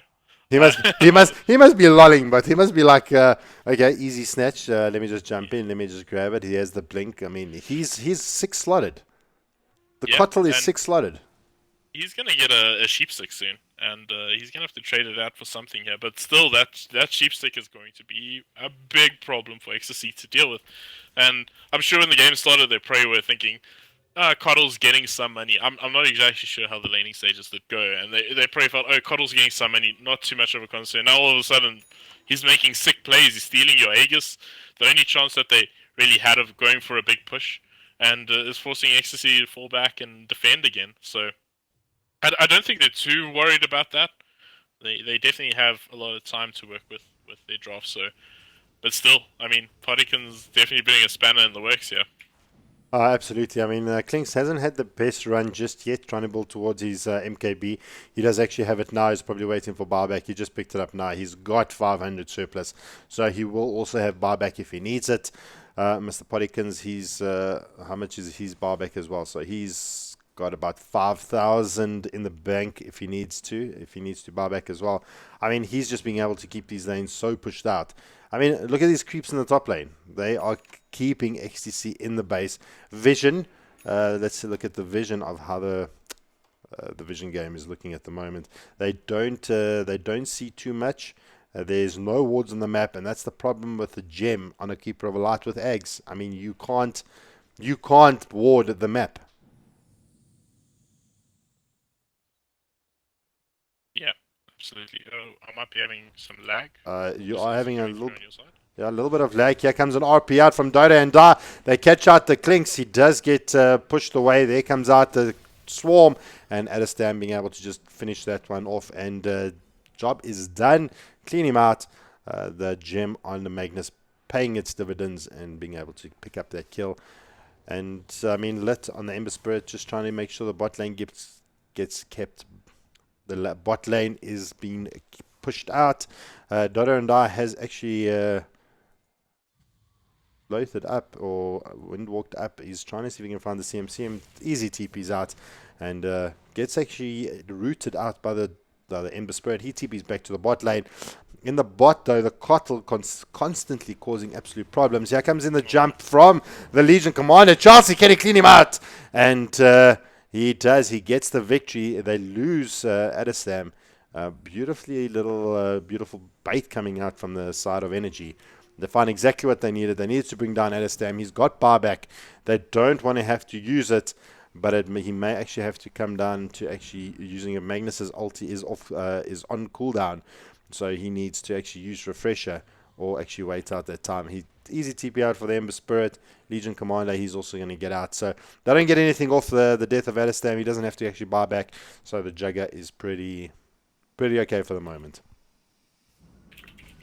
He must be lolling, but he must be like, okay, easy snatch. Let me just jump in. Let me just grab it. He has the blink. I mean, he's six slotted. The Yeah, Kotl is and six slotted. he's gonna get a sheep stick soon, and he's gonna have to trade it out for something here. But still, that sheep stick is going to be a big problem for XSC to deal with. And I'm sure when the game started, they probably were thinking, Coddle's getting some money. I'm not exactly sure how the laning stages did go, and they probably felt, oh, Coddle's getting some money, not too much of a concern. Now all of a sudden, he's making sick plays. He's stealing your Aegis. The only chance that they really had of going for a big push, and is forcing XSC to fall back and defend again. So I don't think they're too worried about that. They definitely have a lot of time to work with their draft. So, but still, I mean, Pottikin's definitely putting a spanner in the works here. Absolutely. I mean, Klinks hasn't had the best run just yet, trying to build towards his MKB. He does actually have it now. He's probably waiting for buyback. He just picked it up now. He's got 500 surplus, so he will also have buyback if he needs it. Mr. Poddykins, he's how much is his buyback as well? So he's got about 5,000 in the bank if he needs to buy back as well. I mean, he's just being able to keep these lanes so pushed out. I mean, look at these creeps in the top lane. They are keeping XTC in the base. Vision, let's look at the vision of how the vision game is looking at the moment. They don't see too much. There's no wards on the map, and that's the problem with the gem on a Keeper of a Light with eggs. I mean, you can't ward the map. Yeah, absolutely. Oh, I might be having some lag. You Just are having a coming little through on your side. Yeah, a little bit of lag. Here comes an RP out from Dota and Da. They catch out the Klinks. He does get pushed away. There comes out the Swarm. And Adestam being able to just finish that one off. And job is done. Clean him out. The gem on the Magnus paying its dividends and being able to pick up that kill. And, I mean, Lit on the Ember Spirit just trying to make sure the bot lane gets kept. The bot lane is being pushed out. Dota and Da has actually... loathed up or wind walked up. He's trying to see if he can find the CM. Easy TP's out and gets actually rooted out by the Ember Spirit. He TP's back to the bot lane. In the bot though, the Kotl constantly causing absolute problems. Here comes in the jump from the Legion Commander. Chelsea, can he clean him out? And he does. He gets the victory. They lose Adestam. Beautiful bait coming out from the side of Energy. They find exactly what they needed. They needed to bring down Alistam. He's got buyback. They don't want to have to use it, but he may actually have to come down to actually using a Magnus's ulti is on cooldown, so he needs to actually use Refresher or actually wait out that time. Easy TP out for the Ember Spirit. Legion Commander, he's also going to get out. So they don't get anything off the death of Alistam. He doesn't have to actually buy back. So the Jugger is pretty okay for the moment.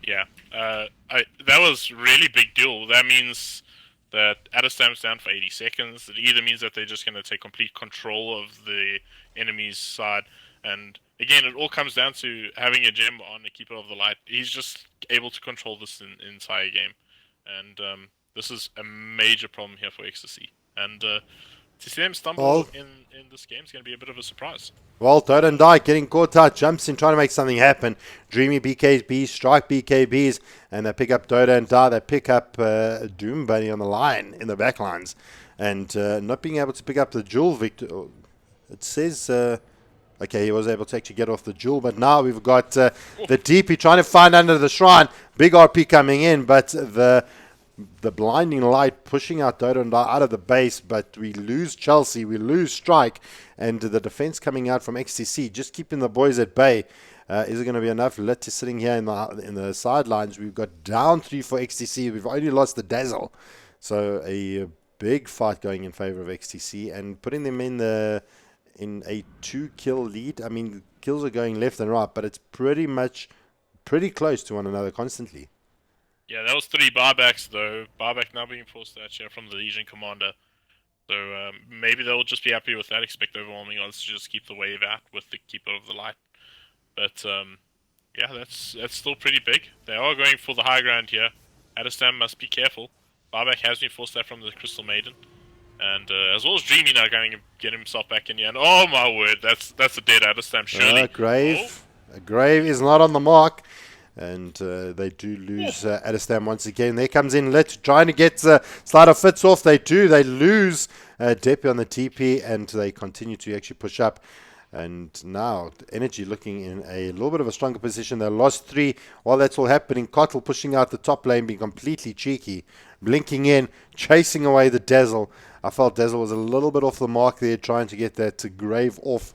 Yeah, that was really big deal. That means that Alistam's down for 80 seconds. It either means that they're just going to take complete control of the enemy's side. And again, it all comes down to having a gem on the Keeper of the Light. He's just able to control this entire game. And this is a major problem here for Ecstasy. And to see them stumble in this game is going to be a bit of a surprise. Well, Dota and Die getting caught out, jumps in, trying to make something happen. Dreamy BKBs, strike BKBs, and they pick up Dota and Die. They pick up Doom Bunny on the line, in the back lines. And not being able to pick up the Jewel Victor. It says, okay, he was able to actually get off the Jewel, but now we've got the DP trying to find under the Shrine. Big RP coming in, but the blinding light pushing out Dota and Die out of the base, but we lose Chelsea, we lose Strike, and the defense coming out from XTC, just keeping the boys at bay. Is it going to be enough? Lit is sitting here in the sidelines. We've got down 3 for XTC. We've only lost the Dazzle. So a big fight going in favor of XTC and putting them in a 2-kill lead. I mean, kills are going left and right, but it's pretty close to one another constantly. Yeah, that was 3 buybacks, though. Buyback now being forced to share from the Legion Commander. So maybe they'll just be happy with that. Expect overwhelming odds to just keep the wave out with the Keeper of the Light. But yeah, that's still pretty big. They are going for the high ground here. Alistam must be careful. Buyback has been forced out from the Crystal Maiden. And as well as Dreamy now going to get himself back in here. And oh my word, that's a dead Alistam, surely. Grave. Grave is not on the mark. And they do lose Alistam once again. There comes in Lit, trying to get Slider Fits off. They do. They lose Deppy on the TP, and they continue to actually push up. And now Energy looking in a little bit of a stronger position. They lost 3 while that's all happening. Kotl pushing out the top lane, being completely cheeky, blinking in, chasing away the Dazzle. I felt Dazzle was a little bit off the mark there, trying to get that Grave off.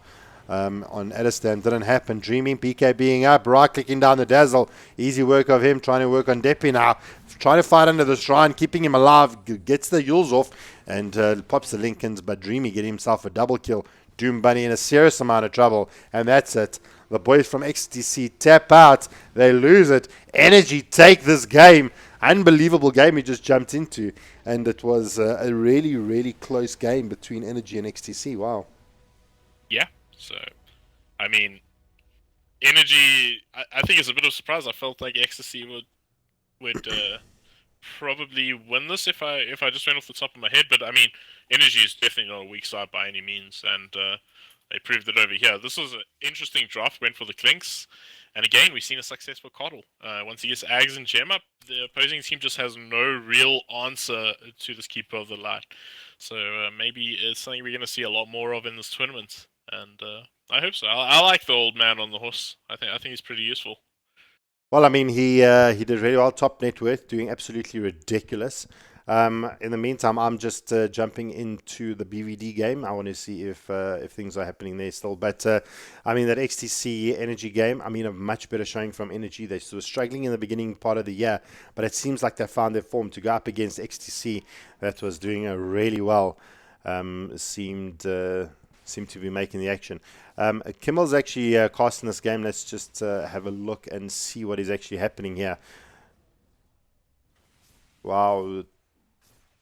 On Alistam didn't happen. Dreaming PK being up, right clicking down the Dazzle. Easy work of him trying to work on Deppy now. Trying to fight under the Shrine, keeping him alive. Gets the Yules off and pops the Lincolns, but Dreamy getting himself a double kill. Doom Bunny in a serious amount of trouble, and that's it. The boys from XTC tap out. They lose it. Energy take this game. Unbelievable game he just jumped into, and it was a really, really close game between Energy and XTC. Wow. Yeah. So, I mean, Energy, I think it's a bit of a surprise. I felt like Ecstasy would probably win this if I just went off the top of my head. But I mean, Energy is definitely not a weak side by any means, and they proved it over here. This was an interesting draft. Went for the Clinks, and again, we've seen a successful Coddle. Once he gets Ags and Gem up, the opposing team just has no real answer to this Keeper of the Light. So maybe it's something we're going to see a lot more of in this tournament. And I hope so. I like the old man on the horse. I think he's pretty useful. Well, I mean, he did really well. Top net worth, doing absolutely ridiculous. In the meantime, I'm just jumping into the BVD game. I want to see if things are happening there still. But I mean, that XTC Energy game, I mean, a much better showing from Energy. They were struggling in the beginning part of the year, but it seems like they found their form to go up against XTC. That was doing really well. Seemed to be making the action. Kimmel's actually casting this game. Let's just have a look and see what is actually happening here. Wow.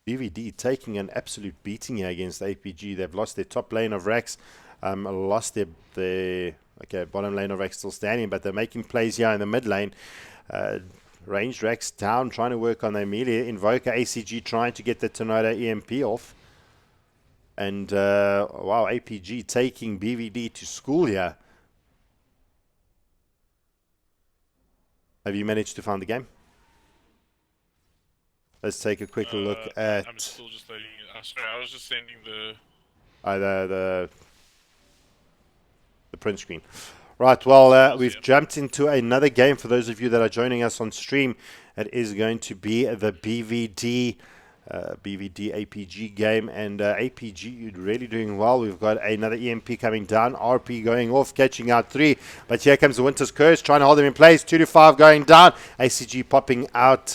BVD taking an absolute beating here against APG. They've lost their top lane of Rax. Lost their bottom lane of Rax still standing, but they're making plays here in the mid lane. Ranged Rax down, trying to work on their melee. Invoker ACG trying to get the Tornado EMP off. And, wow, APG taking BVD to school here. Have you managed to find the game? Let's take a quick look at... I'm still just loading it. Sorry, I was just sending the... the print screen. Right, well, Stars we've here. jumped into another game for those of you that are joining us on stream. It is going to be the BVD APG game, and APG really doing well. We've got another EMP coming down, RP going off, catching out three, but here comes the Winter's Curse, trying to hold him in place. 2 to 5 going down. ACG popping out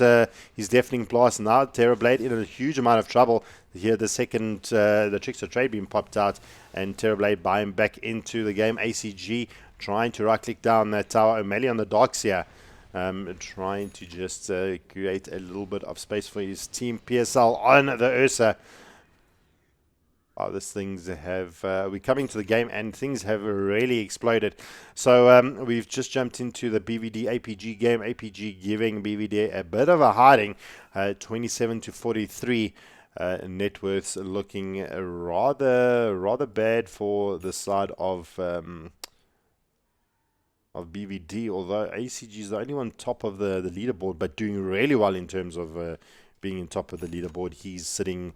his deafening blast now. Terrorblade in a huge amount of trouble. Here, the second, the Trickster Trade being popped out, and Terrorblade buying back into the game. ACG trying to right click down that tower. O'Malley on the docks here. Trying to just create a little bit of space for his team. PSL on the Ursa. Oh, these things have. We're coming to the game and things have really exploded. So we've just jumped into the BVD APG game. APG giving BVD a bit of a hiding. 27 to 43. Net worths looking rather bad for the side of BVD, although ACG is the only one top of the leaderboard, but doing really well in terms of being in top of the leaderboard. He's sitting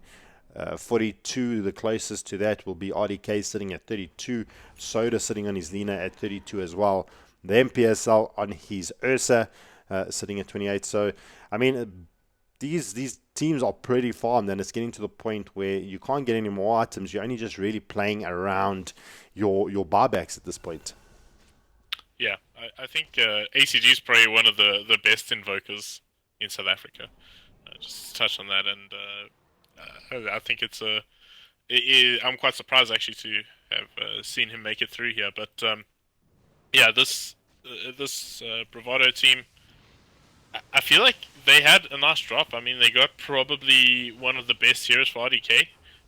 42. The closest to that will be RDK sitting at 32. Soda sitting on his Lena at 32 as well. The MPSL on his Ursa sitting at 28. So, I mean, these teams are pretty farmed, and it's getting to the point where you can't get any more items. You're only just really playing around your buybacks at this point. Yeah, I think ACG is probably one of the best invokers in South Africa. Just to touch on that, and I think it's a. I'm quite surprised actually to have seen him make it through here, but yeah, this Bravado team, I feel like they had a nice drop. I mean, they got probably one of the best heroes for RDK,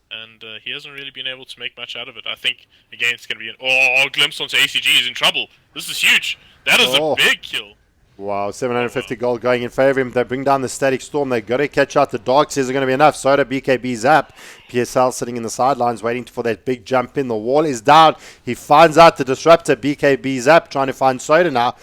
and he hasn't really been able to make much out of it. I think again it's going to be an glimpse onto ACG. He's in trouble. This is huge. That is a Oh. big kill. Wow, Oh 750 wow. gold going in favor of him. They bring down the Static Storm. They've got to catch out the Dogs. Is it going to be enough? Soda, BKB, Zap. PSL sitting in the sidelines waiting for that big jump in. The wall is down. He finds out the Disruptor. BKB, Zap trying to find Soda now.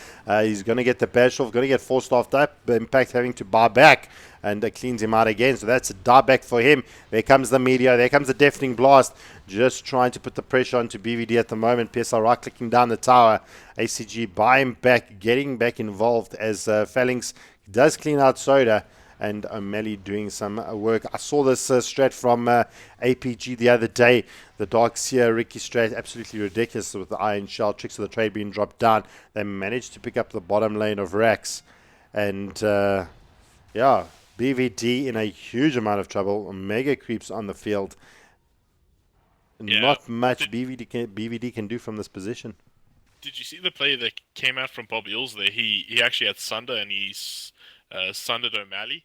He's going to get the bash off. Going to get forced off that. Impact having to buy back. And cleans him out again. So that's a dieback for him. There comes the Meteor. There comes the Deafening Blast. Just trying to put the pressure onto BVD at the moment. PSL right-clicking down the tower. ACG buying back, getting back involved as Phalanx does clean out Soda. And O'Malley doing some work. I saw this strat from APG the other day. The Dark Seer Ricky strat, absolutely ridiculous with the Iron Shell. Tricks of the Trade being dropped down. They managed to pick up the bottom lane of Rax. And yeah, BVD in a huge amount of trouble. Mega creeps on the field. Yeah. Not much Did BVD can do from this position. Did you see the play that came out from Bob Eels there? He actually had Sunder and sundered O'Malley.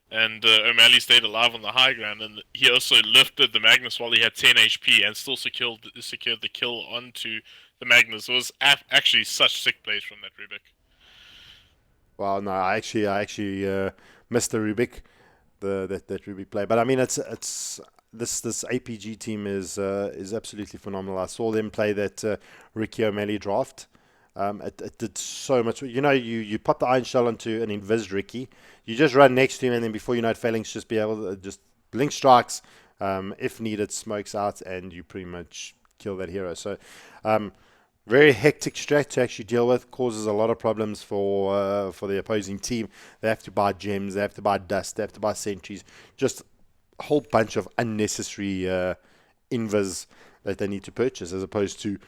And O'Malley stayed alive on the high ground, and he also lifted the Magnus while he had 10 HP and still secured the kill onto the Magnus. It was actually such sick plays from that Rubik. Well, no, I actually missed the Rubik, that Rubik play. But I mean, it's this APG team is absolutely phenomenal. I saw them play that Ricky O'Malley draft. It did so much. You know, you pop the Iron Shell onto an Invis Ricky. You just run next to him, and then before you know it, Phalanx just be able to just blink strikes. If needed, smokes out, and you pretty much kill that hero. So, very hectic strat to actually deal with. Causes a lot of problems for the opposing team. They have to buy gems. They have to buy dust. They have to buy sentries. Just a whole bunch of unnecessary invis that they need to purchase, as opposed to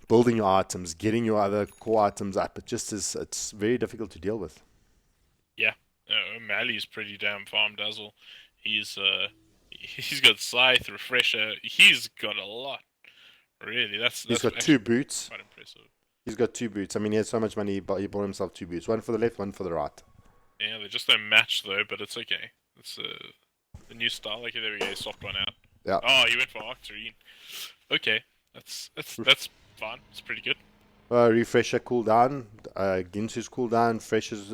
building your items, getting your other core items up. It's very difficult to deal with. Yeah, O'Malley's pretty damn farm dazzle. He's he's got Scythe, Refresher. He's got a lot. Really, He's that's got two actually boots. quite impressive. He's got two boots. I mean, he has so much money, but he bought himself two boots. One for the left, one for the right. Yeah, they just don't match though, but it's okay. It's a new style. Okay, there we go. Soft one out. Yeah. Oh, you went for Octarine. Okay, that's fine. It's pretty good. Refresher cooldown, Ginsu's cooldown, Fresh's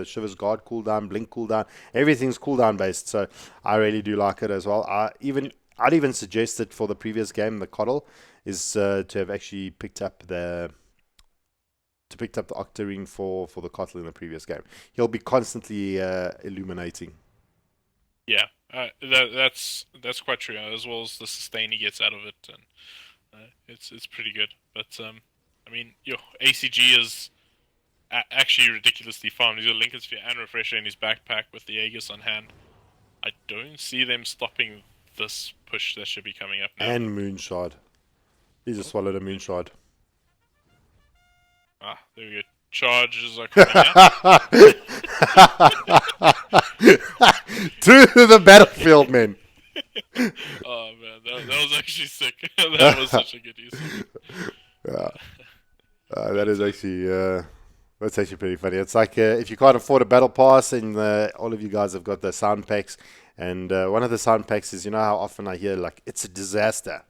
Shiver's Guard cooldown, Blink cooldown. Everything's cooldown based, so I really do like it as well. I'd even suggested for the previous game, the Coddle, is to have actually picked up the Octarine for the Coddle in the previous game. He'll be constantly illuminating. Yeah, that's quite true. As well as the sustain he gets out of it, and it's pretty good. But I mean, ACG is actually ridiculously fun. He's got Lincoln Sphere and Refresher in his backpack with the Aegis on hand. I don't see them stopping this push that should be coming up now. And Moonshard. He just swallowed a Moonshard. Ah, there we go. Charges are coming out. To the battlefield, men. Oh man, that was actually sick. That was such a good use. Yeah. That is actually that's actually pretty funny. It's like if you can't afford a battle pass, and all of you guys have got the sound packs, and one of the sound packs is, you know how often I hear like it's a disaster.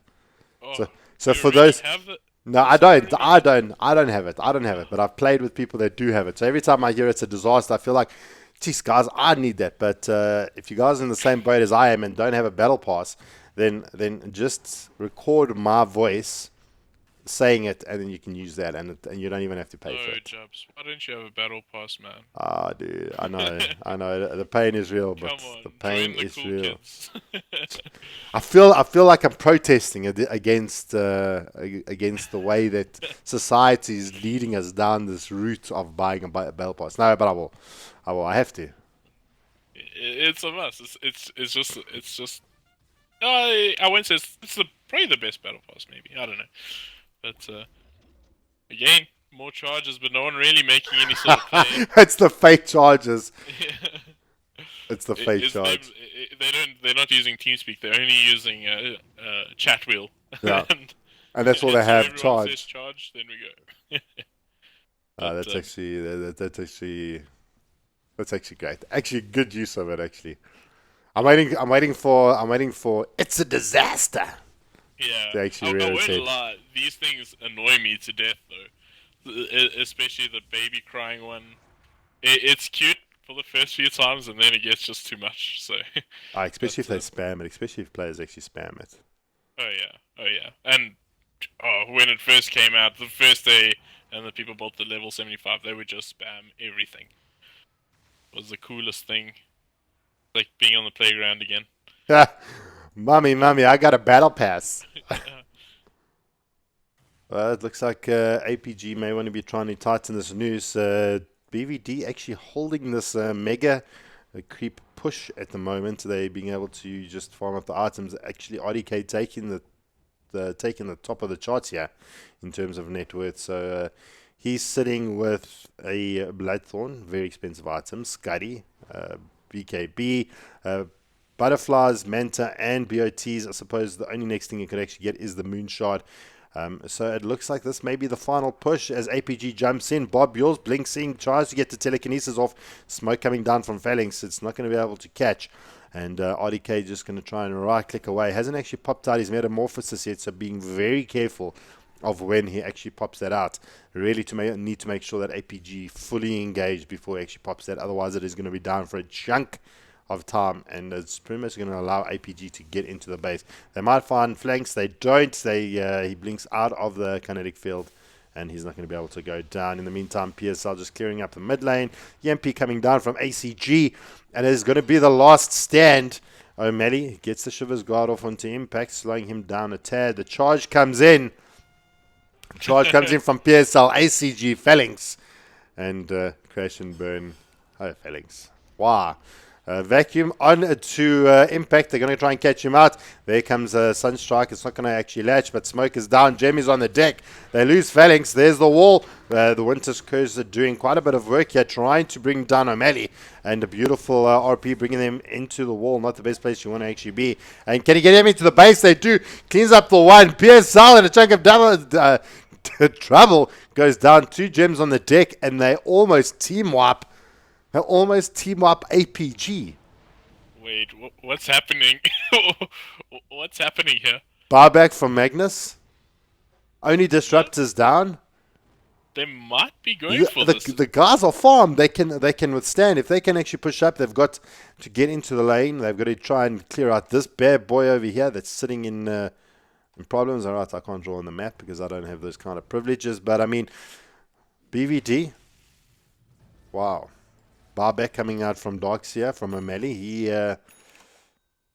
Oh, So you for really those, have the, no, I don't have it. I don't have it, but I've played with people that do have it. So every time I hear it's a disaster, I feel like, geez, guys, I need that. But if you guys are in the same boat as I am and don't have a battle pass, then just record my voice saying it, and then you can use that, and you don't even have to pay for it. Jubs. Why don't you have a battle pass, man? Ah, dude, I know. The pain is real, but Come on, the pain join the is cool real. kids. I feel like I'm protesting against the way that society is leading us down this route of buying a battle pass. No, but I will. I have to. It's a must. It's just. I wouldn't say it's probably the best battle pass. Maybe I don't know, but again, more charges, but no one really making any sort of play. It's the fake charges. It's the fake It's charge. they're not using TeamSpeak. They're only using chat wheel. Yeah, and, and that's all they so have. everyone says Charge. charge, then we go. That's But actually that's actually great. Actually, good use of it. Actually, I'm waiting for. It's a disaster. yeah, They actually I rear its won't head. lie. These things annoy me to death, though. Especially the baby crying one. It's cute for the first few times, and then it gets just too much. So, Especially if but they spam it. Especially if players actually spam it. oh yeah, and when it first came out, the first day, and the people bought the level 75, they would just spam everything. It was the coolest thing, like being on the playground again. Mummy, I got a battle pass. Well, it looks like APG may want to be trying to tighten this news. BVD actually holding this mega creep push at the moment. They being able to just farm up the items. Actually, RDK taking the top of the charts here in terms of net worth. So he's sitting with a Bloodthorn, very expensive item, Skaapie, BKB, Butterflies, Manta, and BOTs. I suppose the only next thing you could actually get is the Moonshard. So it looks like this may be the final push as APG jumps in. Bob yours blinking, tries to get the telekinesis off. Smoke coming down from Phalanx. It's not going to be able to catch. And RDK just going to try and right click away. Hasn't actually popped out his metamorphosis yet, so being very careful of when he actually pops that out. Really need to make sure that APG fully engaged before he actually pops that. Otherwise, it is going to be down for a chunk of time, and it's pretty much going to allow APG to get into the base. They might find flanks. They don't. He blinks out of the kinetic field, and he's not going to be able to go down. In the meantime, PSL just clearing up the mid lane. EMP coming down from ACG, and it is going to be the last stand. O'Malley gets the Shivers Guard off onto Impact, slowing him down a tad. The charge comes in. Charge comes in from PSL, ACG, Phalanx, and Crash and Burn. Oh, Phalanx. Wow. Vacuum on to Impact. They're going to try and catch him out. There comes Sunstrike. It's not going to actually latch, but Smoke is down. Jem is on the deck. They lose Phalanx. There's the wall. The Winter's Curse are doing quite a bit of work here, trying to bring down O'Malley. And a beautiful RP bringing them into the wall. Not the best place you want to actually be. And can he get him into the base? They do. Cleans up the one. PSL and a chunk of double trouble goes down. 2 gems on the deck, and they almost team wipe. They almost team up APG. Wait, what's happening? What's happening here? Barback from Magnus. Only disruptors down. They might be going for this. The guys are farmed. They can withstand. If they can actually push up, they've got to get into the lane. They've got to try and clear out this bad boy over here that's sitting in problems. All right, I can't draw on the map because I don't have those kind of privileges. But I mean, BVD. Wow. Barback coming out from Darkseer, from O'Malley.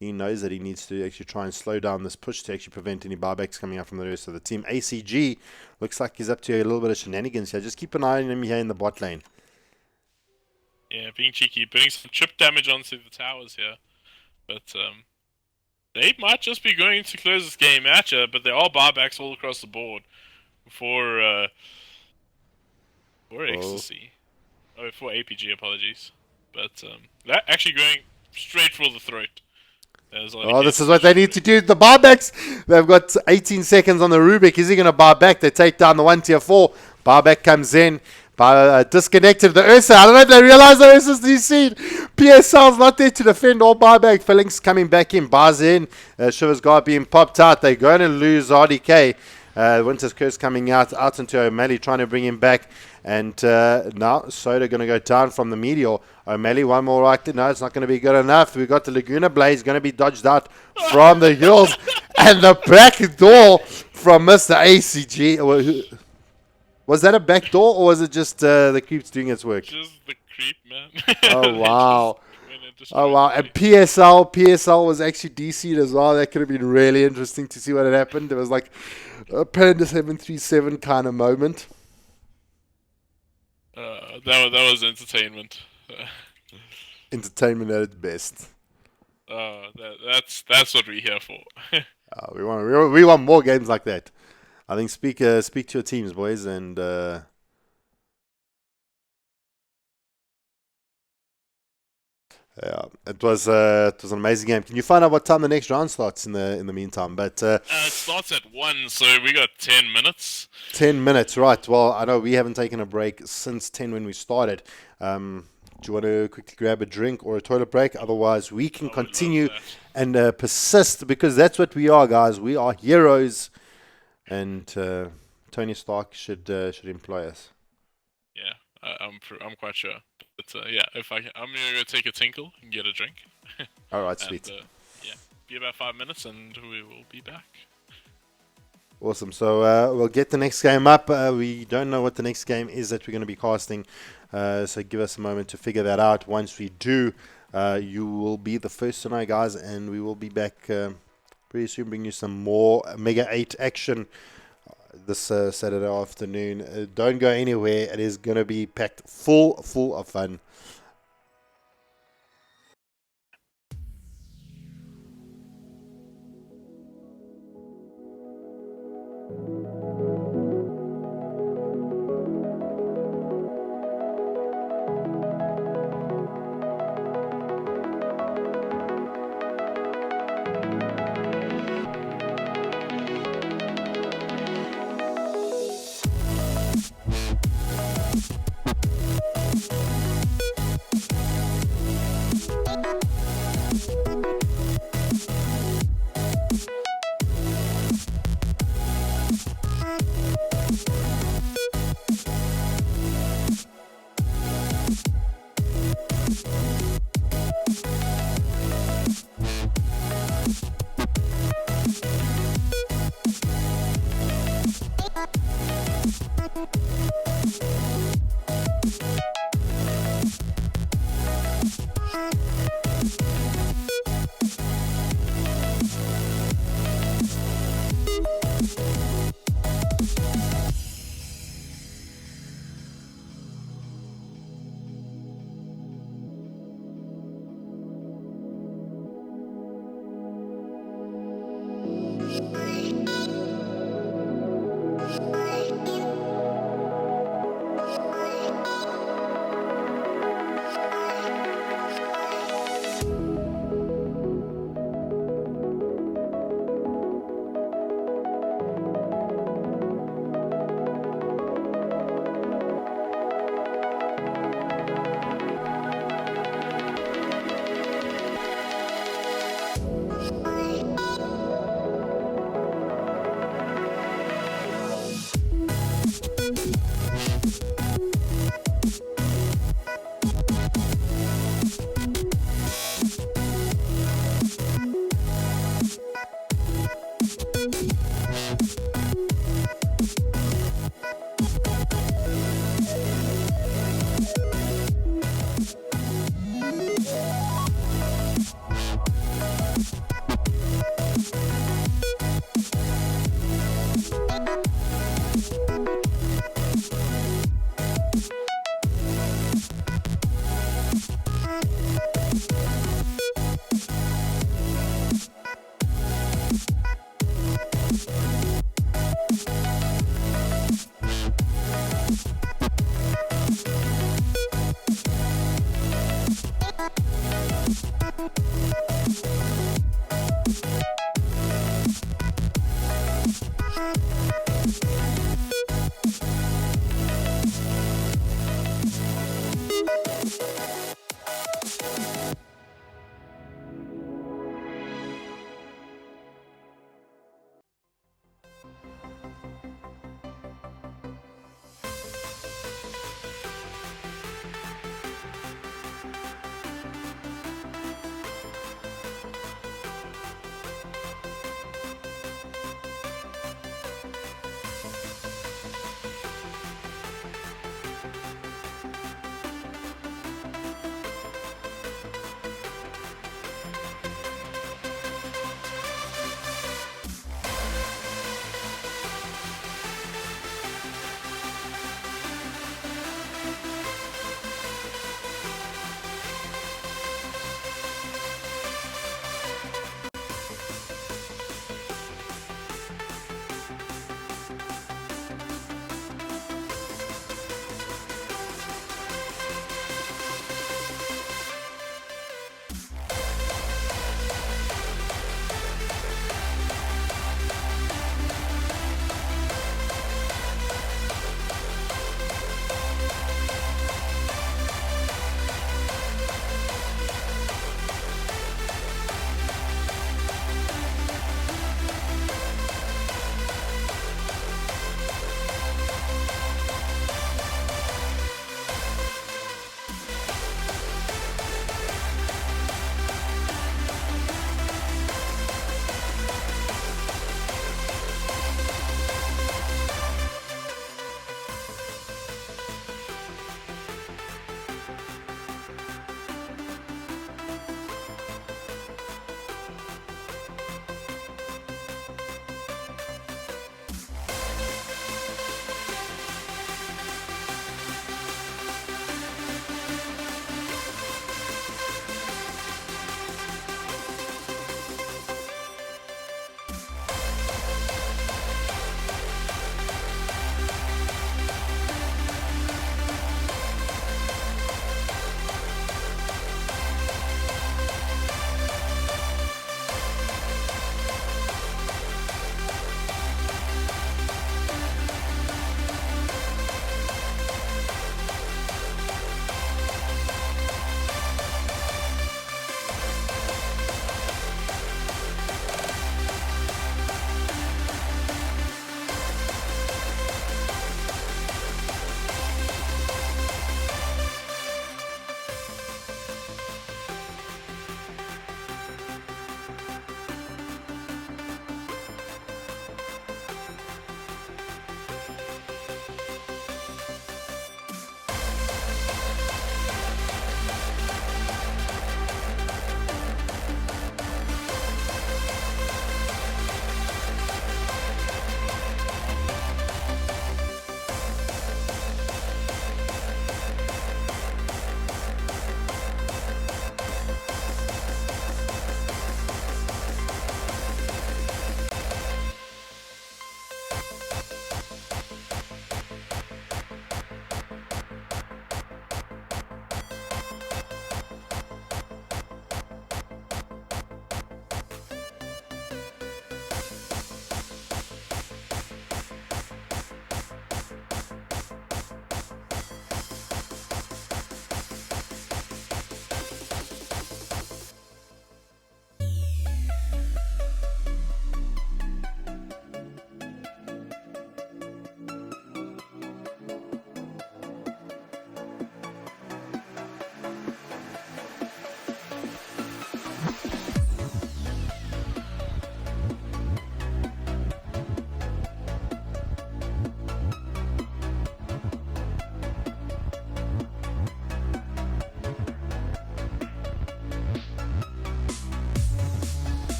He knows that he needs to actually try and slow down this push to actually prevent any buybacks coming out from the rest of the team. ACG looks like he's up to a little bit of shenanigans here. Just keep an eye on him here in the bot lane. Yeah, being cheeky, putting some chip damage onto the towers here. But they might just be going to close this game at you, but there are buybacks all across the board for Ecstasy. Oh, for APG, apologies. But that actually going straight for the throat. Oh, this is what they need to do. The buybacks. They've got 18 seconds on the Rubik. Is he going to buy back? They take down the 1 tier 4. Barback comes in. Disconnected the Ursa. I don't know if they realize the Ursa's DC'd. PSL's not there to defend all buyback. Fillings coming back in. Bars in. Shiva's guard being popped out. They're going to lose RDK. Winter's Curse coming out into O'Malley, trying to bring him back. And now Soda going to go down from the Meteor. O'Malley, one more right there. No, it's not going to be good enough. We've got the Laguna Blaze going to be dodged out from the hills. And the back door from Mr. ACG. Was that a back door, or was it just the creeps doing its work? Just the creep, man. Oh, wow. Oh, wow. And PSL was actually DC'd as well. That could have been really interesting to see what had happened. It was like a Panda 737 kind of moment. That was entertainment. Entertainment at its best. That's what we're here for. We want more games like that. I think speak to your teams, boys, and yeah, it was an amazing game. Can you find out what time the next round starts in the meantime? But it starts at 1, so we got 10 minutes. 10 minutes, right? Well, I know we haven't taken a break since 10 when we started. Do you want to quickly grab a drink or a toilet break? Otherwise, we can continue and persist, because that's what we are, guys. We are heroes, and Tony Stark should employ us. Yeah, I'm quite sure. But yeah, I'm gonna go take a tinkle and get a drink. All right, sweet. Yeah, be about 5 minutes and we will be back. Awesome. So we'll get the next game up. We don't know what the next game is that we're going to be casting, so give us a moment to figure that out. Once we do, you will be the first to know, guys, and we will be back pretty soon, bring you some more Mega8 action this Saturday afternoon. Don't go anywhere. It is going to be packed full of fun.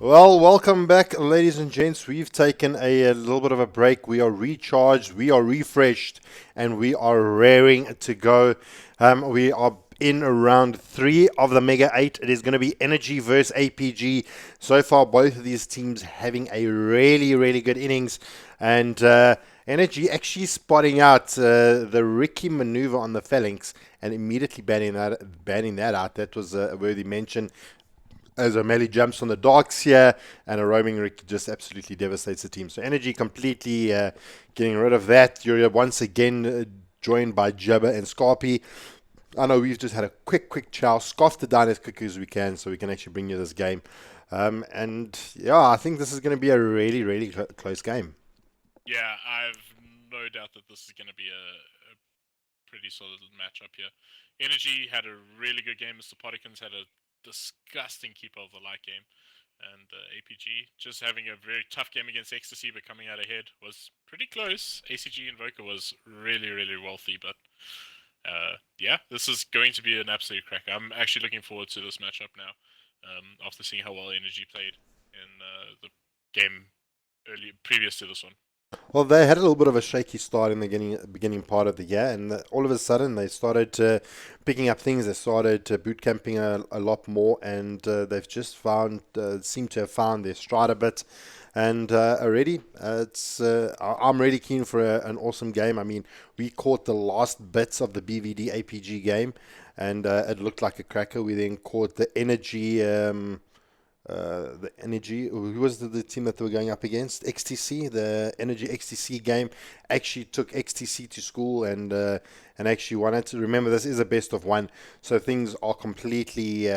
Well, welcome back, ladies and gents. We've taken a little bit of a break. We are recharged, we are refreshed, and we are raring to go. We are in round 3 of the Mega 8. It is going to be Energy versus APG. So far, both of these teams having a really, really good innings. And Energy actually spotting out the Ricky maneuver on the phalanx and immediately banning that out. That was a worthy mention as O'Malley jumps on the darks here, and a roaming Rick just absolutely devastates the team. So Energy completely getting rid of that. You're once again joined by Jubba and Skaapie. I know we've just had a quick chow, scoffed it down as quickly as we can so we can actually bring you this game. And yeah, I think this is going to be a really, really close game. Yeah, I've no doubt that this is going to be a pretty solid matchup here. Energy had a really good game. Mr. Pottikins had a disgusting keeper of the light game. And APG just having a very tough game against Ecstasy, but coming out ahead was pretty close. ACG Invoker was really, really wealthy, but yeah, this is going to be an absolute cracker. I'm actually looking forward to this matchup now, after seeing how well Energy played in the game early previous to this one. Well, they had a little bit of a shaky start in the beginning part of the year, and all of a sudden they started picking up things. They started boot camping a lot more, and they've just seem to have found their stride a bit. And already, I'm really keen for an awesome game. I mean, we caught the last bits of the BVD APG game, and it looked like a cracker. We then caught the Energy. The Energy. Who was the team that they were going up against? XTC. The Energy XTC game actually took XTC to school and actually won it. Remember, this is a best of one, so things are completely.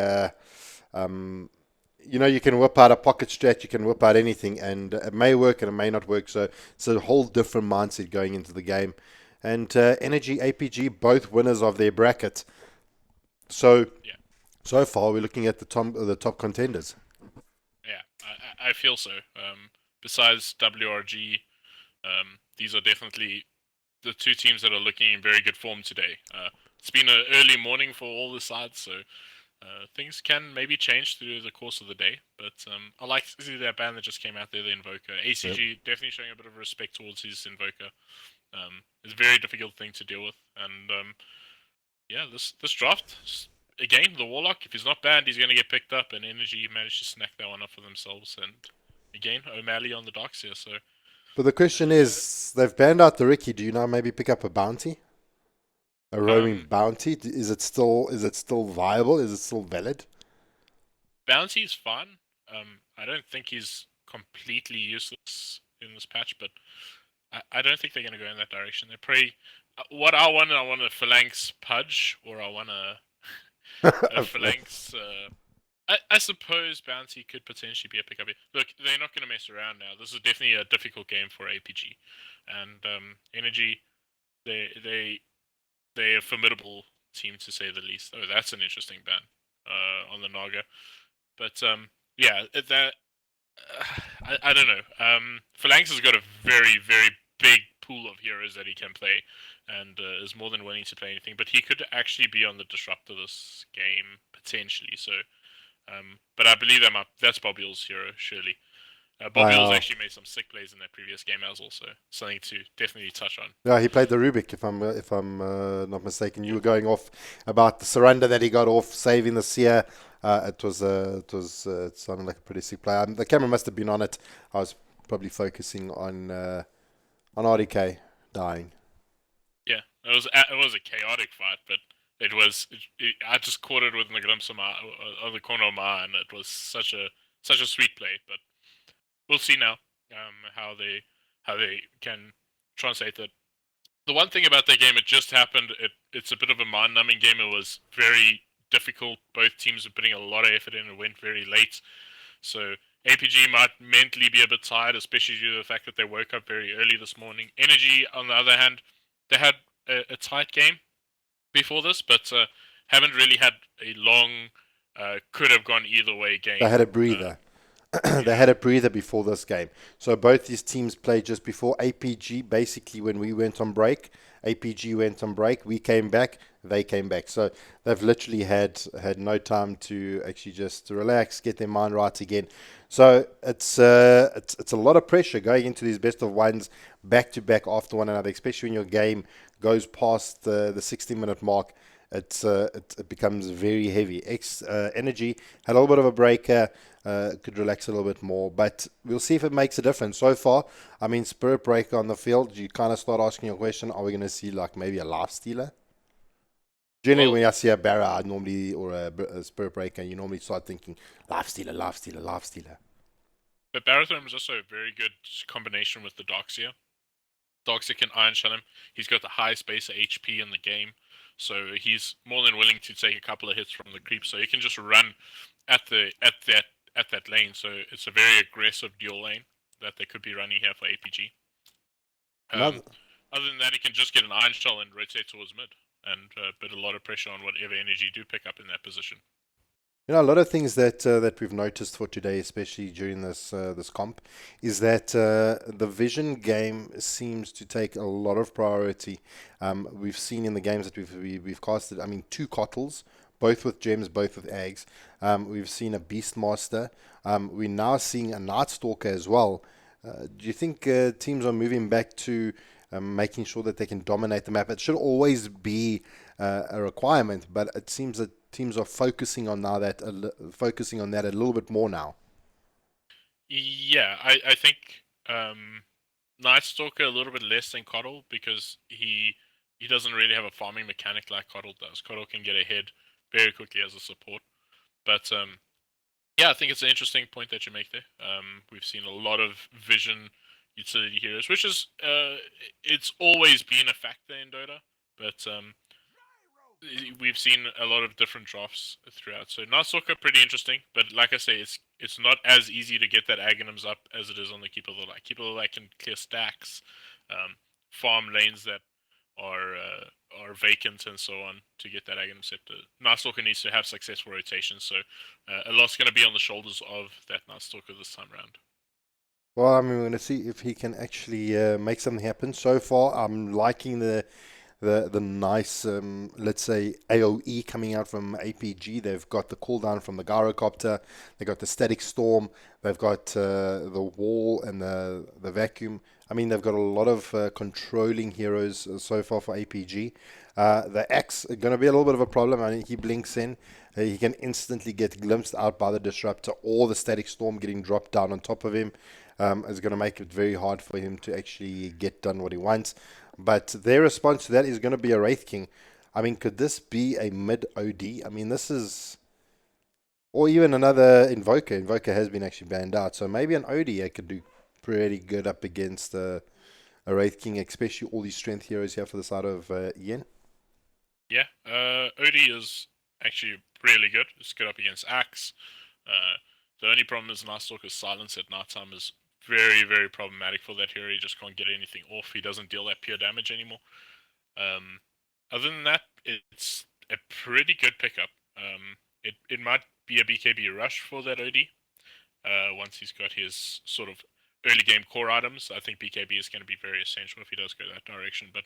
You can whip out a pocket strat, you can whip out anything, and it may work and it may not work. So it's a whole different mindset going into the game. And Energy APG, both winners of their bracket. So Yeah, so far, we're looking at the top contenders. yeah, I feel so. Besides WRG, these are definitely the two teams that are looking in very good form today. It's been an early morning for all the sides, so things can maybe change through the course of the day. But I like to see that band that just came out there, the Invoker. Yep. ACG definitely showing a bit of respect towards his Invoker. It's a very difficult thing to deal with, and yeah, this draft again, the Warlock. If he's not banned, he's going to get picked up, and Energy managed to snack that one up for themselves. And again, O'Malley on the docks here, so But the question is, they've banned out the Ricky. Do you now maybe pick up a bounty, a roaming um, bounty? Is it still viable? Is it still valid? Bounty is fun. I don't think he's completely useless in this patch, but I don't think they're going to go in that direction. They're pretty. What I want a phalanx pudge, or I want a phalanx. I suppose bounty could potentially be a pickup here. Look, they're not going to mess around now. This is definitely a difficult game for APG, and Energy. They they're a formidable team to say the least. Oh, that's an interesting ban on the Naga. But yeah, that I don't know. Phalanx has got a very very big pool of heroes that he can play, and is more than willing to play anything. But he could actually be on the disruptor this game potentially. So, but I believe that's Bobby's hero surely. Bobby Wow. actually made some sick plays in that previous game as well, so something to definitely touch on. Yeah, he played the Rubik, if I'm not mistaken. You Yeah, were going off about the surrender that he got off, saving the Seer. It sounded like a pretty sick play. The camera must have been on it. I was probably focusing on RDK dying. yeah. It was a chaotic fight, but I just caught it with the glimpse of my of the corner of my eye, and it was such a sweet play. But we'll see now, how they can translate that. The one thing about that game, it just happened. It's a bit of a mind-numbing game. It was very difficult. Both teams were putting a lot of effort in. It went very late, so APG might mentally be a bit tired, especially due to the fact that they woke up very early this morning. Energy, on the other hand, they had a tight game before this, but haven't really had a long, could have gone either way They game. had a Uh, breather. They yeah, had a breather before this game. So both these teams played just before APG, basically when we went on break. APG went on break, we came back, they came back. So they've literally had no time to actually just relax, get their mind right again. So it's a lot of pressure going into these best of ones back to back after one another, especially when your game goes past the 60-minute mark. It becomes very heavy. Energy had a little bit of a breaker, could relax a little bit more, but we'll see if it makes a difference. So far, I mean, Spirit Breaker on the field, you kind of start asking your question: are we going to see like maybe a life stealer? Generally, Well, when I see a Barra, I normally or a Spirit Breaker, you normally start thinking life stealer, life stealer, life stealer. but Barathorn is also a very good combination with the Doxia. Doxia can Iron Shell him. He's got the highest base HP in the game, so he's more than willing to take a couple of hits from the creep. So he can just run at that lane. So it's a very aggressive dual lane that they could be running here for APG. Another Other than that, he can just get an Iron Shell and rotate towards mid, and put a lot of pressure on whatever energy you do pick up in that position. A lot of things that we've noticed for today, especially during this comp, is that the vision game seems to take a lot of priority. We've seen in the games that we've casted. I mean, two Cottles, both with gems, both with eggs. We've seen a Beastmaster. We're now seeing a Night Stalker as well. Do you think teams are moving back to making sure that they can dominate the map? It should always be a requirement, but it seems that teams are focusing on focusing on that a little bit more now. Yeah, I think Night Stalker a little bit less than Coddle because he doesn't really have a farming mechanic like Coddle does. Coddle can get ahead very quickly as a support, but yeah, I think it's an interesting point that you make there. We've seen a lot of vision utility heroes, which is it's always been a factor in Dota, but we've seen a lot of different drafts throughout. So Nasuka pretty interesting, but like I say, it's not as easy to get that Aghanims up as it is on the Keeper of the Light. Keeper of the Light can clear stacks, farm lanes that are vacant and so on to get that Aghanim Scepter. Nightstalker needs to have successful rotations, so a lot's going to be on the shoulders of that Nightstalker this time around. Well, I mean, we're going to see if he can actually make something happen. So far, I'm liking the nice, let's say, AoE coming out from APG. They've got the cooldown from the Gyrocopter. They've got the Static Storm. They've got the Wall and the Vacuum. I mean, they've got a lot of controlling heroes so far for APG. The Axe is going to be a little bit of a problem. I mean, he blinks in. He can instantly get glimpsed out by the Disruptor or the Static Storm getting dropped down on top of him. Is going to make it very hard for him to actually get done what he wants. But their response to that is going to be a Wraith King. I mean, could this be a mid OD? I mean, this is. Or even another Invoker. Invoker has been actually banned out. So maybe an OD could do pretty good up against a Wraith King, especially all these strength heroes here for the side of Ian. Yeah, OD is actually really good. It's good up against Axe. The only problem is Nightstalker's silence at nighttime is very, very problematic for that hero. He just can't get anything off. He doesn't deal that pure damage anymore. Other than that, it's a pretty good pickup. It might be a BKB rush for that OD. Once he's got his sort of early game core items, I think BKB is going to be very essential if he does go that direction. But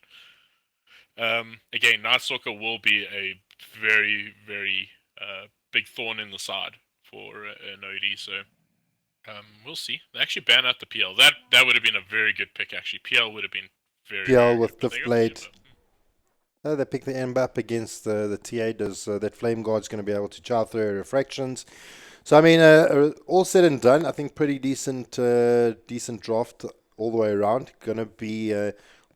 again, Nightstalker will be a very, very big thorn in the side for an OD. So we'll see. They actually ban out the PL. That would have been a very good pick. Actually, PL would have been very, PL very good. with But the they got blade. the They pick the Ember up against the TA. Does that Flame Guard's going to be able to charge through refractions? So I mean, all said and done, I think pretty decent draft all the way around. Going to be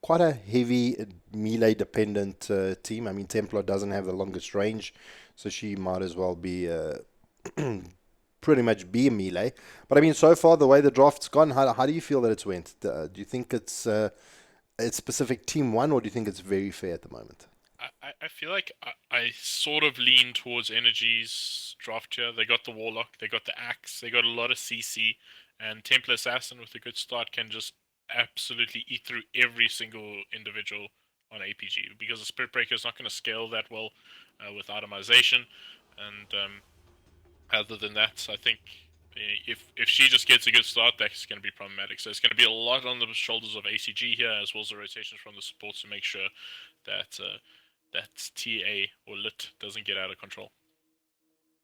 quite a heavy melee dependent team. I mean, Templar doesn't have the longest range, so she might as well be pretty much be a melee. But I mean, so far the way the draft's gone, how do you feel that it's went? Do you think it's specific team one, or do you think it's very fair at the moment? I feel like I sort of lean towards Energy's draft here. They got the Warlock, they got the Axe, they got a lot of CC, and Templar Assassin with a good start can just absolutely eat through every single individual on APG because the Spirit Breaker is not going to scale that well with itemization. And other than that, I think If she just gets a good start, that's going to be problematic. So it's going to be a lot on the shoulders of ACG here, as well as the rotations from the supports to make sure that that TA or Lit doesn't get out of control.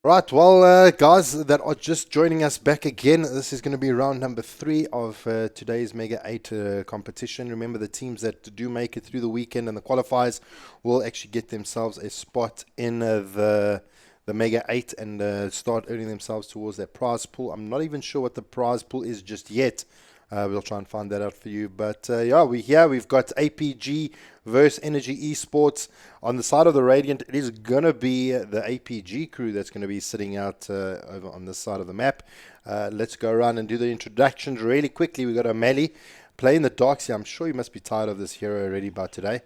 Right, well, guys that are just joining us back again, this is going to be round number 3 of today's Mega 8 competition. Remember, the teams that do make it through the weekend and the qualifiers will actually get themselves a spot in the Mega 8 and start earning themselves towards that prize pool. I'm not even sure what the prize pool is just yet. We'll try and find that out for you. But yeah, we've got APG versus Energy Esports. On the side of the Radiant, it is going to be the APG crew that's going to be sitting out over on this side of the map. Let's go around and do the introductions really quickly. We've got O'Malley playing the Darks here. I'm sure you must be tired of this hero already by today.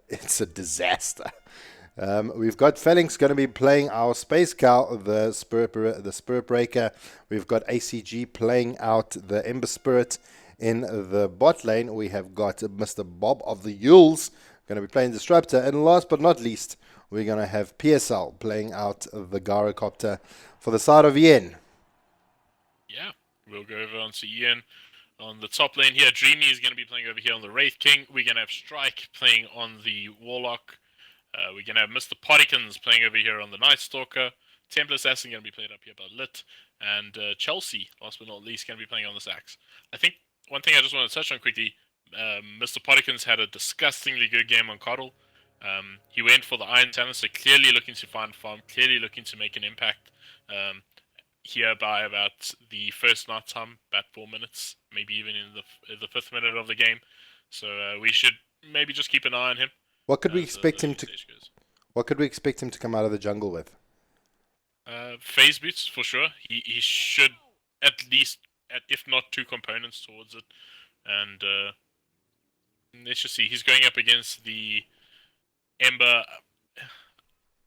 It's a disaster. We've got Phalanx going to be playing our Space Cow, the Spirit Breaker. We've got ACG playing out the Ember Spirit. In the bot lane, we have got Mr. Bob of the Yules going to be playing Disruptor. And last but not least, we're going to have PSL playing out the Gyrocopter for the side of Yen. Yeah, we'll go over onto Ian. On the top lane here, Dreamy is going to be playing over here on the Wraith King. We're going to have Strike playing on the Warlock. We're going to have Mr. Potikins playing over here on the Night Stalker. Templar Assassin going to be played up here by Lit. And Chelsea, last but not least, going to be playing on the Sax. I think one thing I just want to touch on quickly, Mr. Potikins had a disgustingly good game on Coddle. He went for the Iron Talent, so clearly looking to find farm, clearly looking to make an impact. Here by about the first night time, about 4 minutes, maybe even in the 5th minute of the game. So we should maybe just keep an eye on him. What could we expect him to? What could we expect him to come out of the jungle with? Phase boots for sure. He should at least, if not 2 components towards it. And let's just see. He's going up against the Ember.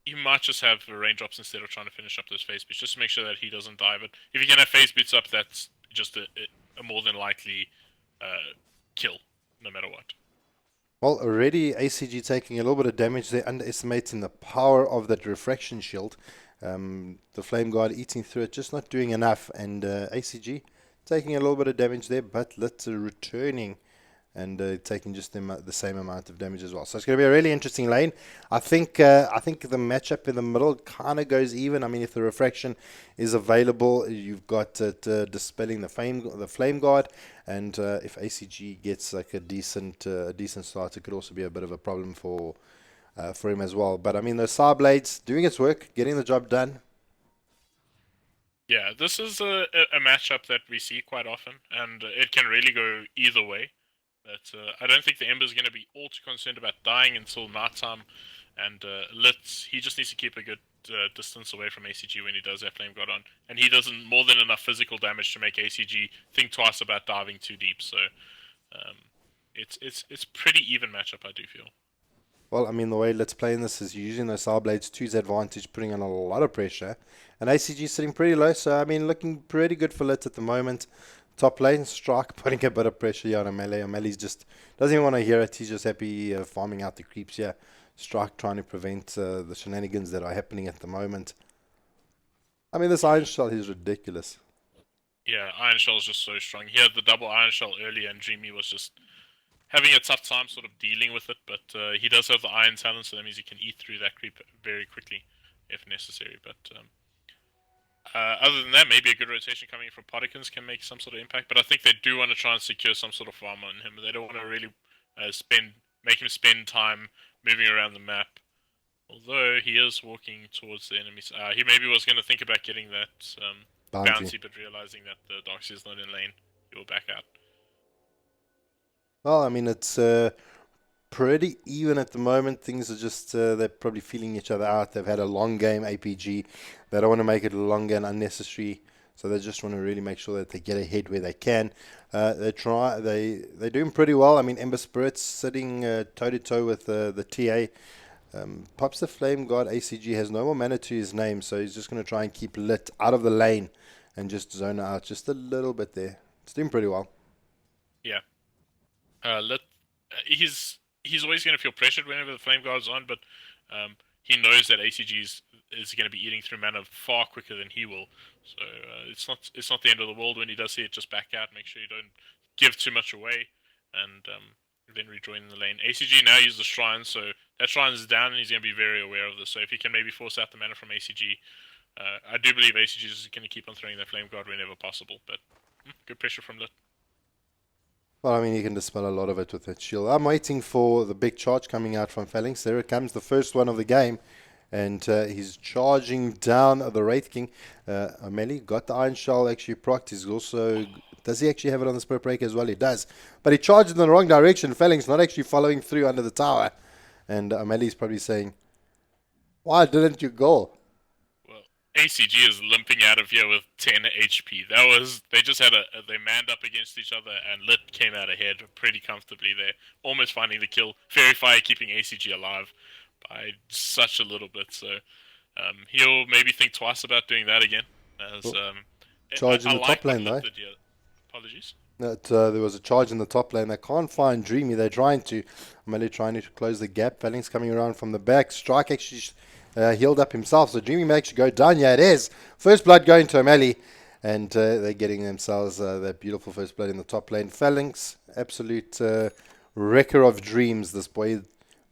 He might just have raindrops instead of trying to finish up those phase boots, just to make sure that he doesn't die. But if he can have phase boots up, that's just a more than likely kill, no matter what. Well, already ACG taking a little bit of damage. They're underestimating the power of that refraction shield. The Flame Guard eating through it, just not doing enough. And ACG taking a little bit of damage there, but Lit returning and taking just the same amount of damage as well. So it's going to be a really interesting lane. I think the matchup in the middle kind of goes even. I mean, if the refraction is available, you've got it dispelling the flame guard, and if ACG gets like a decent start, it could also be a bit of a problem for him as well. But I mean, the Saw Blades doing its work, getting the job done. Yeah, this is a matchup that we see quite often, and it can really go either way. But I don't think the Ember is going to be all too concerned about dying until nighttime. And Lit, he just needs to keep a good distance away from ACG when he does have Flame God on. And he does more than enough physical damage to make ACG think twice about diving too deep. So it's pretty even matchup, I do feel. Well, I mean, the way Lit's playing this is using those Saw Blades to his advantage, putting on a lot of pressure. And ACG sitting pretty low, so I mean, looking pretty good for Lit at the moment. Top lane, Strike putting a bit of pressure here on O'Malley. O'Malley's just doesn't even want to hear it. He's just happy farming out the creeps here. Strike trying to prevent the shenanigans that are happening at the moment. I mean, this Iron Shell is ridiculous. Yeah, Iron Shell is just so strong. He had the double Iron Shell earlier, and Dreamy was just having a tough time sort of dealing with it. But he does have the Iron Talent, so that means he can eat through that creep very quickly if necessary. But other than that, maybe a good rotation coming from Potikins can make some sort of impact. But I think they do want to try and secure some sort of farm on him. They don't want to really make him spend time moving around the map. Although he is walking towards the enemies. He maybe was going to think about getting that bounty, but realizing that the Darkseid is not in lane, he will back out. Well, I mean, it's pretty even at the moment. Things are just, they're probably feeling each other out. They've had a long game, APG. They don't want to make it longer and unnecessary. So they just want to really make sure that they get ahead where they can. They're doing pretty well. I mean, Ember Spirit's sitting toe-to-toe with the TA. Pops the Flame God. ACG has no more mana to his name, so he's just going to try and keep Lit out of the lane and just zone out just a little bit there. It's doing pretty well. Yeah. Lit, he's always going to feel pressured whenever the Flame Guard's on, but he knows that ACG is going to be eating through mana far quicker than he will. So it's not the end of the world when he does see it. Just back out, make sure you don't give too much away, and then rejoin the lane. ACG now uses the shrine, so that shrine is down, and he's going to be very aware of this. So if he can maybe force out the mana from ACG, I do believe ACG is going to keep on throwing that Flame Guard whenever possible. But good pressure from Lit. Well, I mean, you can dispel a lot of it with that shield. I'm waiting for the big charge coming out from Phalanx. There it comes, the first one of the game. And he's charging down the Wraith King. O'Malley got the Iron Shell actually procced. He's also... Does he actually have it on the Spirit Breaker as well? He does. But he charged in the wrong direction. Phalanx not actually following through under the tower. And O'Malley's probably saying, why didn't you go? Well, ACG is limping out of here with 10 HP. They just had they manned up against each other, and Lit came out ahead pretty comfortably there, almost finding the kill. Fairy Fire keeping ACG alive by such a little bit, so he'll maybe think twice about doing that again. As charge in the top lane though. Apologies. There was a charge in the top lane. They can't find Dreamy. They're trying to. O'Malley trying to close the gap. Phalanx coming around from the back. Strike actually healed up himself, so Dreamy may actually go down. Yeah, it is. First blood going to O'Malley, and they're getting themselves that beautiful first blood in the top lane. Phalanx, absolute wrecker of dreams, this boy.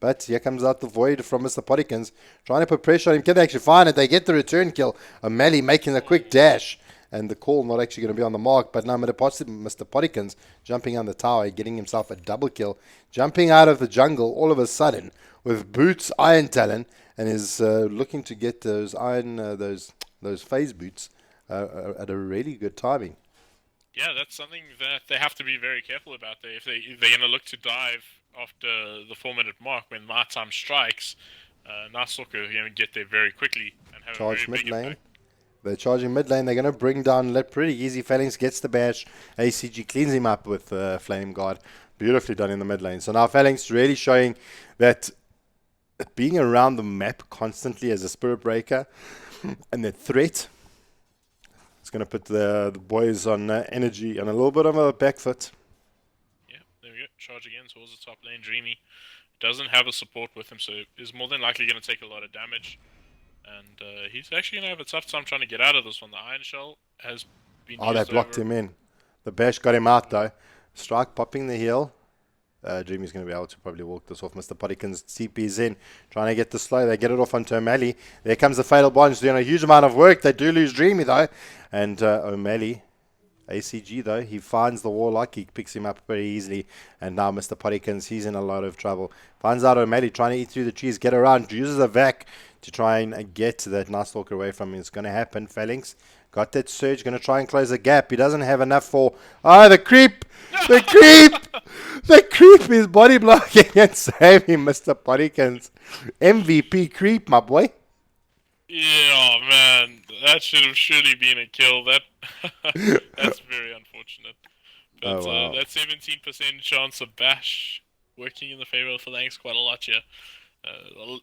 But here comes out the Void from Mr. Poddykins, trying to put pressure on him. Can they actually find it? They get the return kill. O'Malley making a quick dash, and the call not actually going to be on the mark. But now Mr. Poddykins jumping on the tower, getting himself a double kill, jumping out of the jungle all of a sudden with boots, Iron Talon, and is looking to get those those phase boots at a really good timing. Yeah, that's something that they have to be very careful about. If they're going to look to dive after the 4-minute mark when my time strikes, Night Stalker is going to get there very quickly and have Charge a very mid big lane. impact. They're charging mid lane. They're going to bring down Lit pretty easy. Phalanx gets the bash. ACG cleans him up with Flame Guard. Beautifully done in the mid lane. So now Phalanx really showing that being around the map constantly as a Spirit Breaker and the threat, it's going to put the boys on energy and a little bit of a back foot. Yeah, there we go. Charge again towards the top lane. Dreamy doesn't have a support with him, so is more than likely going to take a lot of damage. And he's actually going to have a tough time trying to get out of this one. The Iron Shell has been Oh, they used blocked over. him in. The bash got him out though. Strike popping the heal. Dreamy's going to be able to probably walk this off. Mr. Poddykins CP's in, trying to get the slow. They get it off onto O'Malley. There comes the Fatal Bonds, doing a huge amount of work. They do lose Dreamy though. And O'Malley, ACG though, he finds the Warlock. He picks him up very easily. And now Mr. Poddykins, he's in a lot of trouble. Finds out O'Malley trying to eat through the trees, get around, uses a vac to try and get that Night Stalker away from him. It's going to happen. Phalanx got that surge, going to try and close the gap. He doesn't have enough for... Oh, the creep! The creep! The creep is body blocking and saving Mr. Poddykins. MVP creep, my boy. Yeah, oh man, that should have surely been a kill. That's very unfortunate. But Oh, wow. that 17% chance of bash working in the favor of Phalanx quite a lot here.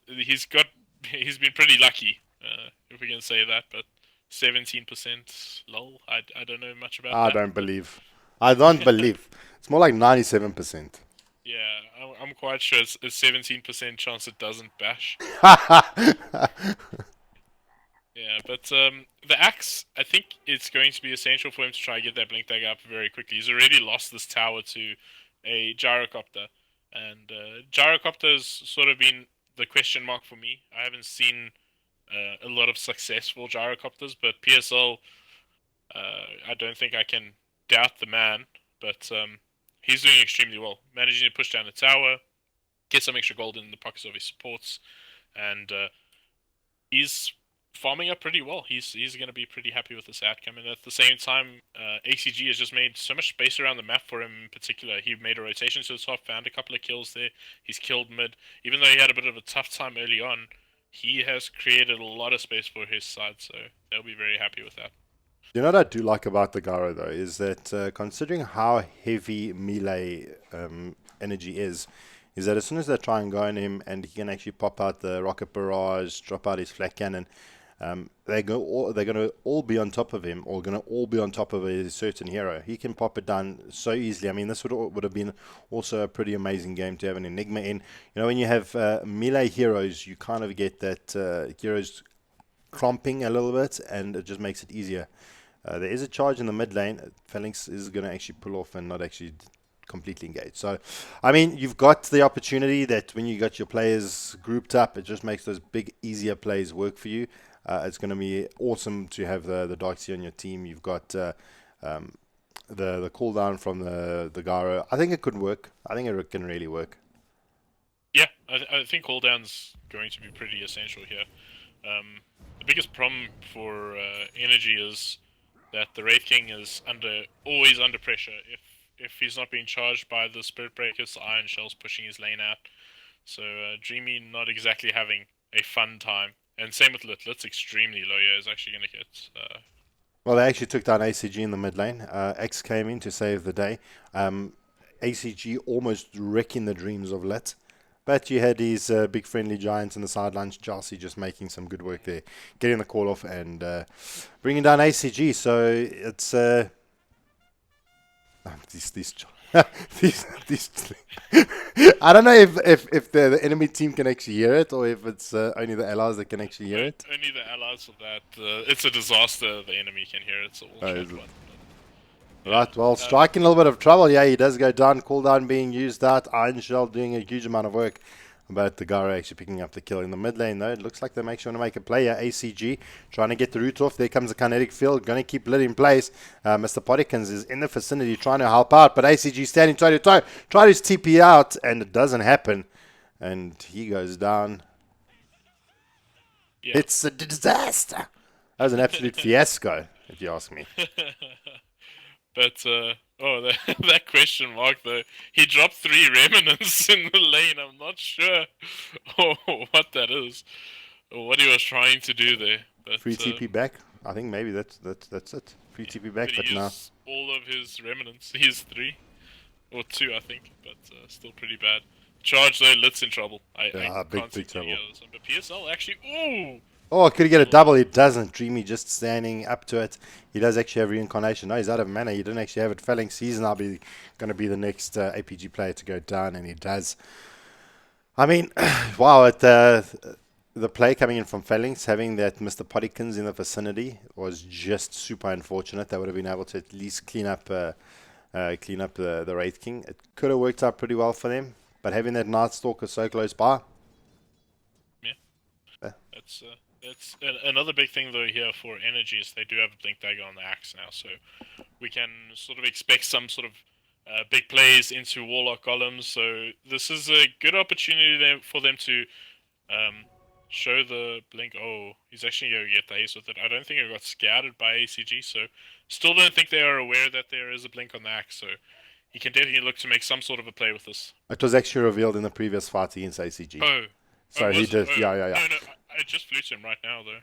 He's been pretty lucky, if we can say that. But 17%, lol. I don't know much about I that. don't believe. I don't believe. It's more like 97%. Yeah, I'm quite sure it's a 17% chance it doesn't bash. Yeah, but the axe, I think it's going to be essential for him to try and get that blink dagger up very quickly. He's already lost this tower to a gyrocopter, and gyrocopter's sort of been the question mark for me. I haven't seen a lot of successful gyrocopters, but PSL, I don't think I can doubt the man, but he's doing extremely well, managing to push down the tower, get some extra gold in the pockets of his supports, and he's farming up pretty well. He's going to be pretty happy with this outcome, and at the same time, ACG has just made so much space around the map for him in particular. He made a rotation to the top, found a couple of kills there. He's killed mid. Even though he had a bit of a tough time early on, he has created a lot of space for his side, so they'll be very happy with that. You know what I do like about the Garo though is that considering how heavy melee energy is that as soon as they try and go on him and he can actually pop out the rocket barrage, drop out his flak cannon, They're going to all be on top of him, or going to all be on top of a certain hero. He can pop it down so easily. I mean, this would have been also a pretty amazing game to have an Enigma in. You know, when you have melee heroes, you kind of get that heroes clumping a little bit, and it just makes it easier. There is a charge in the mid lane. Phalanx is going to actually pull off and not actually completely engaged. So, I mean, you've got the opportunity that when you got your players grouped up, it just makes those big, easier plays work for you. It's going to be awesome to have the Darkseer on your team. You've got the cooldown from the Garo. I think it could work. I think it can really work. Yeah, I think cooldown's going to be pretty essential here. The biggest problem for energy is that the Wraith King is always under pressure. If he's not being charged by the Spirit Breakers, the Iron Shell's pushing his lane out. So Dreamy not exactly having a fun time. And same with Lit. Lit's extremely low here. Is actually going to get... Well, they actually took down ACG in the mid lane. X came in to save the day. ACG almost wrecking the dreams of Lit. But you had these big friendly giants in the sidelines. Chelsea just making some good work there. Getting the call off and bringing down ACG. So it's... these I don't know if the enemy team can actually hear it, or if it's only the allies that can actually hear it. Only the allies of that. It's a disaster. The enemy can hear it. It's a all-shot one. Right, well, Strike in a little bit of trouble. Yeah, he does go down. Cooldown being used out. Iron Shell doing a huge amount of work. But the Garo actually picking up the kill in the mid lane, though. It looks like they make sure to make a play here. ACG trying to get the root off. There comes the kinetic field. Going to keep Lit in place. Mr. Potikins is in the vicinity trying to help out. But ACG standing toe to toe. Try to TP out, and it doesn't happen. And he goes down. Yeah. It's a disaster. That was an absolute fiasco, if you ask me. But, that question mark, though. He dropped 3 remnants in the lane. I'm not sure what that is. Or what he was trying to do there. But, free TP back. I think maybe that's it. Free TP back, but no. All of his remnants. He has 3. Or 2, I think. But still pretty bad. Charge, though. Lit's in trouble. I big trouble. But PSL actually... Ooh! Oh, could he get a double? He doesn't. Dreamy just standing up to it. He does actually have reincarnation. No, he's out of mana. He didn't actually have it. Phalanx, he's now going to be the next APG player to go down, and he does. I mean, wow, the play coming in from Phalanx, having that Mr. Potikins in the vicinity was just super unfortunate. They would have been able to at least clean up the Wraith King. It could have worked out pretty well for them, but having that Night Stalker so close by. Yeah. It's another big thing, though, here for energy is they do have a Blink Dagger on the axe now, so we can sort of expect some sort of big plays into Warlock Golems, so this is a good opportunity for them to show the Blink. Oh, he's actually going to get the ace with it. I don't think it got scouted by ACG, so still don't think they are aware that there is a Blink on the axe, so he can definitely look to make some sort of a play with this. It was actually revealed in the previous fight against ACG. Oh. So he did, yeah. No, I just flew to him right now, though.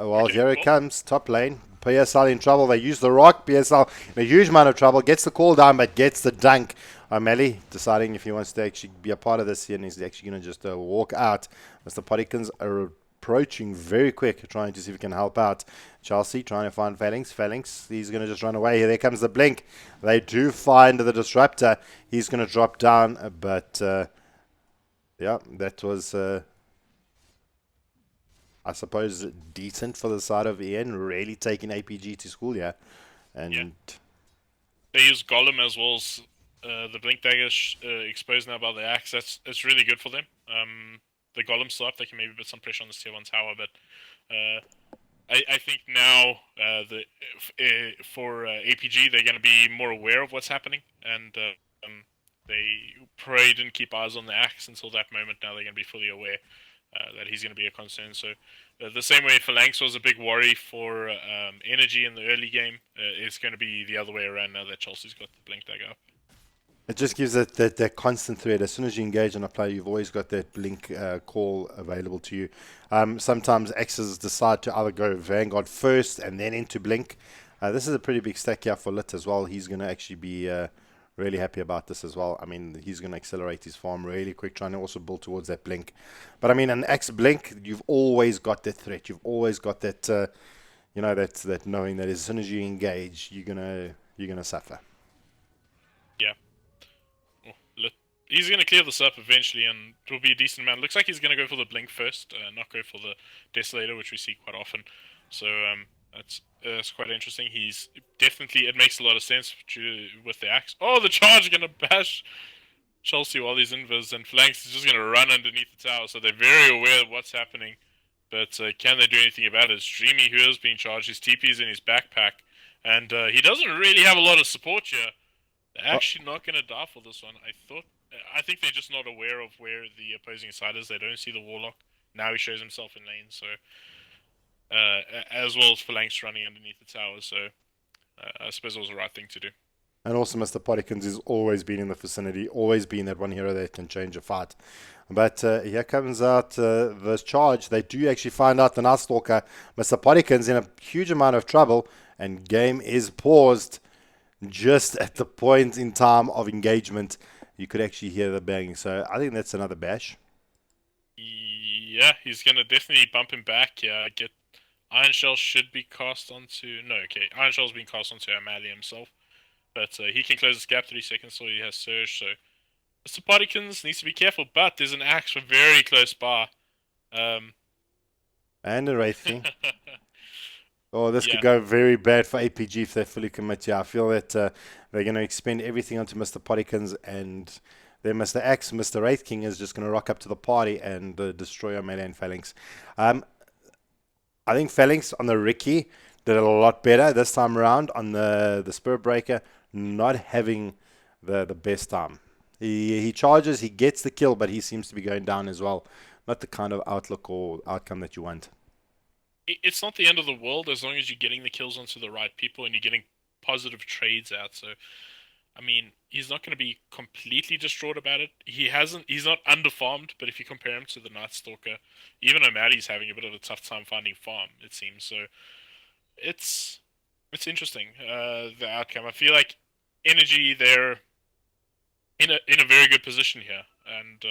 Well, okay, here it comes, top lane. PSL in trouble. They use the rock. PSL in a huge amount of trouble. Gets the call down, but gets the dunk. O'Malley deciding if he wants to actually be a part of this here, and he's actually going to just walk out. Mr. Potikins are approaching very quick, trying to see if he can help out. Chelsea trying to find Phalanx. Phalanx, he's going to just run away. Here, there comes the blink. They do find the disruptor. He's going to drop down, but... yeah, that was, I suppose, decent for the side of Ian, really taking APG to school, yeah. And yeah. They use Golem as well as the Blink Dagger exposed now by the axe. That's really good for them. The Golem slap, they can maybe put some pressure on the tier 1 tower, but I think now for APG, they're going to be more aware of what's happening, and they probably didn't keep eyes on the axe until that moment. Now they're going to be fully aware that he's going to be a concern. So the same way Phalanx was a big worry for energy in the early game, it's going to be the other way around now that Chelsea's got the Blink Dagger up. It just gives it that constant threat. As soon as you engage on a player, you've always got that blink call available to you. Sometimes Axes decide to either go Vanguard first and then into blink. This is a pretty big stack here for Lit as well. He's going to actually be Really happy about this as well. I mean, he's going to accelerate his farm really quick, trying to also build towards that blink. But I mean, an X blink, you've always got that threat. You've always got that, that knowing that as soon as you engage, you're gonna suffer. Yeah. Well, he's going to clear this up eventually, and it will be a decent amount. Looks like he's going to go for the blink first, not go for the desolator, which we see quite often. So that's quite interesting. He's definitely, it makes a lot of sense with the axe. Oh, the charge going to bash Chelsea while he's invis, and Flanks is just going to run underneath the tower. So they're very aware of what's happening, but can they do anything about it? It's Dreamy who is being charged. His TP's in his backpack, and he doesn't really have a lot of support here. They're actually not going to die for this one. I think they're just not aware of where the opposing side is. They don't see the Warlock. Now he shows himself in lane, so as well as Phalanx running underneath the tower. So I suppose it was the right thing to do. And also, Mr. Pottikins has always been in the vicinity, always been that one hero that can change a fight. But here comes out this charge. They do actually find out the Night Stalker. Mr. Pottikins in a huge amount of trouble, and game is paused just at the point in time of engagement. You could actually hear the banging. So I think that's another bash. Yeah, he's going to definitely bump him back. Yeah, Iron Shell should be cast onto... No, okay. Iron Shell's been cast onto O'Malley himself. But he can close the gap 3 seconds, so he has Surge. So Mr. Pottikins needs to be careful, but there's an axe from very close by. And a Wraith King. Oh, this could go very bad for APG if they fully commit. Yeah, I feel that they're going to expend everything onto Mr. Pottikins, and then Mr. Axe, Mr. Wraith King is just going to rock up to the party and destroy our melee and Phalanx. I think Phalanx on the Ricky did a lot better this time around on the Spirit Breaker, not having the best time. He charges, he gets the kill, but he seems to be going down as well. Not the kind of outlook or outcome that you want. It's not the end of the world as long as you're getting the kills onto the right people and you're getting positive trades out. So, I mean, he's not going to be completely distraught about it. He's not underfarmed, but if you compare him to the Night Stalker, even O'Malley's having a bit of a tough time finding farm, it seems. So, it's interesting, the outcome. I feel like Energy, they're in a very good position here, and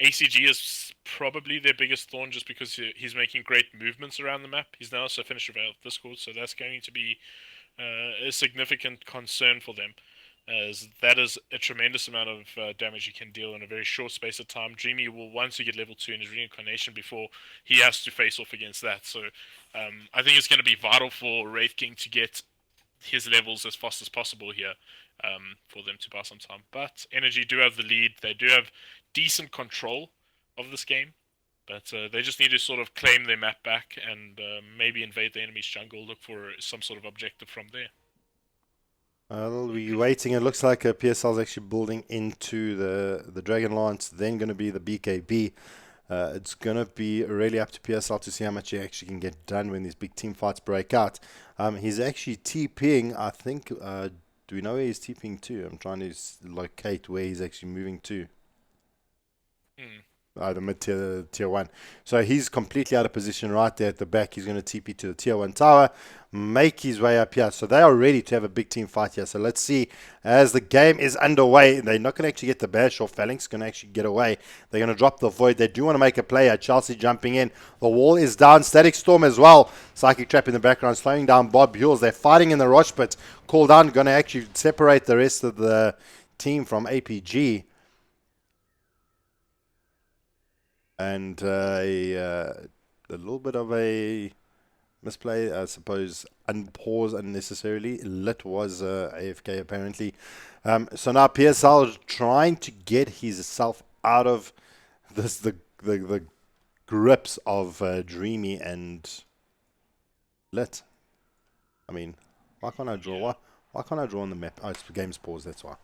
ACG is probably their biggest thorn just because he's making great movements around the map. He's now also finished Veil of Discord, so that's going to be a significant concern for them, as that is a tremendous amount of damage you can deal in a very short space of time. Dreamy will, once you get level 2 in his reincarnation, before he has to face off against that. So I think it's going to be vital for Wraith King to get his levels as fast as possible here, for them to buy some time. But Energy do have the lead. They do have decent control of this game, but they just need to sort of claim their map back and maybe invade the enemy's jungle, look for some sort of objective from there. We'll be waiting. It looks like PSL is actually building into the Dragon Lance, then going to be the BKB. It's going to be really up to PSL to see how much he actually can get done when these big team fights break out. He's actually TPing, I think. Do we know where he's TPing to? I'm trying to locate where he's actually moving to. The mid-tier tier 1. So he's completely out of position right there at the back. He's going to TP to the tier 1 tower, make his way up here. So they are ready to have a big team fight here. So let's see as the game is underway. They're not going to actually get the bash off. Phalanx going to actually get away. They're going to drop the void. They do want to make a play here. Chelsea jumping in. The wall is down. Static Storm as well. Psychic Trap in the background, slowing down Bob Buells. They're fighting in the Rosh pit. Call down, going to actually separate the rest of the team from APG. And a little bit of a misplay, I suppose, unpause unnecessarily. Lit was AFK apparently. So now PSL is trying to get himself out of this the grips of Dreamy and Lit. I mean, why can't I draw? Why can't I draw on the map? Oh, it's the game's pause, that's why.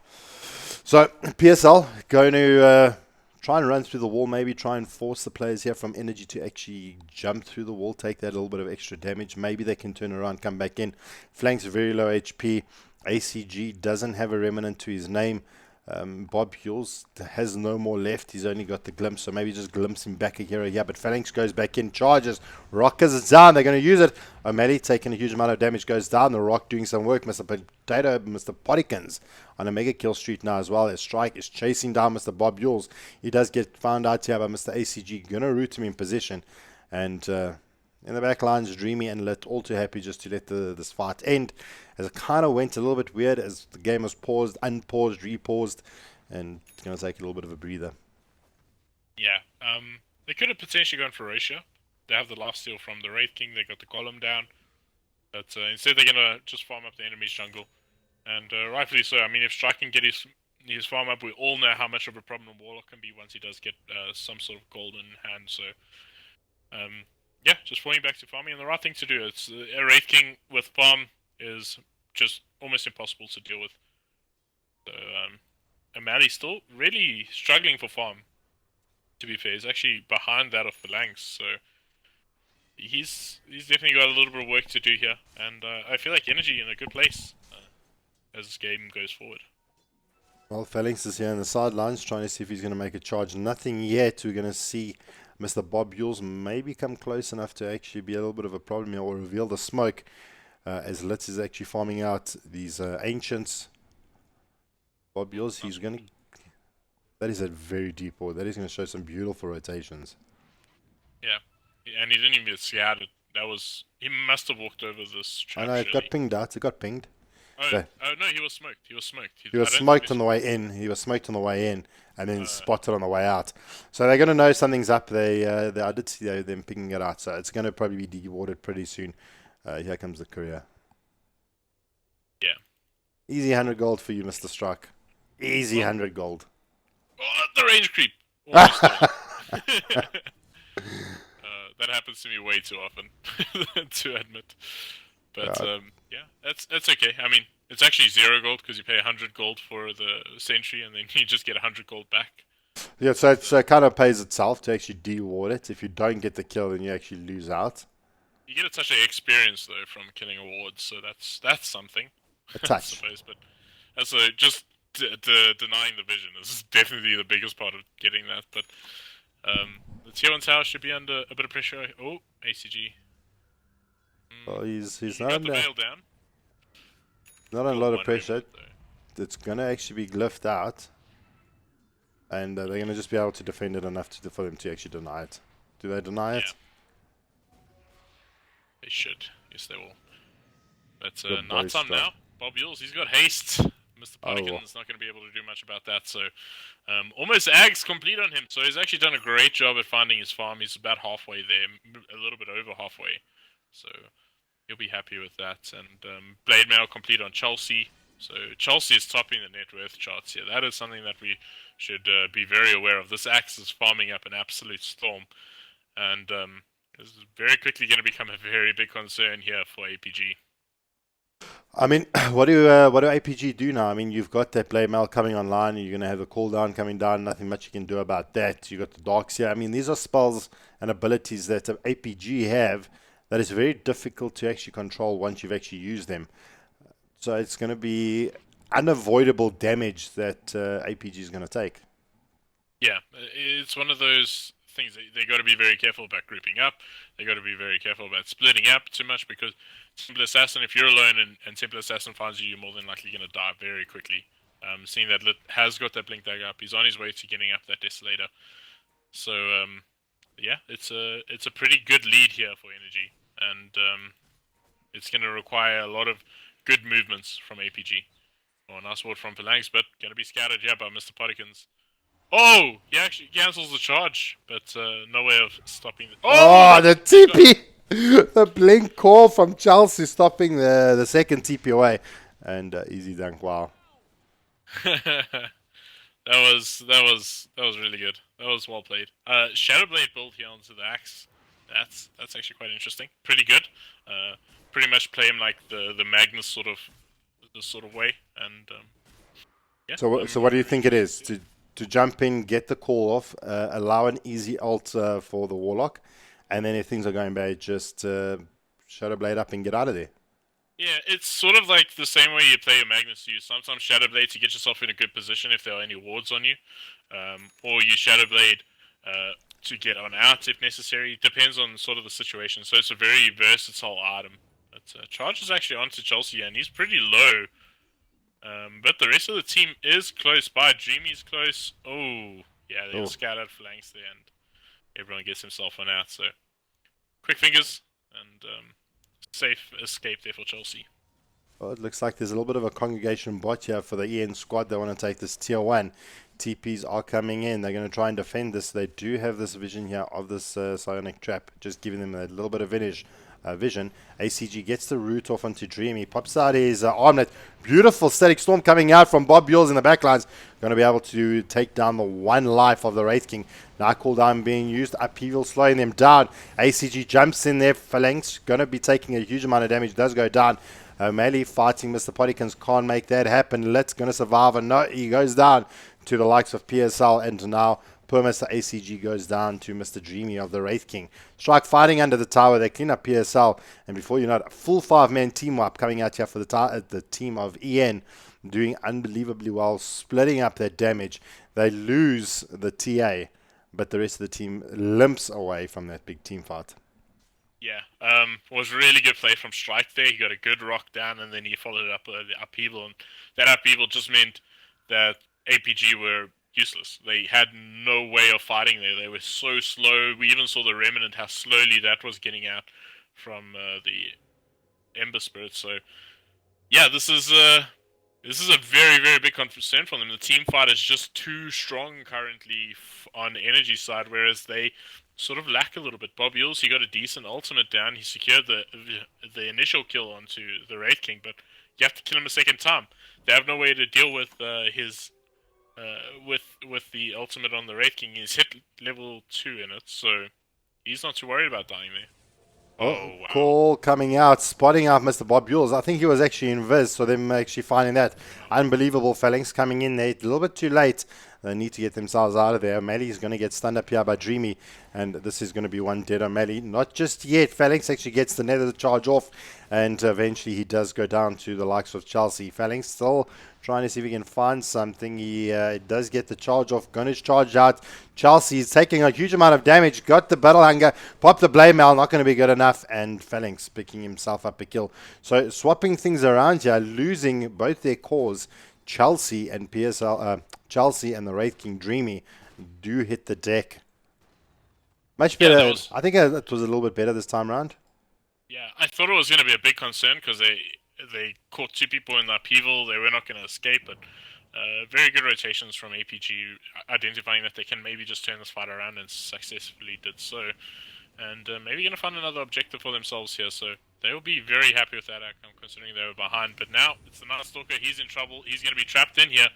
So PSL going to try and run through the wall, maybe try and force the players here from Energy to actually jump through the wall, take that little bit of extra damage. Maybe they can turn around, come back in. Flanks very low HP. ACG doesn't have a remnant to his name. Bob Hughes has no more left. He's only got the glimpse, so maybe just glimpse him back a hero here. But Phalanx goes back in, charges. Rockers is down. They're going to use it. O'Malley taking a huge amount of damage, goes down. The Rock doing some work. Mr. Potato, Mr. Potikins on a mega kill streak now as well. His strike is chasing down Mr. Bob Hughes. He does get found out here by Mr. ACG. Going to root him in position. And in the back lines, Dreamy and Lit, all too happy just to let this fight end. As it kind of went a little bit weird as the game was paused, unpaused, repaused, and it's going to take a little bit of a breather. Yeah, they could have potentially gone for Ratio. They have the lifesteal from the Wraith King, they got the column down. But instead they're going to just farm up the enemy's jungle. And rightfully so. I mean, if Strike can get his farm up, we all know how much of a problem Warlock can be once he does get some sort of gold in hand. So, yeah, just falling back to farming, and the right thing to do. It's a Wraith King with farm is just almost impossible to deal with. So, O'Malley's still really struggling for farm. To be fair, he's actually behind that of Phalanx, so he's definitely got a little bit of work to do here. And I feel like Energy in a good place as this game goes forward. Well, Phalanx is here on the sidelines trying to see if he's going to make a charge. Nothing yet. We're going to see Mr. Bob Yules maybe come close enough to actually be a little bit of a problem here or reveal the smoke as Litz is actually farming out these ancients. Bob Yules, he's going to... That is a very deep board. That is going to show some beautiful rotations. Yeah, and he didn't even get scouted. That was... He must have walked over this track. I know, it got pinged out. It got pinged. Oh, no, he was smoked. He was smoked. He was smoked on the way in. He was smoked on the way in, and then spotted on the way out. So they're going to know something's up. They I did see them picking it out. So it's going to probably be dewarded pretty soon. Here comes the courier. Yeah. Easy 100 gold for you, Mr. Strike. Easy 100 gold. Oh, the range creep. That happens to me way too often to admit. But yeah, that's okay. I mean, it's actually 0 gold because you pay 100 gold for the sentry and then you just get 100 gold back. Yeah, so it kind of pays itself to actually deward it. If you don't get the kill, then you actually lose out. You get a touch of experience though from killing awards, so that's something. A touch. I suppose, but also just denying the vision is definitely the biggest part of getting that. But the tier 1 tower should be under a bit of pressure. Oh, ACG. Well, he's He not got under, the veil down. not under a lot of pressure. It's going to actually be glyphed out. And they're going to just be able to defend it enough for them to actually deny it. Do they deny it? They should. Yes, they will. But night time now. Bob Yules, he's got haste. Mr. Potikin's not going to be able to do much about that. So almost Ags complete on him. So he's actually done a great job at finding his farm. He's about halfway there, a little bit over halfway. So he'll be happy with that. And Blade Mail complete on Chelsea. So Chelsea is topping the net worth charts here. That is something that we should be very aware of. This Axe is farming up an absolute storm. And this is very quickly going to become a very big concern here for APG. I mean, what do APG do now? I mean, you've got that Blade Mail coming online. You're going to have the cooldown coming down. Nothing much you can do about that. You've got the Darks here. I mean, these are spells and abilities that APG have that is very difficult to actually control once you've actually used them. So it's going to be unavoidable damage that APG is going to take. Yeah, it's one of those things that they got to be very careful about grouping up. They got to be very careful about splitting up too much because Simple Assassin, if you're alone and Simple Assassin finds you, you're more than likely going to die very quickly. Seeing that Lit has got that Blink Dagger up, he's on his way to getting up that Desolator. So yeah, it's a pretty good lead here for Energy, and it's going to require a lot of good movements from APG. Oh, nice ward from Phalanx, but going to be scattered here by Mr. Potikins. Oh, he actually cancels the charge, but no way of stopping it. Oh, the TP! The blink call from Chelsea stopping the second TP away. And easy dunk, wow. that was really good. That was well played. Shadowblade build here onto the Axe. That's actually quite interesting. Pretty good. Pretty much play him like the Magnus sort of way. And yeah. So what do you think it is? To jump in, get the call off, allow an easy ult for the Warlock, and then if things are going bad, just Shadowblade up and get out of there. Yeah, it's sort of like the same way you play a Magnus. You sometimes Shadow Blade to get yourself in a good position if there are any wards on you, or you Shadow Blade to get on out if necessary. Depends on sort of the situation. So it's a very versatile item. But Charge is actually onto Chelsea and he's pretty low. But the rest of the team is close by. Dreamy's close. Oh, yeah, they were Oh, scattered flanks there, and everyone gets himself on out. So quick fingers and safe escape there for Chelsea. well, it looks like there's a little bit of a congregation bot here for the EN squad. They want to take this tier 1. TPs are coming in. They're going to try and defend this. They do have this vision here of this psionic trap, just giving them a little bit of vision. ACG gets the root off onto Dream. He pops out his armlet. Beautiful static storm coming out from Bob Buells in the backlines. Going to be able to take down the one life of the Wraith King. Now cooldown being used. Upheaval slowing them down. ACG jumps in there. Phalanx going to be taking a huge amount of damage. Does go down. Melee fighting Mr. Poddykins can't make that happen. Let's going to survive. And no, he goes down to the likes of PSL. And now poor Mr. ACG goes down to Mr. Dreamy of the Wraith King. Strike fighting under the tower. They clean up PSL. And before you know it, a full 5-man team up coming out here for the team of EN. Doing unbelievably well. Splitting up their damage. They lose the TA. But the rest of the team limps away from that big team fight. Yeah, was really good play from Strike there. He got a good rock down, and then he followed it up with the upheaval, and that upheaval just meant that APG were useless. They had no way of fighting there. They were so slow. We even saw the Remnant how slowly that was getting out from the Ember Spirit. So yeah, this is a very very big concern for them. The team fight is just too strong currently on the energy side, whereas they sort of lack a little bit. Bob Yules, he got a decent ultimate down. He secured the initial kill onto the Wraith King, but you have to kill him a second time. They have no way to deal with his with the ultimate on the Wraith King. He's hit level 2 in it, so he's not too worried about dying there. Oh, Oh wow! call coming out, spotting out Mr. Bob Buells. I think he was actually in Viz, so them actually finding that. Unbelievable phalanx coming in there. A little bit too late. They need to get themselves out of there. Melly's going to get stunned up here by Dreamy, and this is going to be one dead on Melly. Not just yet. Phalanx actually gets the nether charge off, and eventually he does go down to the likes of Chelsea. Phalanx still trying to see if he can find something. He does get the charge off. Gonna charge out. Chelsea is taking a huge amount of damage. Got the battle hunger. Pop the blade mail. Not going to be good enough. And Phalanx picking himself up a kill. So swapping things around here, losing both their cores. Chelsea and Chelsea and the Wraith King Dreamy do hit the deck. Much Yeah, that better. was I think it was a little bit better this time around. Yeah, I thought it was going to be a big concern because they caught two people in the upheaval. They were not going to escape, but very good rotations from APG, identifying that they can maybe just turn this fight around and successfully did so. And maybe going to find another objective for themselves here. So they will be very happy with that outcome, considering they were behind. But now it's the Night Stalker. He's in trouble. He's going to be trapped in here.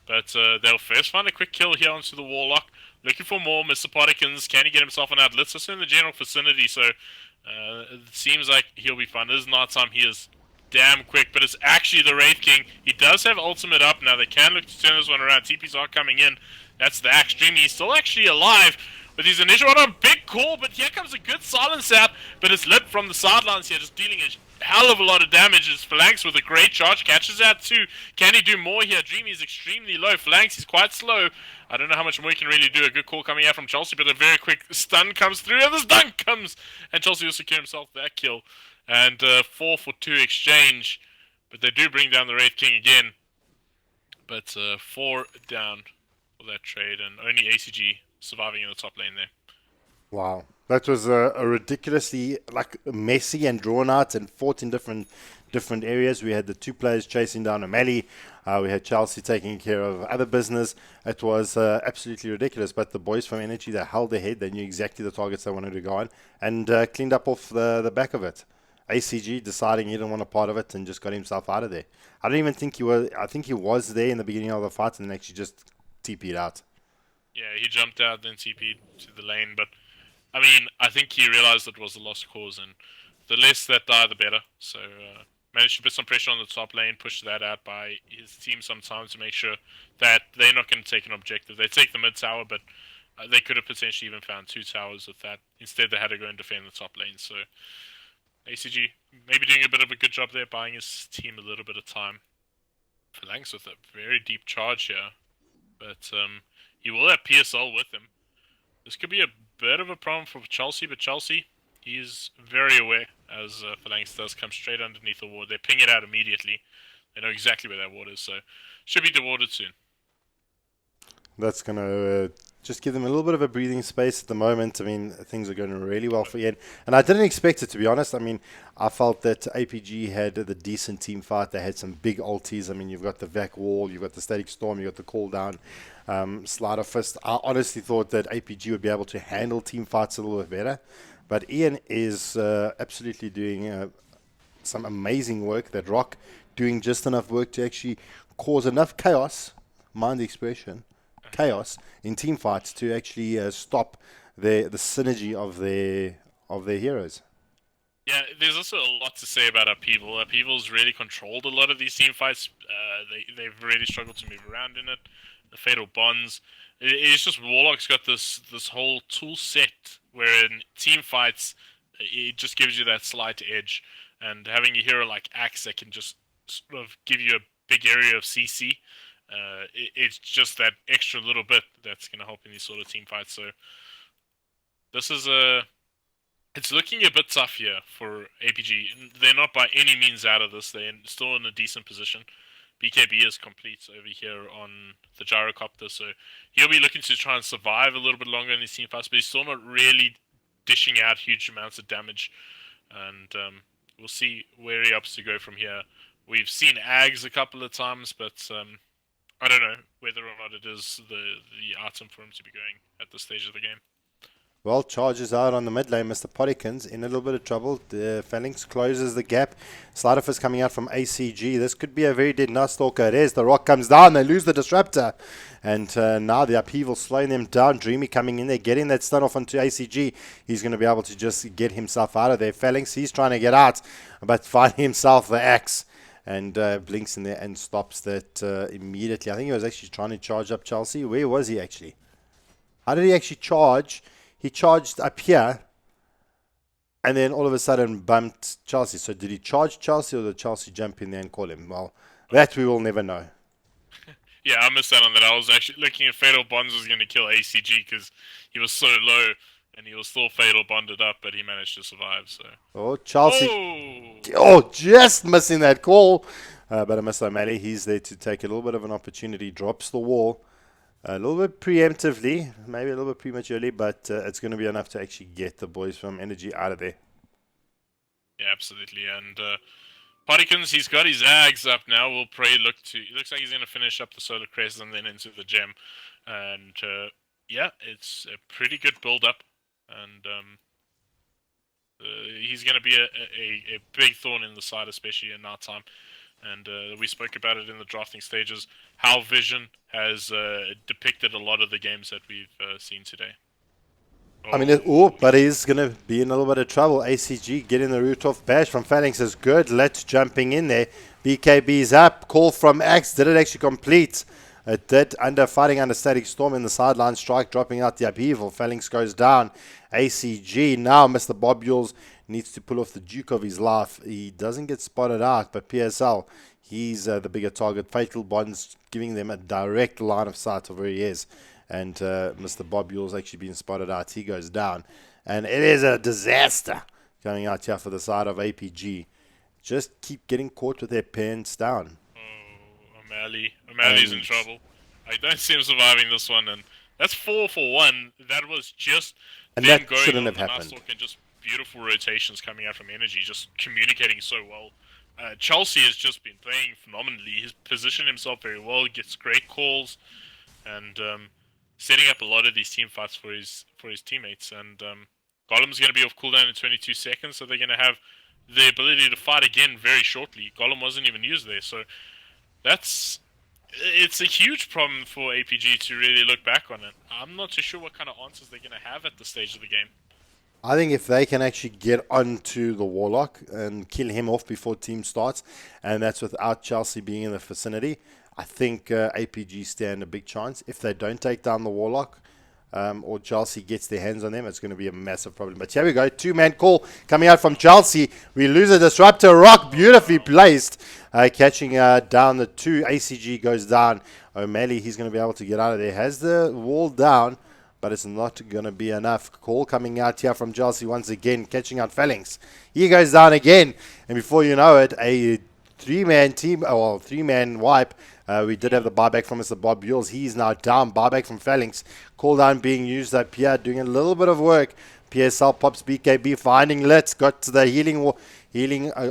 But they'll first find a quick kill here onto the Warlock. Looking for more. Mr. Poddykins, can he get himself an outlet? Just in the general vicinity, so it seems like he'll be fine. It is night time. He is damn quick, but it's actually the Wraith King. He does have ultimate up now. They can look to turn this one around. TPs are coming in. That's the Axe Dream. He's still actually alive with his initial one. A big call, but here comes a good silence out. But it's lit from the sidelines here, just dealing a hell of a lot of damage. His Phalanx with a great charge catches that too. Can he do more here? Dreamy is extremely low. Phalanx is quite slow. I don't know how much more he can really do. A good call coming out from Chelsea, but a very quick stun comes through, and the stun comes, and Chelsea will secure himself that kill. And 4 for 2 exchange, but they do bring down the Wraith King again. But 4 down for that trade, and only ACG surviving in the top lane there. Wow. That was a ridiculously messy and drawn out and fought in different areas. We had the two players chasing down a melee. We had Chelsea taking care of other business. It was absolutely ridiculous. But the boys from Energy, they held their head. They knew exactly the targets they wanted to go on and cleaned up off the back of it. ACG deciding he didn't want a part of it and just got himself out of there. I don't even think he was. I think he was there in the beginning of the fight and then actually just TP'd out. Yeah, he jumped out, then TP'd to the lane, but I mean, I think he realized it was a lost cause, and the less that die, the better. So managed to put some pressure on the top lane, push that out by his team sometimes to make sure that they're not going to take an objective. They take the mid tower, but they could have potentially even found 2 towers with that. Instead, they had to go and defend the top lane. So ACG maybe doing a bit of a good job there, buying his team a little bit of time. Phalanx with a very deep charge here, but he will have PSL with him. This could be a bit of a problem for Chelsea, but Chelsea, he's very aware as Phalanx does come straight underneath the ward. They ping it out immediately. They know exactly where that ward is, so should be dewarded soon. That's going to just give them a little bit of a breathing space at the moment. I mean, things are going really well for Ian. And I didn't expect it, to be honest. I mean, I felt that APG had the decent team fight. They had some big ultis. I mean, you've got the Vac Wall, you've got the Static Storm, you've got the Call Down, Slider Fist. I honestly thought that APG would be able to handle team fights a little bit better. But Ian is absolutely doing some amazing work. That Rock doing just enough work to actually cause enough chaos, mind the expression, chaos in team fights to actually stop the synergy of their heroes. Yeah, there's also a lot to say about Upheaval. Upheaval's really controlled a lot of these team fights. They've really struggled to move around in it. The Fatal Bonds. It's just Warlock's got this whole tool set where in team fights it just gives you that slight edge. And having a hero like Axe that can just sort of give you a big area of CC, it's just that extra little bit that's going to help in these sort of team fights. So this is it's looking a bit tough here for APG. They're not by any means out of this. They're still in a decent position. BKB is complete over here on the gyrocopter, so he'll be looking to try and survive a little bit longer in these team fights, but he's still not really dishing out huge amounts of damage. And we'll see where he opts to go from here. We've seen Ags a couple of times, but I don't know whether or not it is the item for him to be going at this stage of the game. Well, charges out on the mid lane. Mr. Potikins in a little bit of trouble. The Phalanx closes the gap. Slider Fist coming out from ACG. This could be a very dead Nuzstalker. It is. The Rock comes down. They lose the Disruptor. And now the Upheaval slowing them down. Dreamy coming in there, getting that stun off onto ACG. He's going to be able to just get himself out of there. Phalanx, he's trying to get out, but finding himself the axe. And blinks in there and stops that immediately. I think he was actually trying to charge up Chelsea. Where was he actually? How did he actually charge? He charged up here, and then all of a sudden bumped Chelsea. So did he charge Chelsea, or did Chelsea jump in there and call him? Well, that we will never know. Yeah, I missed out on that. I was actually looking at Fatal Bonds was going to kill ACG because he was so low, and he was still Fatal Bonded up, but he managed to survive. So. Oh, Chelsea. Oh, just missing that call. But Mr. O'Malley, he's there to take a little bit of an opportunity. Drops the wall. A little bit preemptively, maybe a little bit prematurely, but it's going to be enough to actually get the boys from Energy out of there. Yeah, absolutely. And Potikins, he's got his Ags up now. We'll pray. It looks like he's going to finish up the Solar Crest and then into the gem. And yeah, it's a pretty good build up. And he's going to be a big thorn in the side, especially in our time. And we spoke about it in the drafting stages, how Vision has depicted a lot of the games that we've seen today. I mean, but he's going to be in a little bit of trouble. ACG getting the root off bash from Phalanx is good. Let's jumping in there. BKB's up. Call from Axe. Did it actually complete? It did. Fighting under Static Storm in the sideline strike, dropping out the Upheaval. Phalanx goes down. ACG now, Mr. Bobules needs to pull off the Duke of his life. He doesn't get spotted out, but PSL, he's the bigger target. Fatal Bonds giving them a direct line of sight of where he is. And Mr. Bobules actually being spotted out. He goes down. And it is a disaster coming out here for the side of APG. Just keep getting caught with their pants down. O'Malley's in trouble. I don't see him surviving this one, and that's 4 for 1. That was just and them that going shouldn't on have happened. And just beautiful rotations coming out from Energy, just communicating so well. Chelsea has just been playing phenomenally. He's positioned himself very well, gets great calls, and setting up a lot of these team fights for his teammates. And Golem's going to be off cooldown in 22 seconds, so they're going to have the ability to fight again very shortly. Golem wasn't even used there, so it's a huge problem for APG to really look back on it. I'm not too sure what kind of answers they're going to have at this stage of the game. I think if they can actually get onto the Warlock and kill him off before team starts, and that's without Chelsea being in the vicinity, I think APG stand a big chance. If they don't take down the Warlock, or Chelsea gets their hands on them, it's going to be a massive problem. But here we go, two-man call coming out from Chelsea. We lose a disruptor. Rock beautifully placed, catching down the two. ACG goes down. O'Malley, he's going to be able to get out of there. Has the wall down, but it's not going to be enough. Call coming out here from Chelsea once again, catching out Phalanx. He goes down again, and before you know it, a three-man wipe. We did have the buyback from Mr. Bob Yules. He's now down. Buyback from Phalanx. Call down being used up here, doing a little bit of work. PSL pops BKB, finding Litz. Got to the healing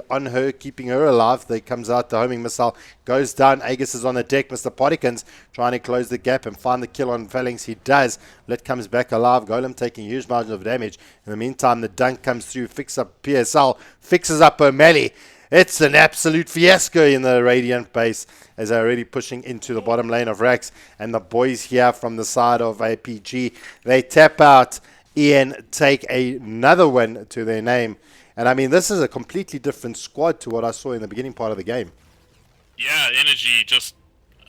on her, keeping her alive. There comes out the homing missile. Goes down. Agus is on the deck. Mr. Pottikins trying to close the gap and find the kill on Phalanx. He does. Lit comes back alive. Golem taking huge margin of damage. In the meantime, the dunk comes through. Fix up PSL. Fixes up O'Malley. It's an absolute fiasco in the Radiant base as they're already pushing into the bottom lane of Rax. And the boys here from the side of APG, they tap out. Ian take another win to their name. And I mean, this is a completely different squad to what I saw in the beginning part of the game. Yeah, energy just,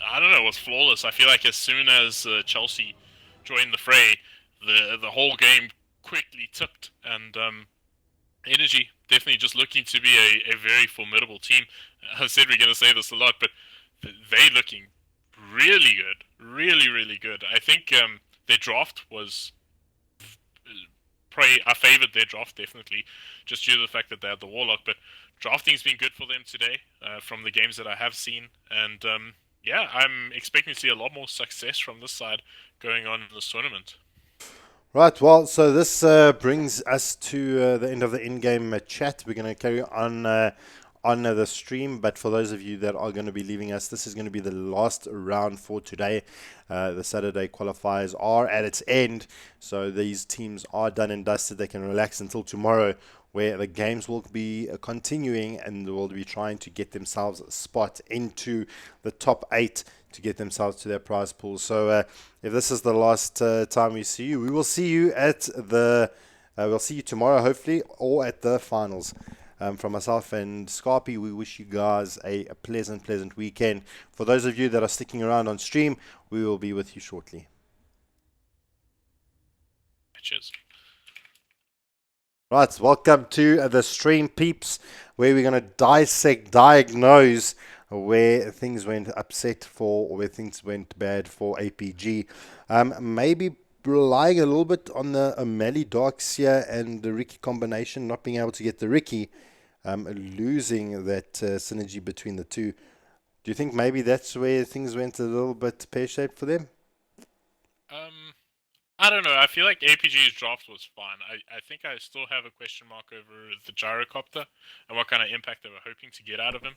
I don't know, was flawless. I feel like as soon as Chelsea joined the fray, the whole game quickly tipped. And energy definitely just looking to be a very formidable team. I said we're going to say this a lot, but they looking really good. Really, really good. I think their draft was... I favored their draft, definitely, just due to the fact that they had the Warlock, but drafting's been good for them today, from the games that I have seen, and yeah, I'm expecting to see a lot more success from this side going on in this tournament. Right, well, so this brings us to the end of the in-game chat. We're going to carry on the stream, but for those of you that are going to be leaving us, this is going to be the last round for today. The Saturday qualifiers are at its end, so these teams are done and dusted. They can relax until tomorrow, where the games will be continuing and will be trying to get themselves a spot into the top 8 to get themselves to their prize pool. So if this is the last time we see you, we will see you at the we'll see you tomorrow, hopefully, or at the finals. From myself and Skaapie, we wish you guys a pleasant weekend. For those of you that are sticking around on stream, we will be with you shortly. Cheers. Right, welcome to the stream, peeps, where we're going to diagnose where things went upset for, or where things went bad for APG. Maybe relying a little bit on the O'Malley Darkseer and the Ricky combination, not being able to get the Ricky, losing that synergy between the two. Do you think maybe that's where things went a little bit pear-shaped for them? I don't know. I feel like APG's draft was fine. I think I still have a question mark over the gyrocopter and what kind of impact they were hoping to get out of him.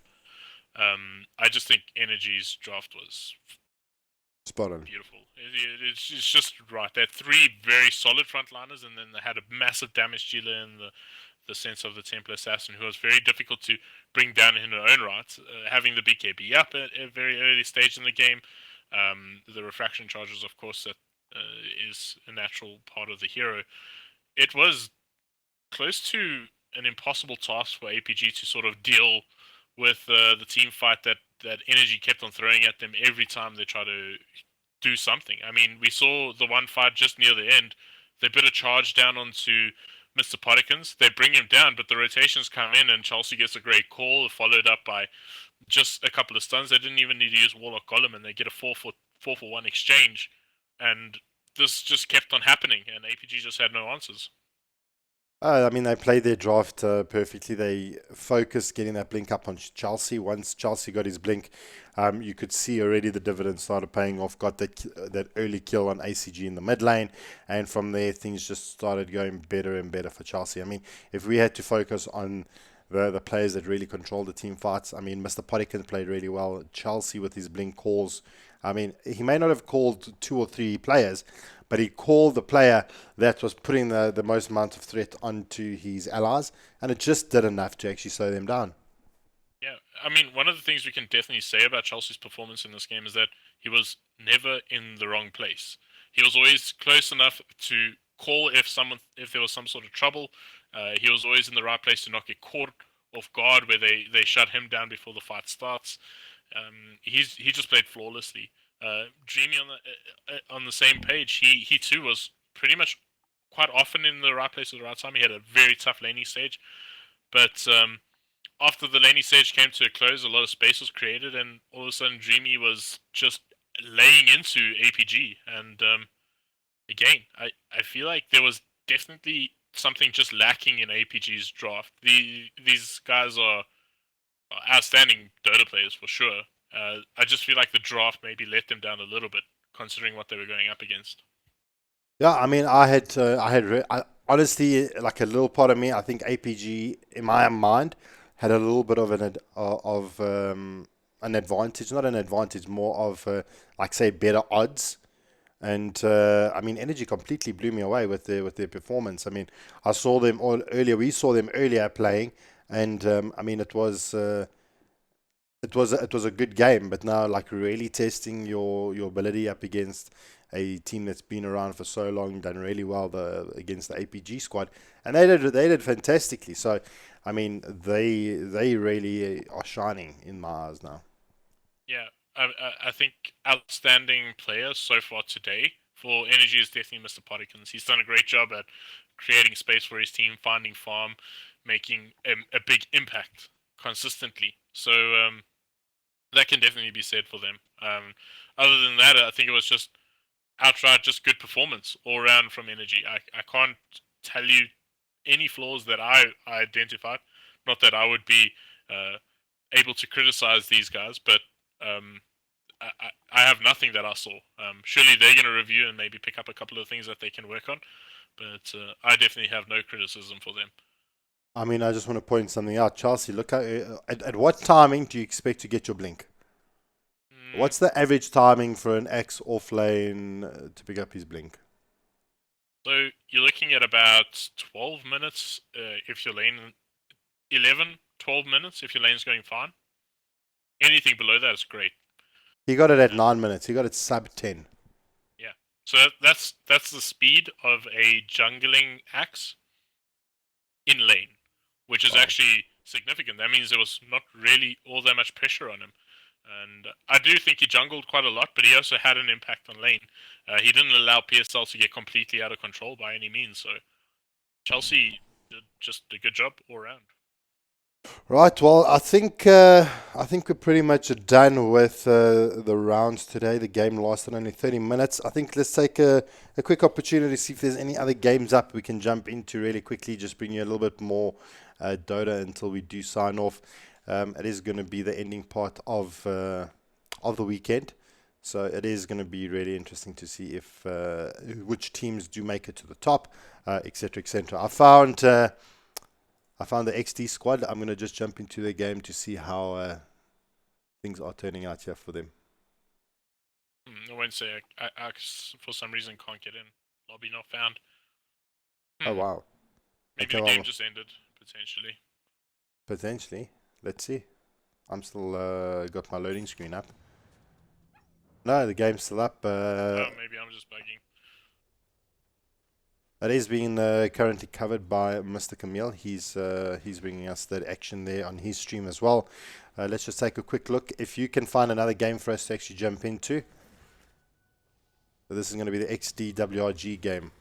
I just think Energy's draft was spot on. Beautiful. It's just right. They had 3 very solid frontliners, and then they had a massive damage dealer in the sense of the Templar Assassin, who was very difficult to bring down in her own right. Having the BKB up at a very early stage in the game, the refraction charges, of course, that is a natural part of the hero. It was close to an impossible task for APG to sort of deal with the team fight that Energy kept on throwing at them every time they try to do something. I mean, we saw the one fight just near the end. They put a charge down onto Mr. Pottikins. They bring him down, but the rotations come in, and Chelsea gets a great call, followed up by just a couple of stuns. They didn't even need to use Warlock Golem, and they get a 4-for-1 exchange. And this just kept on happening, and APG just had no answers. I mean, they played their draft perfectly. They focused getting that blink up on Chelsea. Once Chelsea got his blink, you could see already the dividends started paying off. Got that early kill on ACG in the mid lane, and from there things just started going better and better for Chelsea. I mean, if we had to focus on the players that really control the team fights, I mean, Mr. Pottikins played really well. Chelsea with his blink calls. I mean, he may not have called 2 or 3 players, but he called the player that was putting the most amount of threat onto his allies, and it just did enough to actually slow them down. Yeah, I mean, one of the things we can definitely say about Chelsea's performance in this game is that he was never in the wrong place. He was always close enough to call if there was some sort of trouble. He was always in the right place to not get caught off guard where they shut him down before the fight starts. He just played flawlessly. Dreamy on the same page. He too was pretty much quite often in the right place at the right time. He had a very tough laning stage, but after the laning stage came to a close, a lot of space was created, and all of a sudden Dreamy was just laying into APG. And again, I feel like there was definitely something just lacking in APG's draft. These guys are outstanding Dota players for sure. I just feel like the draft maybe let them down a little bit, considering what they were going up against. Yeah, I mean, honestly, like a little part of me, I think APG, in my mind, had a little bit of an advantage, not an advantage, more of like say better odds. And I mean, Energy completely blew me away with their performance. I mean, I saw them all earlier. We saw them earlier playing, and I mean, it was a good game, but now like really testing your ability up against a team that's been around for so long, done really well against the APG squad, and they did fantastically. So, I mean, they really are shining in my eyes now. Yeah, I think outstanding player so far today for Energy is definitely Mr. Pottikins. He's done a great job at creating space for his team, finding farm, making a big impact consistently. So that can definitely be said for them. Other than that, I think it was just outright just good performance all around from Energy. I can't tell you any flaws that I identified. Not that I would be uh, able to criticize these guys, but um, I have nothing that I saw. Surely they're going to review and maybe pick up a couple of things that they can work on, but I definitely have no criticism for them. I mean, I just want to point something out, Chelsea. Look at what timing do you expect to get your blink? Mm, What's the average timing for an X off lane to pick up his blink? so you're looking at about 12 minutes if your lane 11, 12 minutes if your lane's going fine. Anything below that is great. He got it at Um, 9 minutes. He got it sub 10. yeah. So that's the speed of a jungling axe in lane, which is Wow. actually significant. That means there was not really all that much pressure on him. And I do think he jungled quite a lot, but he also had an impact on lane. He didn't allow PSL to get completely out of control by any means. So Chelsea did just a good job all around. Right. Well, I think we're pretty much done with the rounds today. The game lasted only 30 minutes. I think let's take a quick opportunity to see if there's any other games up we can jump into really quickly. Just bring you a little bit more Dota until we do sign off. It is going to be the ending part of the weekend, so it is going to be really interesting to see if which teams do make it to the top, etc., etc. I found the XD squad. I'm going to just jump into the game to see how things are turning out here for them. I won't say I for some reason can't get in. Lobby not found. Oh, Hmm. wow. Maybe Okay, the game well, just ended potentially. potentially. Let's see. I'm still got my loading screen up. No, the game's still up. Oh, maybe I'm just bugging. It is being currently covered by Mr. Camille. He's bringing us that action there on his stream as well. Let's just take a quick look. If you can find another game for us to actually jump into. So this is going to be the XD game.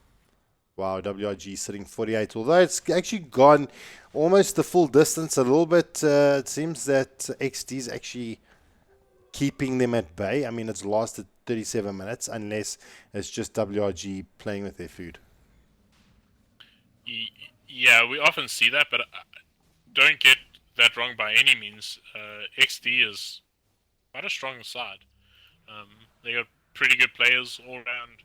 Wow, WRG sitting 48. Although it's actually gone almost the full distance a little bit. It seems that XD is actually keeping them at bay. I mean, it's lasted 37 minutes unless it's just WRG playing with their food. Yeah, we often see that, but don't get that wrong by any means. XD is quite a strong side. They got pretty good players all around.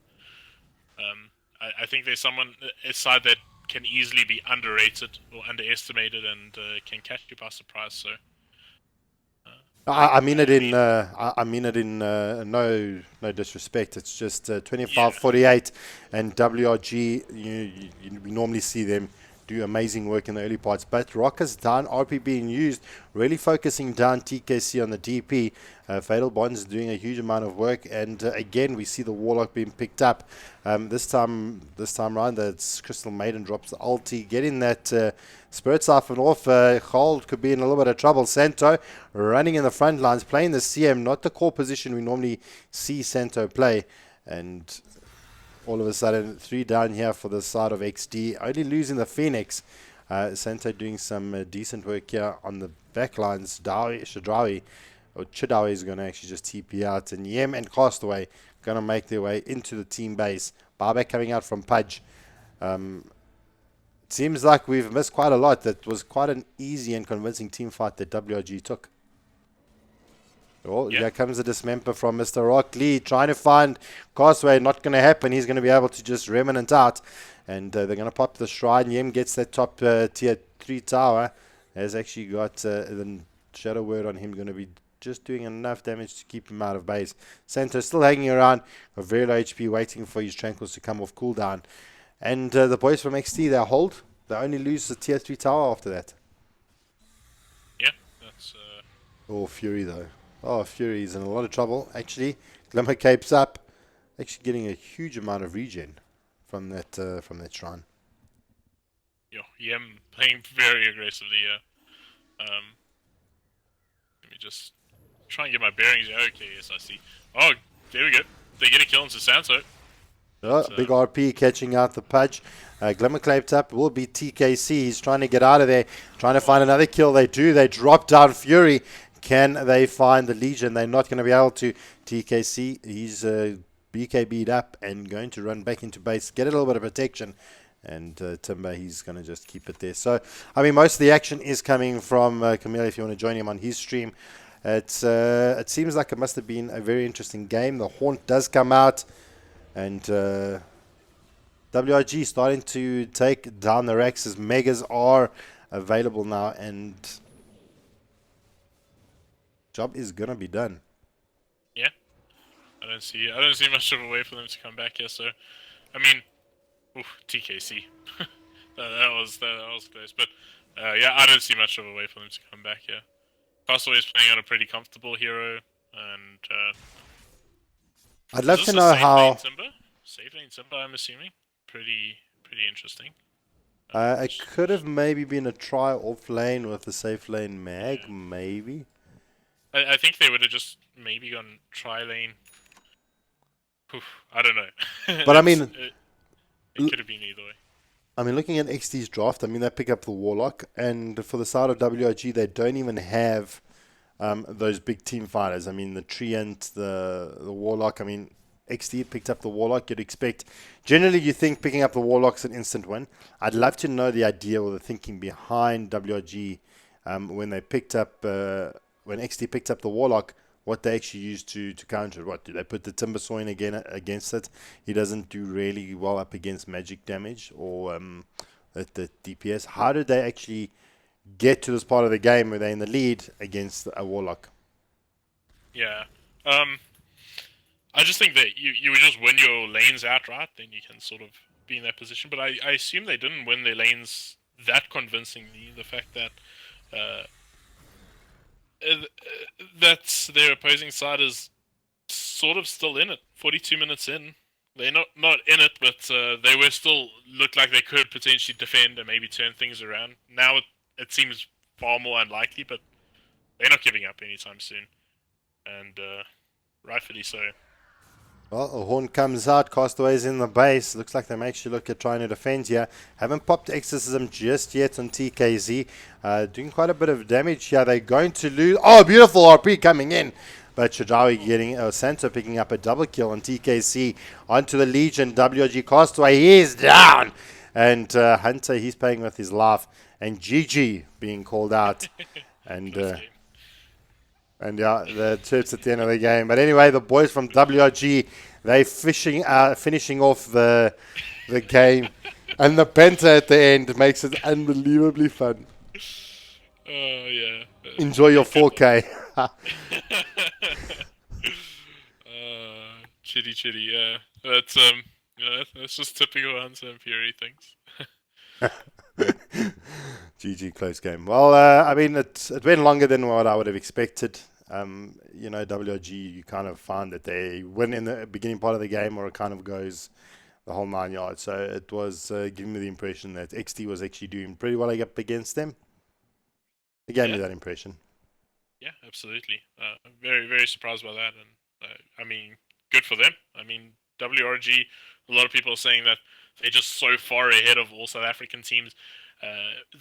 I think there's a side that can easily be underrated or underestimated and can catch you by surprise. So I mean it I in mean, I mean it in no disrespect. It's just yeah, 25-48 and WRG. We normally see them do amazing work in the early parts. But Rockers down, RP being used, really focusing down TKC on the DP. Fatal Bonds is doing a huge amount of work, and again we see the Warlock being picked up. This time round, that's Crystal Maiden drops the ulti, getting that Spirit Siphon off. Hold could be in a little bit of trouble. Santo running in the front lines, playing the CM, not the core position we normally see Santo play, and all of a sudden, 3 down here for the side of XD. Only losing the Phoenix. Santo doing some decent work here on the back lines. Chidawi is going to actually just TP out. And Yem and Castaway going to make their way into the team base. Barback coming out from Pudge. It seems like we've missed quite a lot. That was quite an easy and convincing team fight that WRG took. Oh, here comes a dismember from Mr. Rockley, trying to find Castaway. Not going to happen. He's going to be able to just remnant out. And they're going to pop the Shrine. Yem gets that top tier 3 tower. Has actually got the Shadow Word on him. Going to be just doing enough damage to keep him out of base. Santo still hanging around. A very low HP, waiting for his Tranquils to come off cooldown. And the boys from XT, they hold. They only lose the tier 3 tower after that. Yeah, that's... Oh, Fury though. Oh, Fury's in a lot of trouble. Actually, Glimmer Cape's up. Actually getting a huge amount of regen from that shrine. Yo, Yem playing very aggressively here. Let me just try and get my bearings. Okay, yes, I see. Oh, there we go. They get a kill into Santo. Oh, big RP catching out the Pudge. Glimmer Claped up will be TKC. He's trying to get out of there. Trying to find another kill. They do. They drop down Fury. Can they find the Legion? They're not going to be able to. TKC, he's BKB'd up and going to run back into base, get a little bit of protection. And Timber, he's going to just keep it there. So, I mean, most of the action is coming from Camille, if you want to join him on his stream. It seems like it must have been a very interesting game. The Haunt does come out. And WRG starting to take down the racks as Megas are available now. And... job is gonna be done. Yeah, I don't see much of a way for them to come back here. So, I mean, TKC, that was close. But yeah, I don't see much of a way for them to come back here. Castaway is playing on a pretty comfortable hero, and I'd love to know how. Safe lane Timber, I'm assuming. Pretty interesting. It could have maybe been a try off lane with a safe lane mag, maybe. I think they would have just maybe gone tri-lane. I don't know. But I mean... it could have been either way. I mean, looking at XT's draft, I mean, they pick up the Warlock. And for the side of WRG, they don't even have those big team fighters. I mean, the Treant, the Warlock. I mean, XT picked up the Warlock. You'd expect... generally, you think picking up the Warlock's an instant win. I'd love to know the idea or the thinking behind WRG when they picked up... when XT picked up the Warlock, what they actually used to counter it. What, do they put the Timber Saw in again against it? He doesn't do really well up against magic damage or the DPS. How did they actually get to this part of the game where they're in the lead against a Warlock? Yeah. I just think that you would just win your lanes outright, then you can sort of be in that position. But I assume they didn't win their lanes that convincingly. The fact that that's their opposing side is sort of still in it. 42 minutes in, they're not in it, but they were still looked like they could potentially defend and maybe turn things around. Now it seems far more unlikely, but they're not giving up anytime soon, and rightfully so. Well, a Horn comes out, Castaways in the base. Looks like they may actually look at trying to defend here. Haven't popped Exorcism just yet on TKZ. Doing quite a bit of damage here. They're going to lose. Oh, beautiful RP coming in. But Shadrawi getting, Santo picking up a double kill on TKC. Onto the Legion, WG Castaway. He is down. And Hunter, he's paying with his life. And GG being called out. And... and yeah, the chips at the end of the game. But anyway, the boys from WRG, they finishing off the game. And the Penta at the end makes it unbelievably fun. Oh, yeah. Enjoy your 4K. Chitty, yeah. That's just typical Hunter and Fury things. GG, close game. Well, I mean, it went longer than what I would have expected. WRG, you kind of find that they win in the beginning part of the game, or it kind of goes the whole 9 yards. So it was giving me the impression that XT was actually doing pretty well up against them. It gave me Yeah, that impression. yeah, absolutely. Very, very surprised by that, and I mean, good for them. I mean, WRG. A lot of people are saying that they're just so far ahead of all South African teams.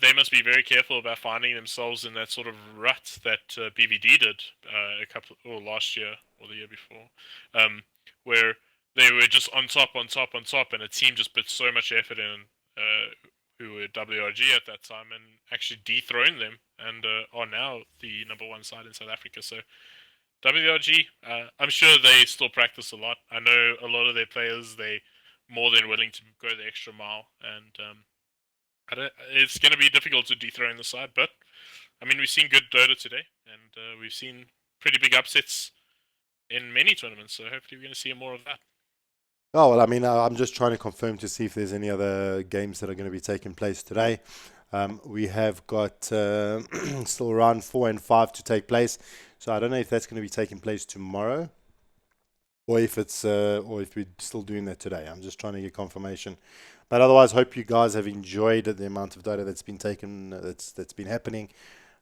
They must be very careful about finding themselves in that sort of rut that BVD did a couple or last year or the year before, where they were just on top, on top, on top, and a team just put so much effort in. Who were WRG at that time and actually dethroned them and are now the number one side in South Africa. So WRG, I'm sure they still practice a lot. I know a lot of their players, they more than willing to go the extra mile, and it's going to be difficult to dethrone the side. But I mean, we've seen good Dota today, and we've seen pretty big upsets in many tournaments. So hopefully, we're going to see more of that. Oh, well, I mean, I'm just trying to confirm to see if there's any other games that are going to be taking place today. We have got still round 4 and 5 to take place. So I don't know if that's going to be taking place tomorrow, or if we're still doing that today. I'm just trying to get confirmation. But otherwise, hope you guys have enjoyed the amount of data that's been taken, that's been happening.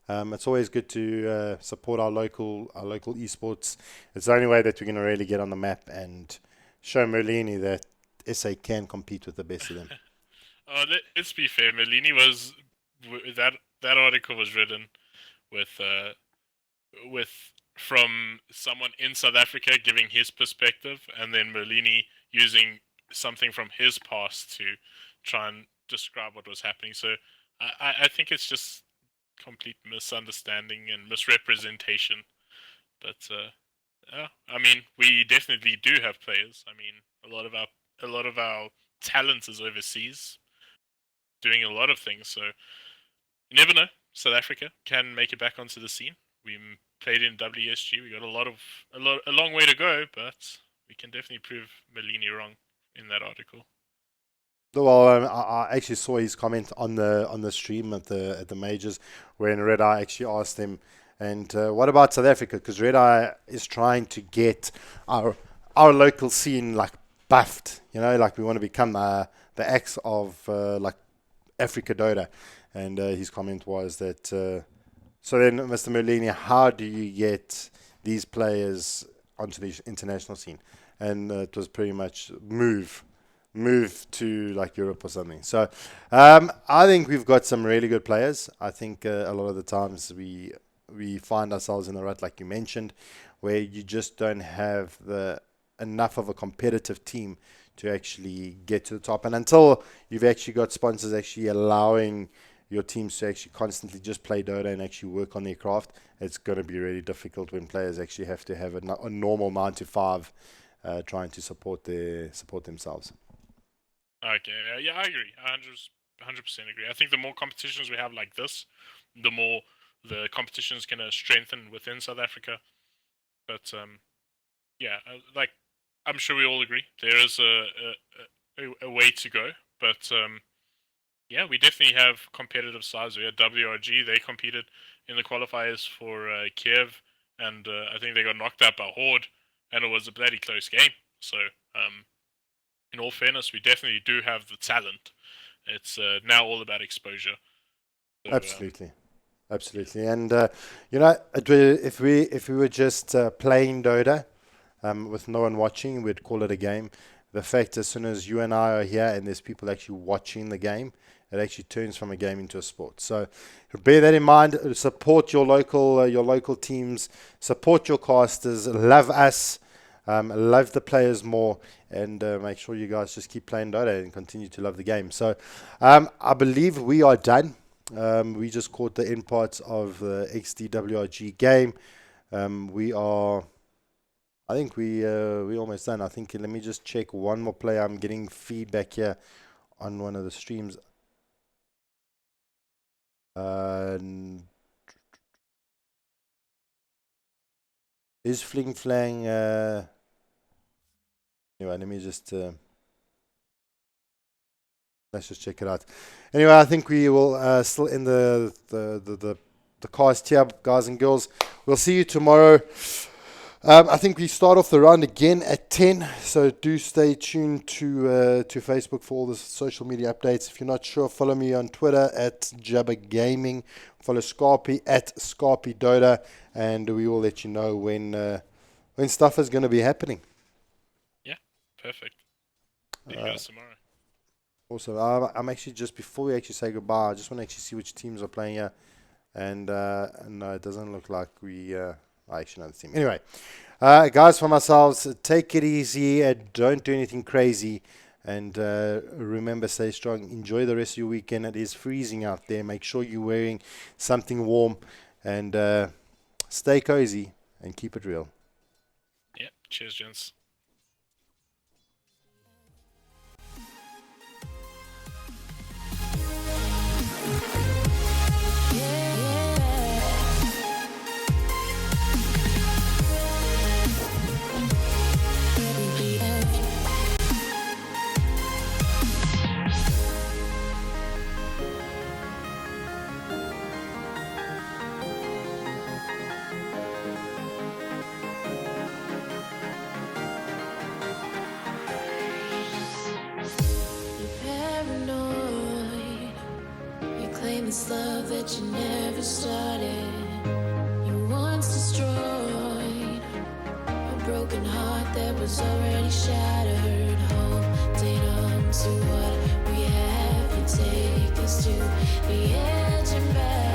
It's always good to support our local esports. It's the only way that we're going to really get on the map and show Merlini that SA can compete with the best of them. Let's be fair. Melini was that article was written with with from someone in South Africa giving his perspective, and then Merlini using something from his past to try and describe what was happening. So I think it's just complete misunderstanding and misrepresentation. But yeah, I mean, we definitely do have players. I mean, a lot of our talent is overseas, doing a lot of things. So you never know. South Africa can make it back onto the scene. We played in WSG. We got a long way to go, but we can definitely prove Melini wrong in that article. Well, I actually saw his comment on the stream at the majors, when Red Eye actually asked him, and what about South Africa? Because Red Eye is trying to get our local scene like buffed, like we want to become the X of like Africa Dota, and his comment was that. So then, Mr. Merlini, how do you get these players onto the international scene? And it was pretty much move to like Europe or something. So I think we've got some really good players. I think a lot of the times we find ourselves in a rut, like you mentioned, where you just don't have the enough of a competitive team to actually get to the top. And until you've actually got sponsors actually allowing your teams to actually constantly just play Dota and actually work on their craft, it's going to be really difficult when players actually have to have a normal 9 to 5 trying to support themselves. Okay, yeah, I agree. 100% agree. I think the more competitions we have like this, the more the competition is going to strengthen within South Africa. But yeah, like I'm sure we all agree there is a way to go. But yeah, we definitely have competitive sides. We had WRG; they competed in the qualifiers for Kiev, and I think they got knocked out by Horde, and it was a bloody close game. So, in all fairness, we definitely do have the talent. It's now all about exposure. So, Absolutely. Absolutely, and if we were just playing Dota with no one watching, we'd call it a game. The fact, as soon as you and I are here and there's people actually watching the game, it actually turns from a game into a sport. So bear that in mind. Support your local teams. Support your casters. Love us. Love the players more, and make sure you guys just keep playing Dota and continue to love the game. So I believe we are done. We just caught the end parts of the XDWRG game. I think we almost done. I think, let me just check one more play. I'm getting feedback here on one of the streams. Is Fling Flang? Anyway, let me just. Let's just check it out. Anyway, I think we will still end the cast here, guys and girls. We'll see you tomorrow. I think we start off the round again at 10, so do stay tuned to Facebook for all the social media updates. If you're not sure, follow me on Twitter at Jubba Gaming. Follow Skaapie at Skaapie Dota, and we will let you know when stuff is going to be happening. Yeah, perfect. See you guys tomorrow. Also, I'm actually, just before we actually say goodbye, I just want to actually see which teams are playing here, and no, it doesn't look like we. I actually know the team. Anyway, guys, for myself, take it easy. Don't do anything crazy. And remember, stay strong. Enjoy the rest of your weekend. It is freezing out there. Make sure you're wearing something warm. And stay cozy and keep it real. Yeah, cheers, gents. This love that you never started, you once destroyed a broken heart that was already shattered. Holding on to what we have, you take us to the edge and back.